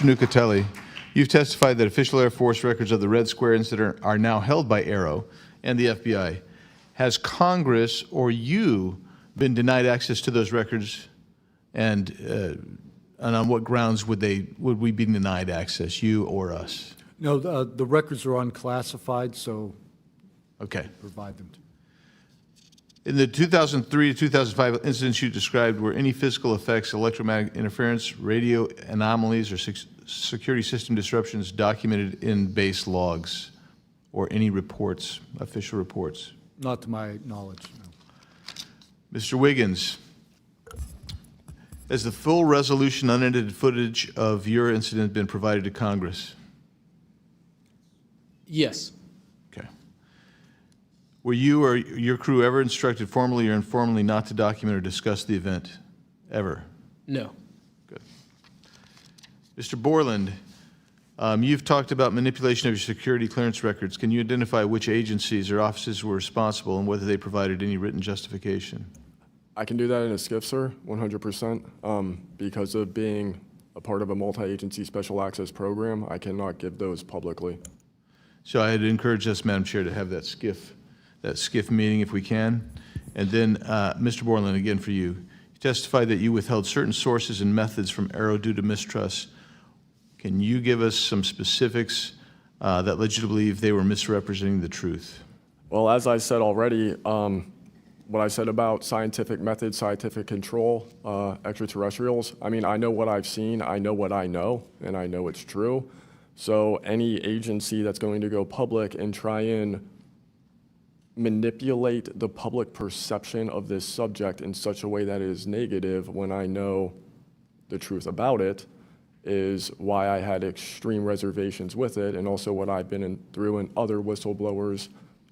Speaker 21: Nucatelli, you've testified that official Air Force records of the Red Square incident are now held by Arrow and the FBI. Has Congress or you been denied access to those records, and on what grounds would we be denied access, you or us?
Speaker 4: No, the records are unclassified, so
Speaker 21: okay,
Speaker 4: provide them to.
Speaker 21: In the 2003 to 2005 incidents you described, were any physical effects, electromagnetic interference, radio anomalies, or security system disruptions documented in base logs or any reports, official reports?
Speaker 4: Not to my knowledge, no.
Speaker 21: Mr. Wiggins, has the full resolution unedited footage of your incident been provided to Congress?
Speaker 5: Yes.
Speaker 21: Okay. Were you or your crew ever instructed formally or informally not to document or discuss the event? Ever?
Speaker 5: No.
Speaker 21: Good. Mr. Borland, you've talked about manipulation of your security clearance records. Can you identify which agencies or offices were responsible and whether they provided any written justification?
Speaker 9: I can do that in a skiff, sir, 100%. Because of being a part of a multi-agency special access program, I cannot give those publicly.
Speaker 21: So I'd encourage us, Madam Chair, to have that skiff meeting if we can. And then, Mr. Borland, again for you. You testified that you withheld certain sources and methods from Arrow due to mistrust. Can you give us some specifics that led you to believe they were misrepresenting the truth?
Speaker 9: Well, as I said already, what I said about scientific methods, scientific control, extraterrestrials, I mean, I know what I've seen, I know what I know, and I know it's true. So any agency that's going to go public and try and manipulate the public perception of this subject in such a way that is negative when I know the truth about it is why I had extreme reservations with it, and also what I've been through and other whistleblowers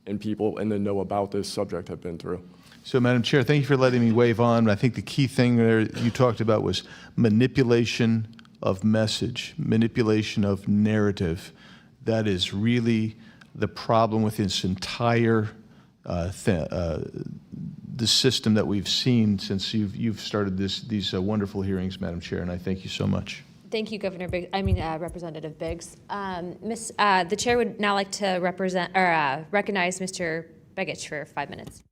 Speaker 9: and people in the know about this subject have been through.
Speaker 21: So, Madam Chair, thank you for letting me wave on. I think the key thing there you talked about was manipulation of message, manipulation of narrative. That is really the problem with this entire the system that we've seen since you've started these wonderful hearings, Madam Chair, and I thank you so much.
Speaker 1: Thank you, Representative Biggs. The chair would now like to recognize Mr. Begich for 5 minutes.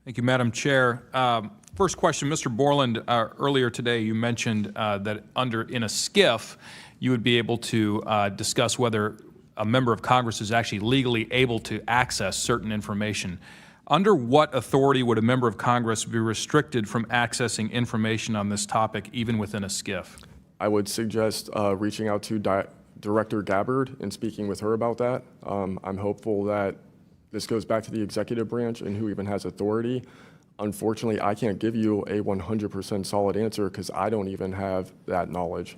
Speaker 3: Thank you, Madam Chair. First question, Mr. Borland, earlier today you mentioned that in a SCIF, you would be able to discuss whether a member of Congress is actually legally able to access certain information. Under what authority would a member of Congress be restricted from accessing information on this topic, even within a SCIF?
Speaker 9: I would suggest reaching out to Director Gabbard and speaking with her about that. I'm hopeful that this goes back to the executive branch and who even has authority. Unfortunately, I can't give you a 100% solid answer because I don't even have that knowledge.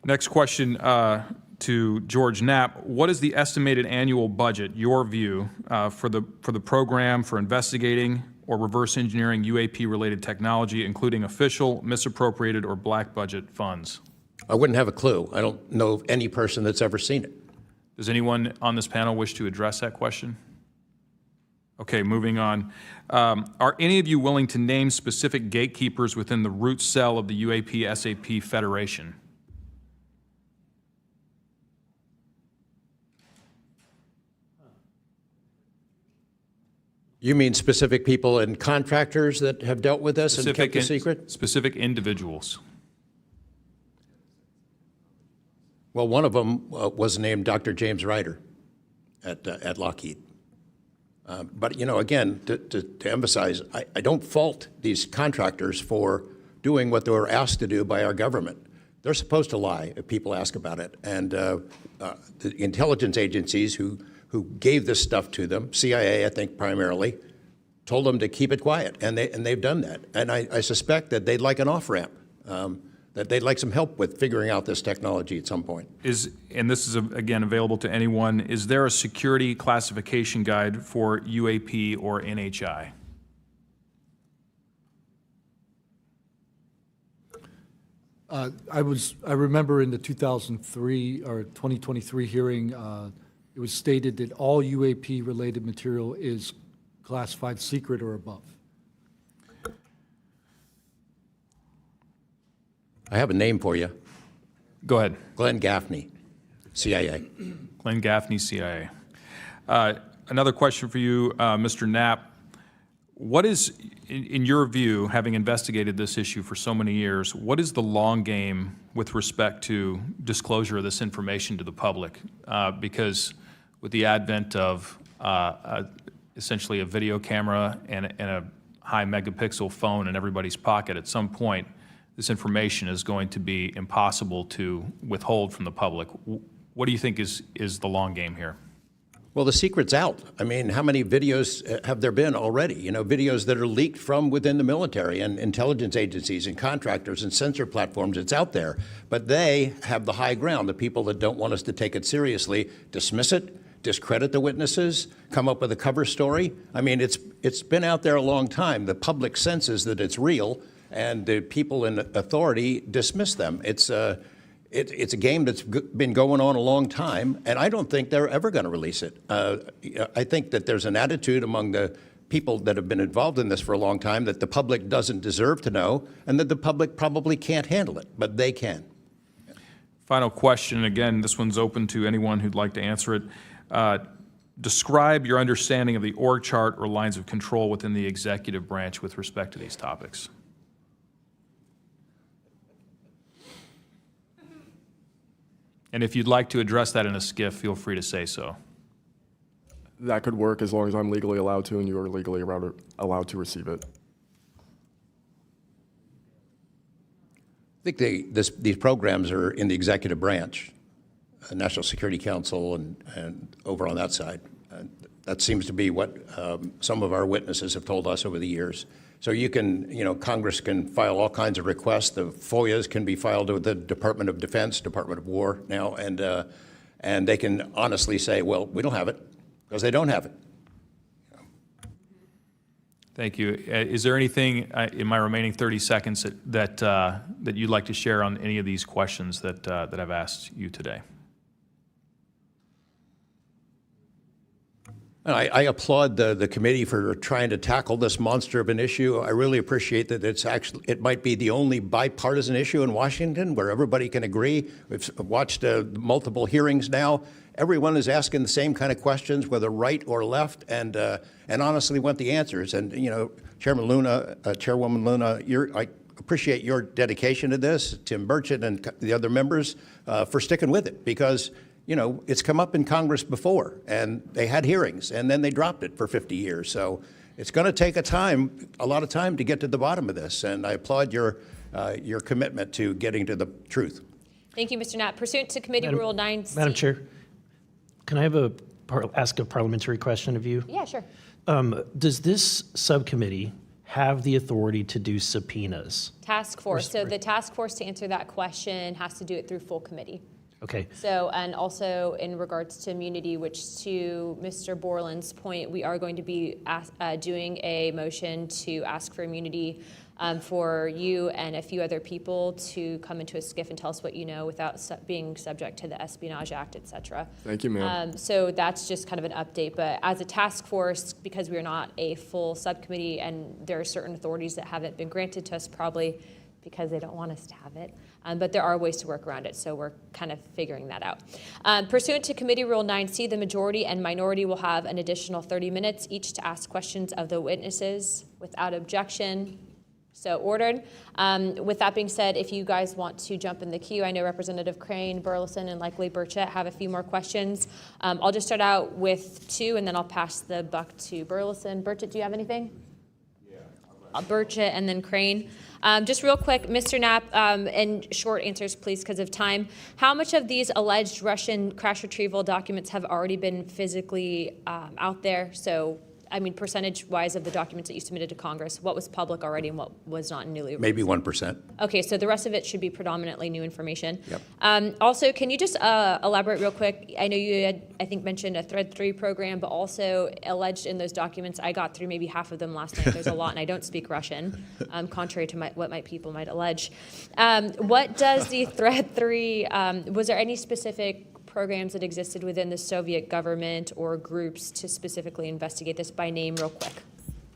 Speaker 3: Next question to George Knapp. What is the estimated annual budget, your view, for the program for investigating or reverse engineering UAP-related technology, including official, misappropriated, or black budget funds?
Speaker 6: I wouldn't have a clue. I don't know of any person that's ever seen it.
Speaker 3: Does anyone on this panel wish to address that question? Okay, moving on. Are any of you willing to name specific gatekeepers within the root cell of the UAP-SAP Federation?
Speaker 6: You mean specific people and contractors that have dealt with us and kept the secret?
Speaker 3: Specific individuals.
Speaker 6: Well, one of them was named Dr. James Ryder at Lockheed. But, you know, again, to emphasize, I don't fault these contractors for doing what they were asked to do by our government. They're supposed to lie if people ask about it. And the intelligence agencies who gave this stuff to them, CIA, I think primarily, told them to keep it quiet, and they've done that. And I suspect that they'd like an off-ramp, that they'd like some help with figuring out this technology at some point.
Speaker 3: And this is, again, available to anyone, is there a security classification guide for UAP or NHI?
Speaker 4: I remember in the 2003 or 2023 hearing, it was stated that all UAP-related material is classified secret or above.
Speaker 6: I have a name for you.
Speaker 3: Go ahead.
Speaker 6: Glenn Gaffney, CIA.
Speaker 3: Glenn Gaffney, CIA. Another question for you, Mr. Knapp. What is, in your view, having investigated this issue for so many years, what is the long game with respect to disclosure of this information to the public? Because with the advent of essentially a video camera and a high megapixel phone in everybody's pocket, at some point, this information is going to be impossible to withhold from the public. What do you think is the long game here?
Speaker 6: Well, the secret's out. I mean, how many videos have there been already? You know, videos that are leaked from within the military and intelligence agencies and contractors and sensor platforms. It's out there. But they have the high ground. The people that don't want us to take it seriously dismiss it, discredit the witnesses, come up with a cover story. I mean, it's been out there a long time. The public senses that it's real, and the people in authority dismiss them. It's a game that's been going on a long time, and I don't think they're ever going to release it. I think that there's an attitude among the people that have been involved in this for a long time that the public doesn't deserve to know, and that the public probably can't handle it, but they can.
Speaker 3: Final question, again, this one's open to anyone who'd like to answer it. Describe your understanding of the org chart or lines of control within the executive branch with respect to these topics. And if you'd like to address that in a SCIF, feel free to say so.
Speaker 9: That could work as long as I'm legally allowed to and you are legally allowed to receive it.
Speaker 6: I think these programs are in the executive branch, National Security Council and over on that side. That seems to be what some of our witnesses have told us over the years. So you can, you know, Congress can file all kinds of requests. The FOIAs can be filed with the Department of Defense, Department of War now, and they can honestly say, well, we don't have it, because they don't have it.
Speaker 3: Thank you. Is there anything in my remaining 30 seconds that you'd like to share on any of these questions that I've asked you today?
Speaker 6: I applaud the committee for trying to tackle this monster of an issue. I really appreciate that it might be the only bipartisan issue in Washington where everybody can agree. We've watched multiple hearings now. Everyone is asking the same kind of questions, whether right or left, and honestly want the answers. And Chairman Luna, Chairwoman Luna, I appreciate your dedication to this, Tim Burchett and the other members for sticking with it, because it's come up in Congress before, and they had hearings, and then they dropped it for 50 years. So it's going to take a lot of time to get to the bottom of this, and I applaud your commitment to getting to the truth.
Speaker 1: Thank you, Mr. Knapp. Pursuant to Committee Rule 9C.
Speaker 16: Madam Chair, can I ask a parliamentary question of you?
Speaker 1: Yeah, sure.
Speaker 16: Does this subcommittee have the authority to do subpoenas?
Speaker 1: Task force. So the task force, to answer that question, has to do it through full committee.
Speaker 16: Okay.
Speaker 1: So, and also in regards to immunity, which to Mr. Borland's point, we are going to be doing a motion to ask for immunity for you and a few other people to come into a SCIF and tell us what you know without being subject to the Espionage Act, et cetera.
Speaker 9: Thank you, ma'am.
Speaker 1: So that's just kind of an update. But as a task force, because we are not a full subcommittee and there are certain authorities that haven't been granted to us, probably because they don't want us to have it. But there are ways to work around it, so we're kind of figuring that out. Pursuant to Committee Rule 9C, the majority and minority will have an additional 30 minutes each to ask questions of the witnesses without objection. So ordered. With that being said, if you guys want to jump in the queue, I know Representative Crane, Burleson, and likely Burchett have a few more questions. I'll just start out with 2, and then I'll pass the buck to Burleson. Burchett, do you have anything? Yeah. Burchett and then Crane. Just real quick, Mr. Knapp, and short answers, please, because of time. How much of these alleged Russian crash retrieval documents have already been physically out there? So, I mean, percentage-wise of the documents that you submitted to Congress, what was public already and what was not newly released?
Speaker 6: Maybe 1%.
Speaker 1: Okay, so the rest of it should be predominantly new information.
Speaker 6: Yep.
Speaker 1: Also, can you just elaborate real quick? I know you had, I think, mentioned a Thread 3 program, but also alleged in those documents, I got through maybe half of them last night. There's a lot, and I don't speak Russian, contrary to what my people might allege. What does the Thread 3, was there any specific programs that existed within the Soviet government or groups to specifically investigate this by name real quick?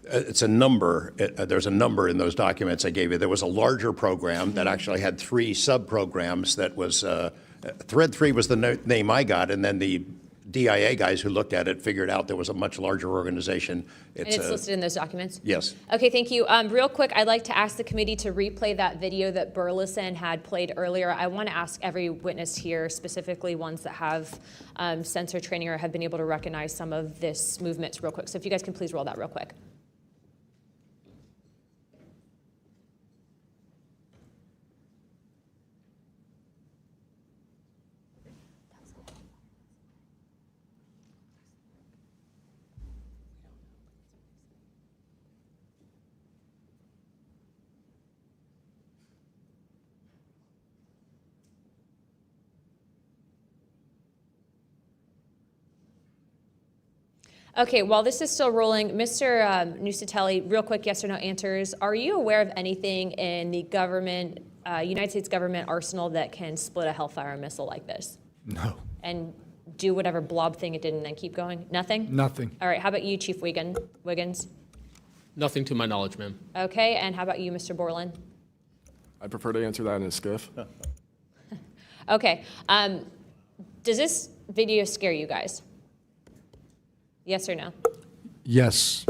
Speaker 6: It's a number. There's a number in those documents I gave you. There was a larger program that actually had 3 sub-programs that was, Thread 3 was the name I got, and then the DIA guys who looked at it figured out there was a much larger organization.
Speaker 1: And it's listed in those documents?
Speaker 6: Yes.
Speaker 1: Okay, thank you. Real quick, I'd like to ask the committee to replay that video that Burleson had played earlier. I want to ask every witness here, specifically ones that have sensor training or have been able to recognize some of this movements real quick. So if you guys can please roll that real quick. Okay, while this is still rolling, Mr. Nusatelli, real quick yes or no answers. Are you aware of anything in the government, United States government arsenal that can split a Hellfire missile like this?
Speaker 4: No.
Speaker 1: And do whatever blob thing it did and then keep going? Nothing?
Speaker 4: Nothing.
Speaker 1: All right, how about you, Chief Wiggins?
Speaker 5: Nothing to my knowledge, ma'am.
Speaker 1: Okay, and how about you, Mr. Borland?
Speaker 9: I prefer to answer that in a SCIF.
Speaker 1: Okay, does this video scare you guys? Yes or no?
Speaker 4: Yes.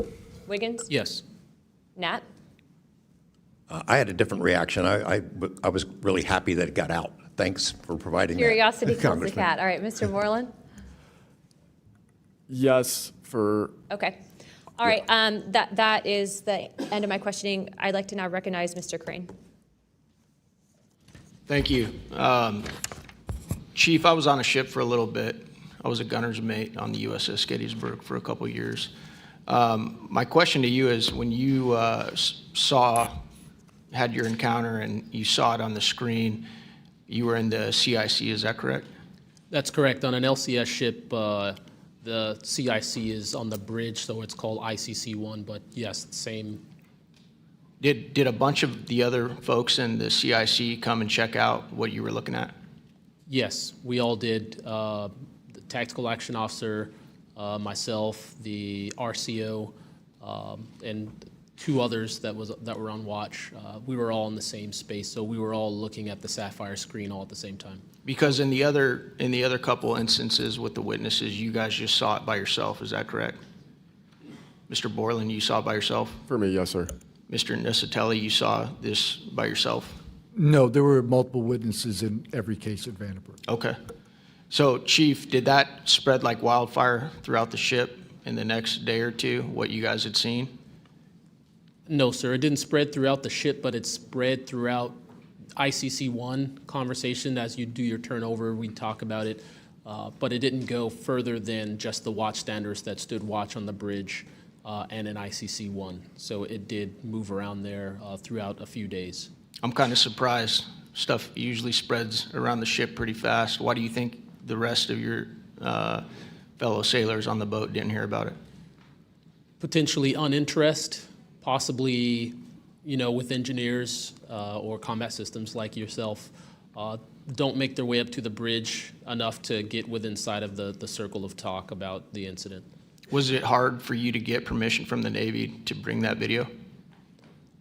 Speaker 1: Wiggins?
Speaker 5: Yes.
Speaker 1: Nat?
Speaker 6: I had a different reaction. I was really happy that it got out. Thanks for providing
Speaker 1: Curiosity
Speaker 6: that,
Speaker 1: kills the
Speaker 6: Congressman.
Speaker 1: cat. All right, Mr. Borland?
Speaker 9: Yes, for...
Speaker 1: Okay. All right, that is the end of my questioning. I'd like to now recognize Mr. Crane.
Speaker 18: Thank you. Chief, I was on a ship for a little bit. I was a gunner's mate on the USS Gettysburg for a couple of years. My question to you is, when you had your encounter and you saw it on the screen, you were in the CIC, is that correct?
Speaker 5: That's correct. On an LCS ship, the CIC is on the bridge, so it's called ICC-1, but yes, same.
Speaker 18: Did a bunch of the other folks in the CIC come and check out what you were looking at?
Speaker 5: Yes, we all did. The tactical action officer, myself, the RCO, and two others that were on watch. We were all in the same space, so we were all looking at the Sapphire screen all at the same time.
Speaker 18: Because in the other couple instances with the witnesses, you guys just saw it by yourself, is that correct? Mr. Borland, you saw it by yourself?
Speaker 9: For me, yes, sir.
Speaker 18: Mr. Nisatelli, you saw this by yourself?
Speaker 4: No, there were multiple witnesses in every case at Vandenberg.
Speaker 18: Okay. So, Chief, did that spread like wildfire throughout the ship in the next day or two, what you guys had seen?
Speaker 5: No, sir, it didn't spread throughout the ship, but it spread throughout ICC-1 conversation. As you do your turnover, we talk about it, but it didn't go further than just the watchstanders that stood watch on the bridge and in ICC-1. So it did move around there throughout a few days.
Speaker 18: I'm kind of surprised. Stuff usually spreads around the ship pretty fast. Why do you think the rest of your fellow sailors on the boat didn't hear about it?
Speaker 5: Potentially uninterest, possibly, with engineers or combat systems like yourself, don't make their way up to the bridge enough to get within sight of the circle of talk about the incident.
Speaker 18: Was it hard for you to get permission from the Navy to bring that video?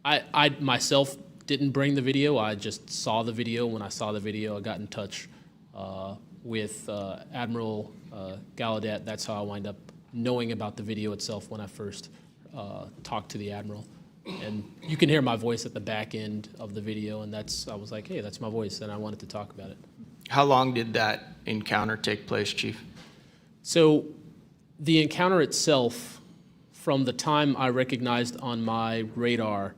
Speaker 5: I myself didn't bring the video. I just saw the video. When I saw the video, I got in touch with Admiral Gallaudet. That's how I wind up knowing about the video itself when I first talked to the Admiral. And you can hear my voice at the back end of the video, and I was like, hey, that's my voice, and I wanted to talk about it.
Speaker 18: How long did that encounter take place, Chief?
Speaker 5: So the encounter itself, from the time I recognized on my radar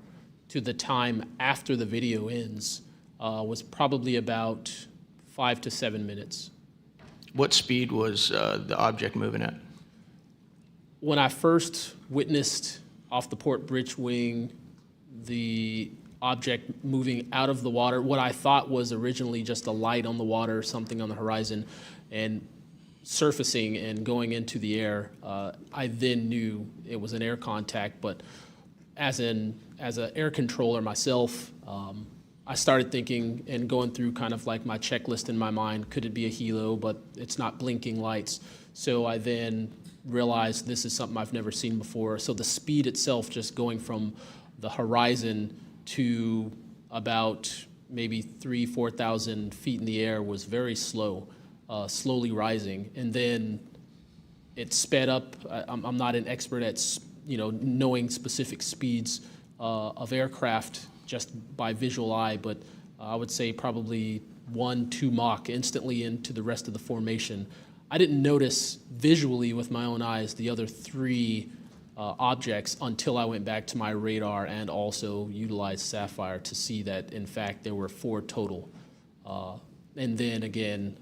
Speaker 5: to the time after the video ends, was probably about 5 to 7 minutes.
Speaker 18: What speed was the object moving at?
Speaker 5: When I first witnessed off the port bridge wing the object moving out of the water, what I thought was originally just a light on the water, something on the horizon, and surfacing and going into the air, I then knew it was an air contact. But as an air controller myself, I started thinking and going through kind of like my checklist in my mind. Could it be a helo? But it's not blinking lights. So I then realized this is something I've never seen before. So the speed itself, just going from the horizon to about maybe 4,000 feet in the air, was very slow, slowly rising. And then it sped up. I'm not an expert at knowing specific speeds of aircraft just by visual eye, but I would say probably 1-2 Mach instantly into the rest of the formation. I didn't notice visually with my own eyes the other 3 objects until I went back to my radar and also utilized Sapphire to see that, in fact, there were 4 total. And then again,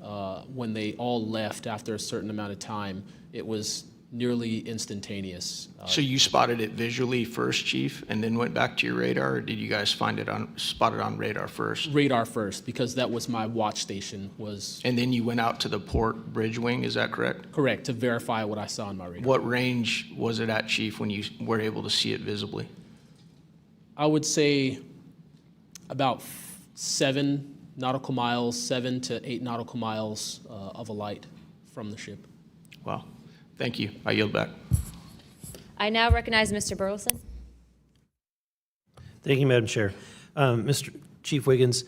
Speaker 5: when they all left after a certain amount of time, it was nearly instantaneous.
Speaker 18: So you spotted it visually first, Chief, and then went back to your radar, or did you guys spot it on radar first?
Speaker 5: Radar first, because that was my watch station.
Speaker 18: And then you went out to the port bridge wing, is that correct?
Speaker 5: Correct, to verify what I saw on my radar.
Speaker 18: What range was it at, Chief, when you were able to see it visibly?
Speaker 5: I would say about 7 nautical miles, 7 to 8 nautical miles of a light from the ship.
Speaker 18: Wow. Thank you. I yield back.
Speaker 1: I now recognize Mr. Burleson.
Speaker 16: Thank you, Madam Chair. Mr. Chief Wiggins,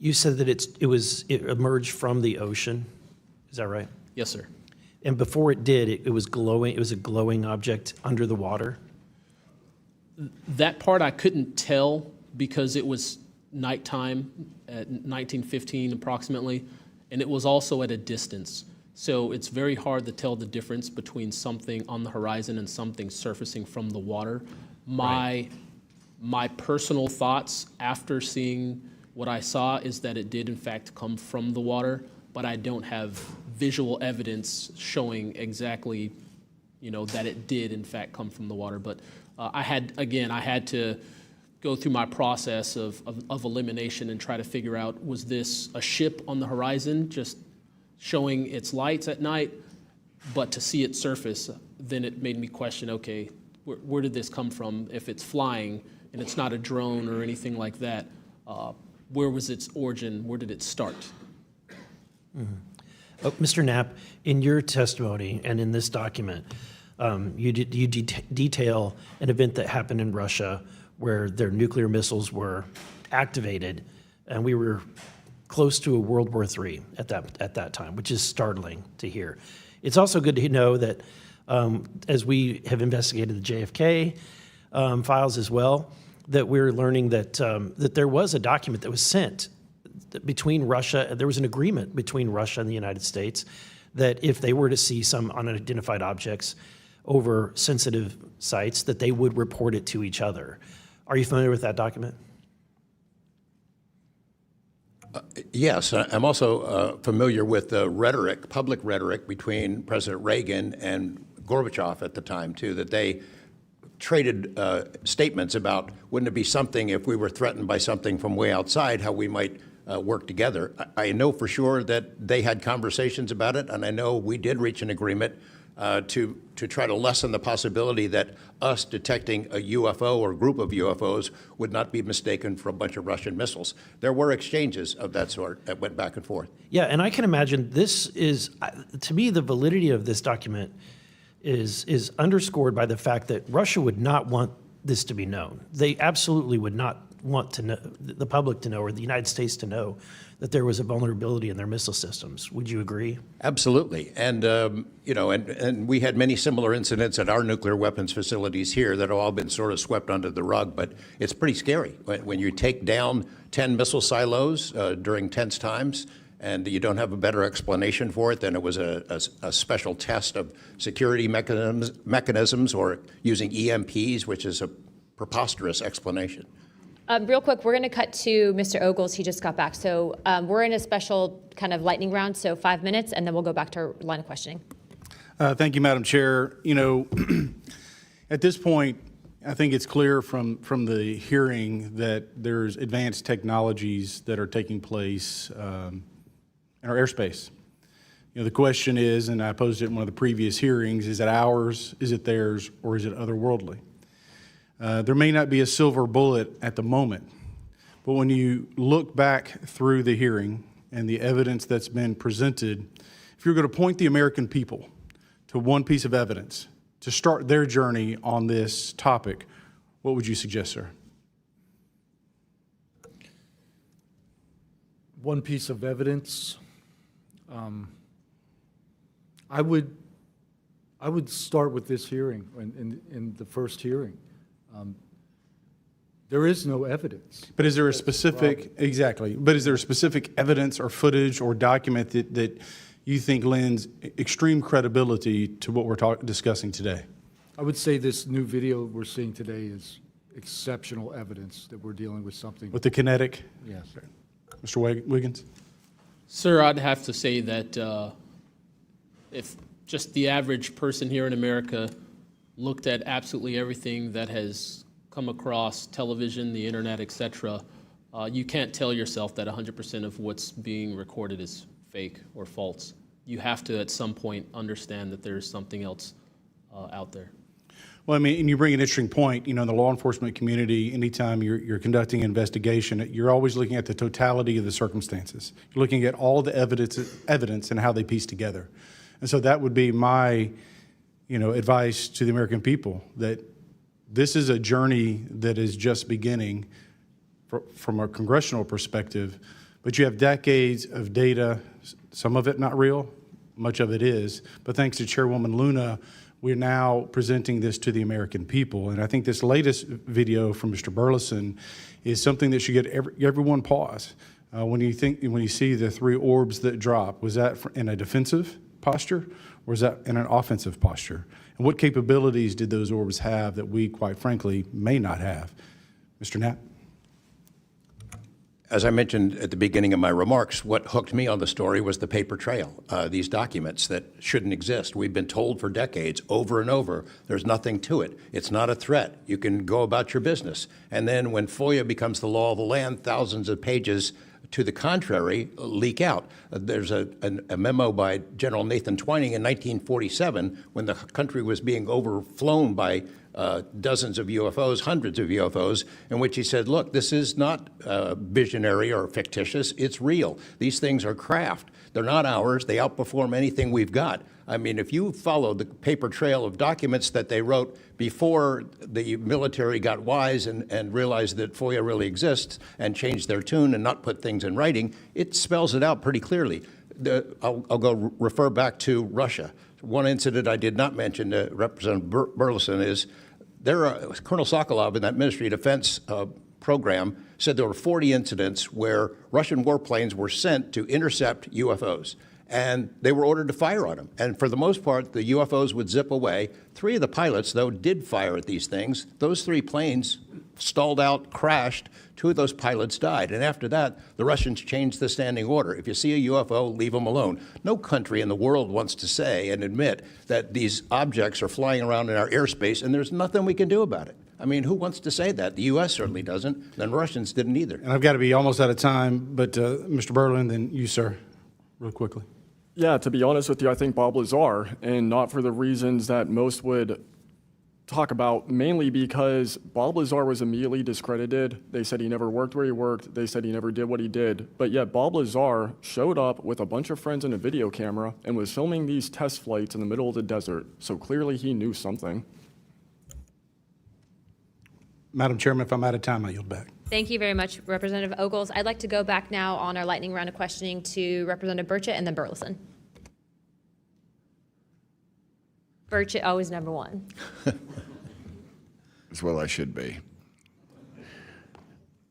Speaker 16: you said that it emerged from the ocean. Is that right?
Speaker 5: Yes, sir.
Speaker 16: And before it did, it was glowing. It was a glowing object under the water.
Speaker 5: That part I couldn't tell because it was nighttime at 1915 approximately, and it was also at a distance. So it's very hard to tell the difference between something on the horizon and something surfacing from the water. My personal thoughts after seeing what I saw is that it did in fact come from the water, but I don't have visual evidence showing exactly, that it did in fact come from the water. But I had to go through my process of elimination and try to figure out, was this a ship on the horizon just showing its lights at night, but to see it surface, then it made me question, okay, where did this come from? If it's flying and it's not a drone or anything like that, where was its origin? Where did it start?
Speaker 16: Mm-hmm. Mr. Knapp, in your testimony and in this document, you detail an event that happened in Russia where their nuclear missiles were activated, and we were close to a World War III at that time, which is startling to hear. It's also good to know that as we have investigated the JFK files as well, that we're learning that that there was a document that was sent between Russia. There was an agreement between Russia and the United States that if they were to see some unidentified objects over sensitive sites, that they would report it to each other. Are you familiar with that document?
Speaker 6: Yes, I'm also familiar with the rhetoric, public rhetoric between President Reagan and Gorbachev at the time, too, that they traded statements about wouldn't it be something if we were threatened by something from way outside, how we might work together. I know for sure that they had conversations about it, and I know we did reach an agreement to try to lessen the possibility that us detecting a UFO or group of UFOs would not be mistaken for a bunch of Russian missiles. There were exchanges of that sort that went back and forth.
Speaker 16: Yeah, and I can imagine this is, to me, the validity of this document is underscored by the fact that Russia would not want this to be known. They absolutely would not want to know, the public to know, or the United States to know that there was a vulnerability in their missile systems. Would you agree?
Speaker 6: Absolutely. And, you know, and we had many similar incidents at our nuclear weapons facilities here that have all been sort of swept under the rug, but it's pretty scary when you take down 10 missile silos during tense times and you don't have a better explanation for it than it was a special test of security mechanisms or using EMPs, which is a preposterous explanation.
Speaker 1: Real quick, we're going to cut to Mr. Ogles. He just got back. So we're in a special kind of lightning round, so 5 minutes, and then we'll go back to our line of questioning.
Speaker 8: Thank you, Madam Chair. You know, at this point, I think it's clear from the hearing that there's advanced technologies that are taking place in our airspace. You know, the question is, and I posed it in one of the previous hearings, is it ours, is it theirs, or is it otherworldly? There may not be a silver bullet at the moment, but when you look back through the hearing and the evidence that's been presented, if you're going to point the American people to one piece of evidence to start their journey on this topic, what would you suggest, sir?
Speaker 4: One piece of evidence. I would start with this hearing, in the first hearing. There is no evidence.
Speaker 8: But is there a specific, exactly, but is there a specific evidence or footage or document that you think lends extreme credibility to what we're discussing today?
Speaker 4: I would say this new video we're seeing today is exceptional evidence that we're dealing with something.
Speaker 8: With the kinetic?
Speaker 4: Yes.
Speaker 8: Mr. Wiggins?
Speaker 5: Sir, I'd have to say that if just the average person here in America looked at absolutely everything that has come across television, the internet, etc., you can't tell yourself that 100% of what's being recorded is fake or false. You have to, at some point, understand that there's something else out there.
Speaker 8: Well, I mean, and you bring an interesting point. You know, in the law enforcement community, anytime you're conducting an investigation, you're always looking at the totality of the circumstances. You're looking at all the evidence and how they piece together. And so that would be my, you know, advice to the American people, that this is a journey that is just beginning from a congressional perspective, but you have decades of data, some of it not real, much of it is, but thanks to Chairwoman Luna, we're now presenting this to the American people. And I think this latest video from Mr. Burleson is something that should get everyone pause. When you see the three orbs that drop, was that in a defensive posture, or was that in an offensive posture? And what capabilities did those orbs have that we, quite frankly, may not have? Mr. Knapp?
Speaker 6: As I mentioned at the beginning of my remarks, what hooked me on the story was the paper trail, these documents that shouldn't exist. We've been told for decades, over and over, there's nothing to it. It's not a threat. You can go about your business. And then when FOIA becomes the law of the land, thousands of pages to the contrary leak out. There's a memo by General Nathan Twining in 1947 when the country was being overflown by dozens of UFOs, hundreds of UFOs, in which he said, look, this is not visionary or fictitious, it's real. These things are craft. They're not ours. They outperform anything we've got. I mean, if you follow the paper trail of documents that they wrote before the military got wise and realized that FOIA really exists and changed their tune and not put things in writing, it spells it out pretty clearly. I'll go refer back to Russia. One incident I did not mention to Representative Burleson is Colonel Sokolov in that Ministry of Defense program said there were 40 incidents where Russian warplanes were sent to intercept UFOs. And they were ordered to fire on them. And for the most part, the UFOs would zip away. 3 of the pilots, though, did fire at these things. Those 3 planes stalled out, crashed. 2 of those pilots died. And after that, the Russians changed the standing order. If you see a UFO, leave them alone. No country in the world wants to say and admit that these objects are flying around in our airspace and there's nothing we can do about it. I mean, who wants to say that? The U.S. certainly doesn't. The Russians didn't either.
Speaker 8: And I've got to be almost out of time, but Mr. Berlin, then you, sir, real quickly.
Speaker 9: Yeah, to be honest with you, I think Bob Lazar, and not for the reasons that most would talk about, mainly because Bob Lazar was immediately discredited. They said he never worked where he worked. They said he never did what he did. But yet Bob Lazar showed up with a bunch of friends and a video camera and was filming these test flights in the middle of the desert. So clearly he knew something.
Speaker 8: Madam Chairman, if I'm out of time, I yield back.
Speaker 1: Thank you very much, Representative Ogles. I'd like to go back now on our lightning round of questioning to Representative Burchett and then Burleson. Burchett, always number 1.
Speaker 14: As well I should be.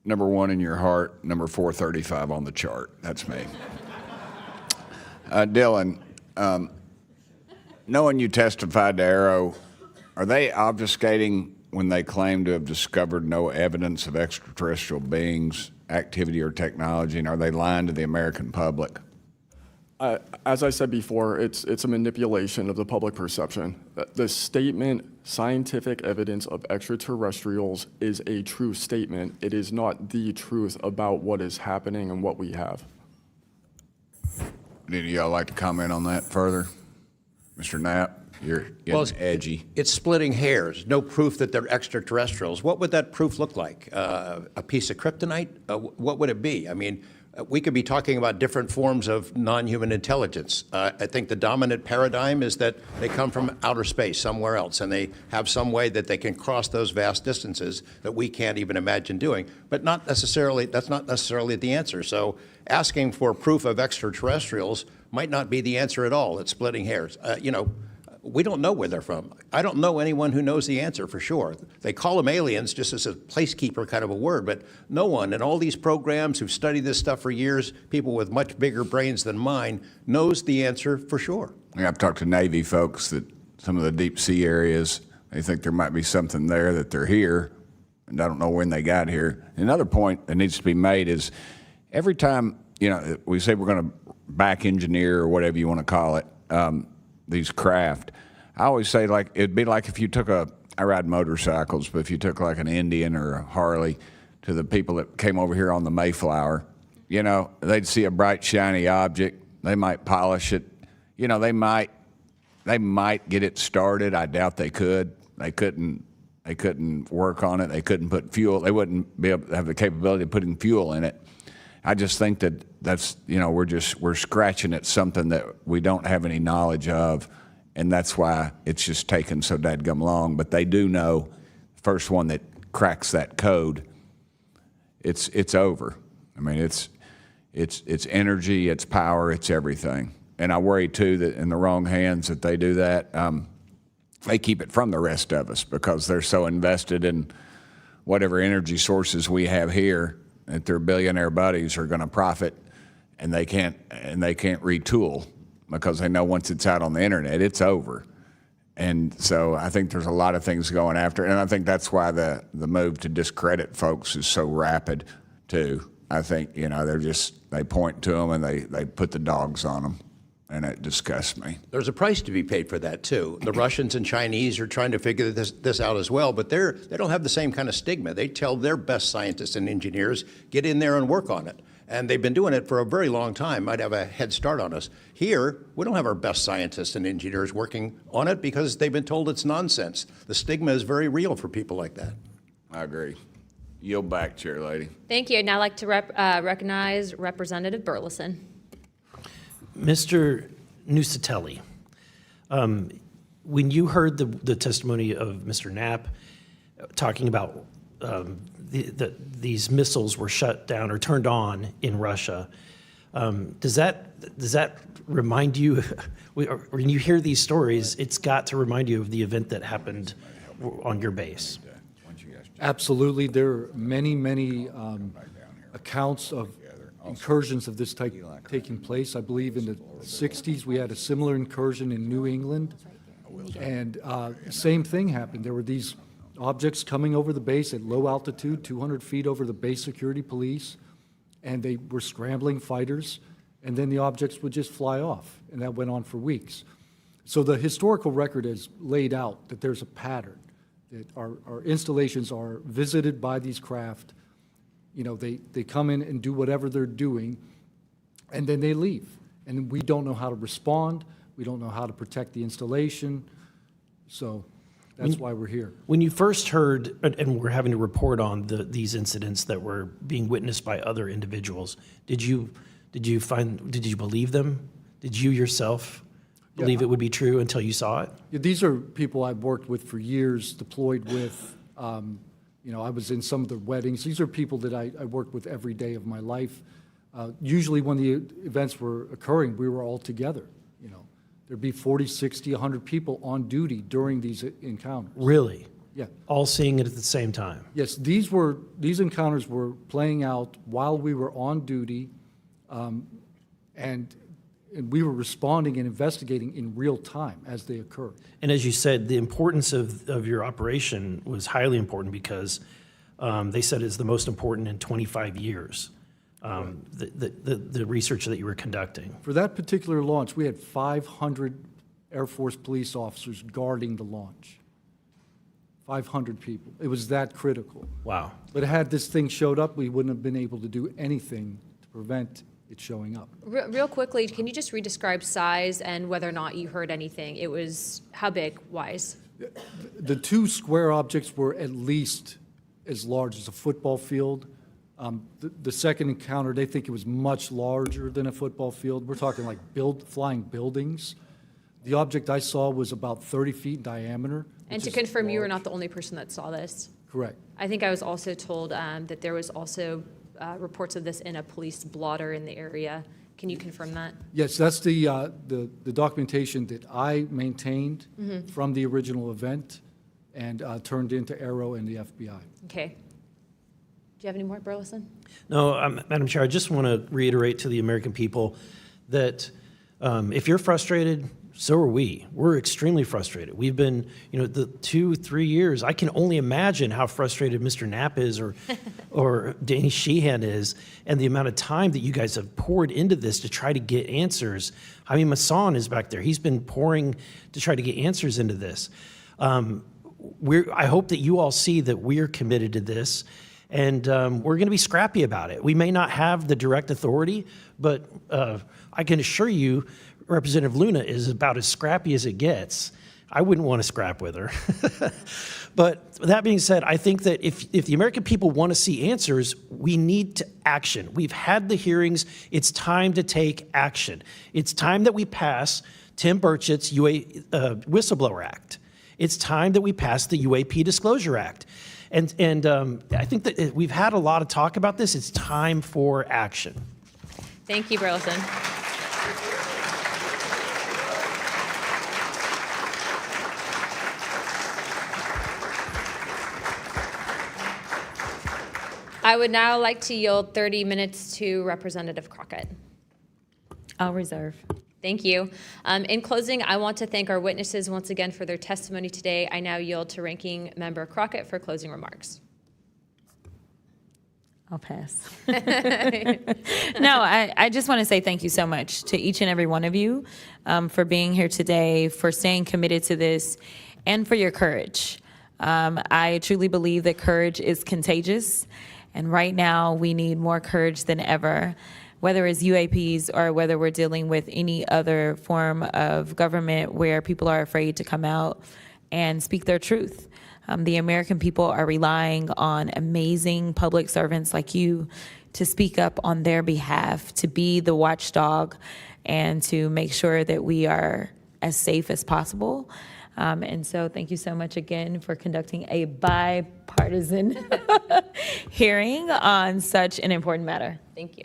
Speaker 14: Number 1 in your heart, number 435 on the chart. That's me. Dylan, knowing you testified to Arrow, are they obfuscating when they claim to have discovered no evidence of extraterrestrial beings, activity, or technology, and are they lying to the American public?
Speaker 9: As I said before, it's a manipulation of the public perception. The statement, scientific evidence of extraterrestrials, is a true statement. It is not the truth about what is happening and what we have.
Speaker 14: Any of y'all like to comment on that further? Mr. Knapp? You're getting edgy.
Speaker 6: It's splitting hairs. No proof that they're extraterrestrials. What would that proof look like? A piece of kryptonite? What would it be? I mean, we could be talking about different forms of non-human intelligence. I think the dominant paradigm is that they come from outer space, somewhere else, and they have some way that they can cross those vast distances that we can't even imagine doing. But not necessarily, that's not necessarily the answer. So asking for proof of extraterrestrials might not be the answer at all. It's splitting hairs. We don't know where they're from. I don't know anyone who knows the answer for sure. They call them aliens just as a placekeeper kind of a word, but no one in all these programs who've studied this stuff for years, people with much bigger brains than mine, knows the answer for sure.
Speaker 14: I've talked to Navy folks that some of the deep sea areas, they think there might be something there that they're here, and I don't know when they got here. Another point that needs to be made is every time, we say we're going to back engineer or whatever you want to call it, these craft, I always say, like, it'd be like if you took I ride motorcycles, but if you took like an Indian or a Harley to the people that came over here on the Mayflower, they'd see a bright, shiny object. They might polish it. They might get it started. I doubt they could. They couldn't work on it. They couldn't put fuel. They wouldn't be able to have the capability of putting fuel in it. I just think that's we're scratching at something that we don't have any knowledge of, and that's why it's just taken so dadgum long. But they do know, the first one that cracks that code, it's over. I mean, it's energy, it's power, it's everything. And I worry too that in the wrong hands that they do that, they keep it from the rest of us because they're so invested in whatever energy sources we have here that their billionaire buddies are going to profit, and they can't retool because they know once it's out on the internet, it's over. And so I think there's a lot of things going after, and I think that's why the move to discredit folks is so rapid too. I think they point to them and they put the dogs on them, and it disgusts me.
Speaker 6: There's a price to be paid for that too. The Russians and Chinese are trying to figure this out as well, but they don't have the same kind of stigma. They tell their best scientists and engineers, get in there and work on it. And they've been doing it for a very long time, might have a head start on us. Here, we don't have our best scientists and engineers working on it because they've been told it's nonsense. The stigma is very real for people like that.
Speaker 14: I agree. Yield back, Chair Lady.
Speaker 1: Thank you. I'd now like to recognize Representative Burleson.
Speaker 16: Mr. Nusatelli, when you heard the testimony of Mr. Knapp talking about these missiles were shut down or turned on in Russia, does that remind you, when you hear these stories, it's got to remind you of the event that happened on your base?
Speaker 4: Absolutely. There are many, many accounts of incursions of this type taking place. I believe in the 60s we had a similar incursion in New England, and same thing happened. There were these objects coming over the base at low altitude, 200 feet over the base security police, and they were scrambling fighters, and then the objects would just fly off, and that went on for weeks. So the historical record has laid out that there's a pattern, that our installations are visited by these craft. You know, they come in and do whatever they're doing, and then they leave. And we don't know how to respond. We don't know how to protect the installation. So that's why we're here.
Speaker 16: When you first heard, and we're having to report on these incidents that were being witnessed by other individuals, did you believe them? Did you yourself believe it would be true until you saw it?
Speaker 4: Yeah, these are people I've worked with for years, deployed with. You know, I was in some of their weddings. These are people that I worked with every day of my life. Usually when the events were occurring, we were all together. You know, there'd be 40, 60, 100 people on duty during these encounters.
Speaker 16: Really?
Speaker 4: Yeah.
Speaker 16: All seeing it at the same time?
Speaker 4: Yes, these encounters were playing out while we were on duty, and we were responding and investigating in real time as they occurred.
Speaker 16: And as you said, the importance of your operation was highly important because they said it's the most important in 25 years, the research that you were conducting.
Speaker 4: For that particular launch, we had 500 Air Force police officers guarding the launch. 500 people. It was that critical.
Speaker 16: Wow.
Speaker 4: But had this thing showed up, we wouldn't have been able to do anything to prevent it showing up.
Speaker 1: Real quickly, can you just re-describe size and whether or not you heard anything? It was how big, wise?
Speaker 4: The two square objects were at least as large as a football field. The second encounter, they think it was much larger than a football field. We're talking like flying buildings. The object I saw was about 30 feet in diameter.
Speaker 1: And to confirm, you were not the only person that saw this?
Speaker 4: Correct.
Speaker 1: I think I was also told that there was also reports of this in a police blotter in the area. Can you confirm that?
Speaker 4: Yes, that's the documentation that I maintained from the original event and turned into Aero and the FBI.
Speaker 1: Okay. Do you have any more, Burleson?
Speaker 16: No, Madam Chair, I just want to reiterate to the American people that if you're frustrated, so are we. We're extremely frustrated. We've been, the 2-3 years. I can only imagine how frustrated Mr. Knapp is or Danny Sheehan is, and the amount of time that you guys have poured into this to try to get answers. Jaime Masson is back there. He's been pouring to try to get answers into this. I hope that you all see that we're committed to this, and we're going to be scrappy about it. We may not have the direct authority, but I can assure you, Representative Luna is about as scrappy as it gets. I wouldn't want to scrap with her. But that being said, I think that if the American people want to see answers, we need to action. We've had the hearings. It's time to take action. It's time that we pass Tim Burchett's Whistleblower Act. It's time that we pass the UAP Disclosure Act. And I think that we've had a lot of talk about this. It's time for action.
Speaker 1: Thank you, Burleson. I would now like to yield 30 minutes to Representative Crockett.
Speaker 2: I'll reserve.
Speaker 1: Thank you. In closing, I want to thank our witnesses once again for their testimony today. I now yield to Ranking Member Crockett for closing remarks.
Speaker 2: I'll pass. No, I just want to say thank you so much to each and every one of you for being here today, for staying committed to this, and for your courage. I truly believe that courage is contagious. And right now, we need more courage than ever, whether it's UAPs or whether we're dealing with any other form of government where people are afraid to come out and speak their truth. The American people are relying on amazing public servants like you to speak up on their behalf, to be the watchdog, and to make sure that we are as safe as possible. And so thank you so much again for conducting a bipartisan hearing on such an important matter.
Speaker 1: Thank you.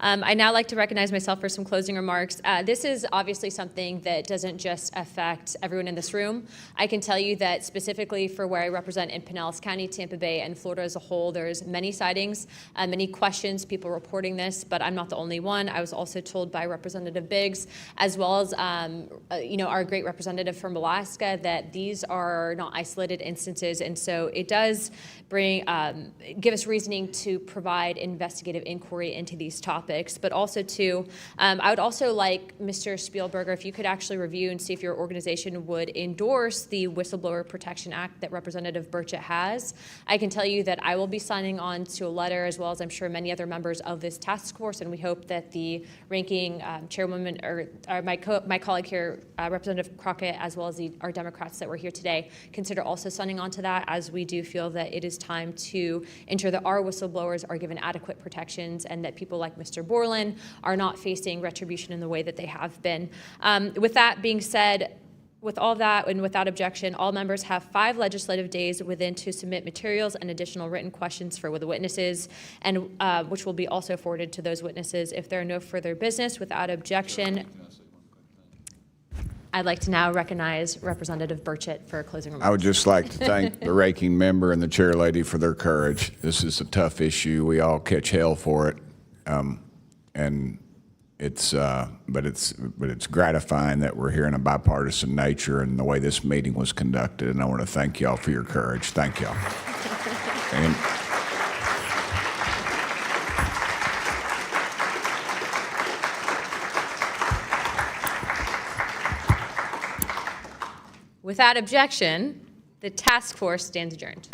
Speaker 1: I'd now like to recognize myself for some closing remarks. This is obviously something that doesn't just affect everyone in this room. I can tell you that specifically for where I represent in Pinellas County, Tampa Bay, and Florida as a whole, there's many sightings, many questions, people reporting this, but I'm not the only one. I was also told by Representative Biggs, as well as our great representative from Alaska, that these are not isolated instances, and so it does give us reasoning to provide investigative inquiry into these topics. But also too, I would also like Mr. Spielberger, if you could actually review and see if your organization would endorse the Whistleblower Protection Act that Representative Burchett has. I can tell you that I will be signing on to a letter, as well as I'm sure many other members of this task force, and we hope that the ranking chairwoman, or my colleague here, Representative Crockett, as well as our Democrats that were here today, consider also signing on to that, as we do feel that it is time to ensure that our whistleblowers are given adequate protections and that people like Mr. Borland are not facing retribution in the way that they have been. With that being said, with all that and without objection, all members have 5 legislative days within to submit materials and additional written questions for the witnesses, and which will be also forwarded to those witnesses. If there are no further business, without objection, I'd like to now recognize Representative Burchett for closing remarks.
Speaker 14: I would just like to thank the ranking member and the chair lady for their courage. This is a tough issue. We all catch hell for it. And it's gratifying that we're here in a bipartisan nature and the way this meeting was conducted. And I want to thank y'all for your courage. Thank y'all. And
Speaker 1: without objection, the task force stands adjourned.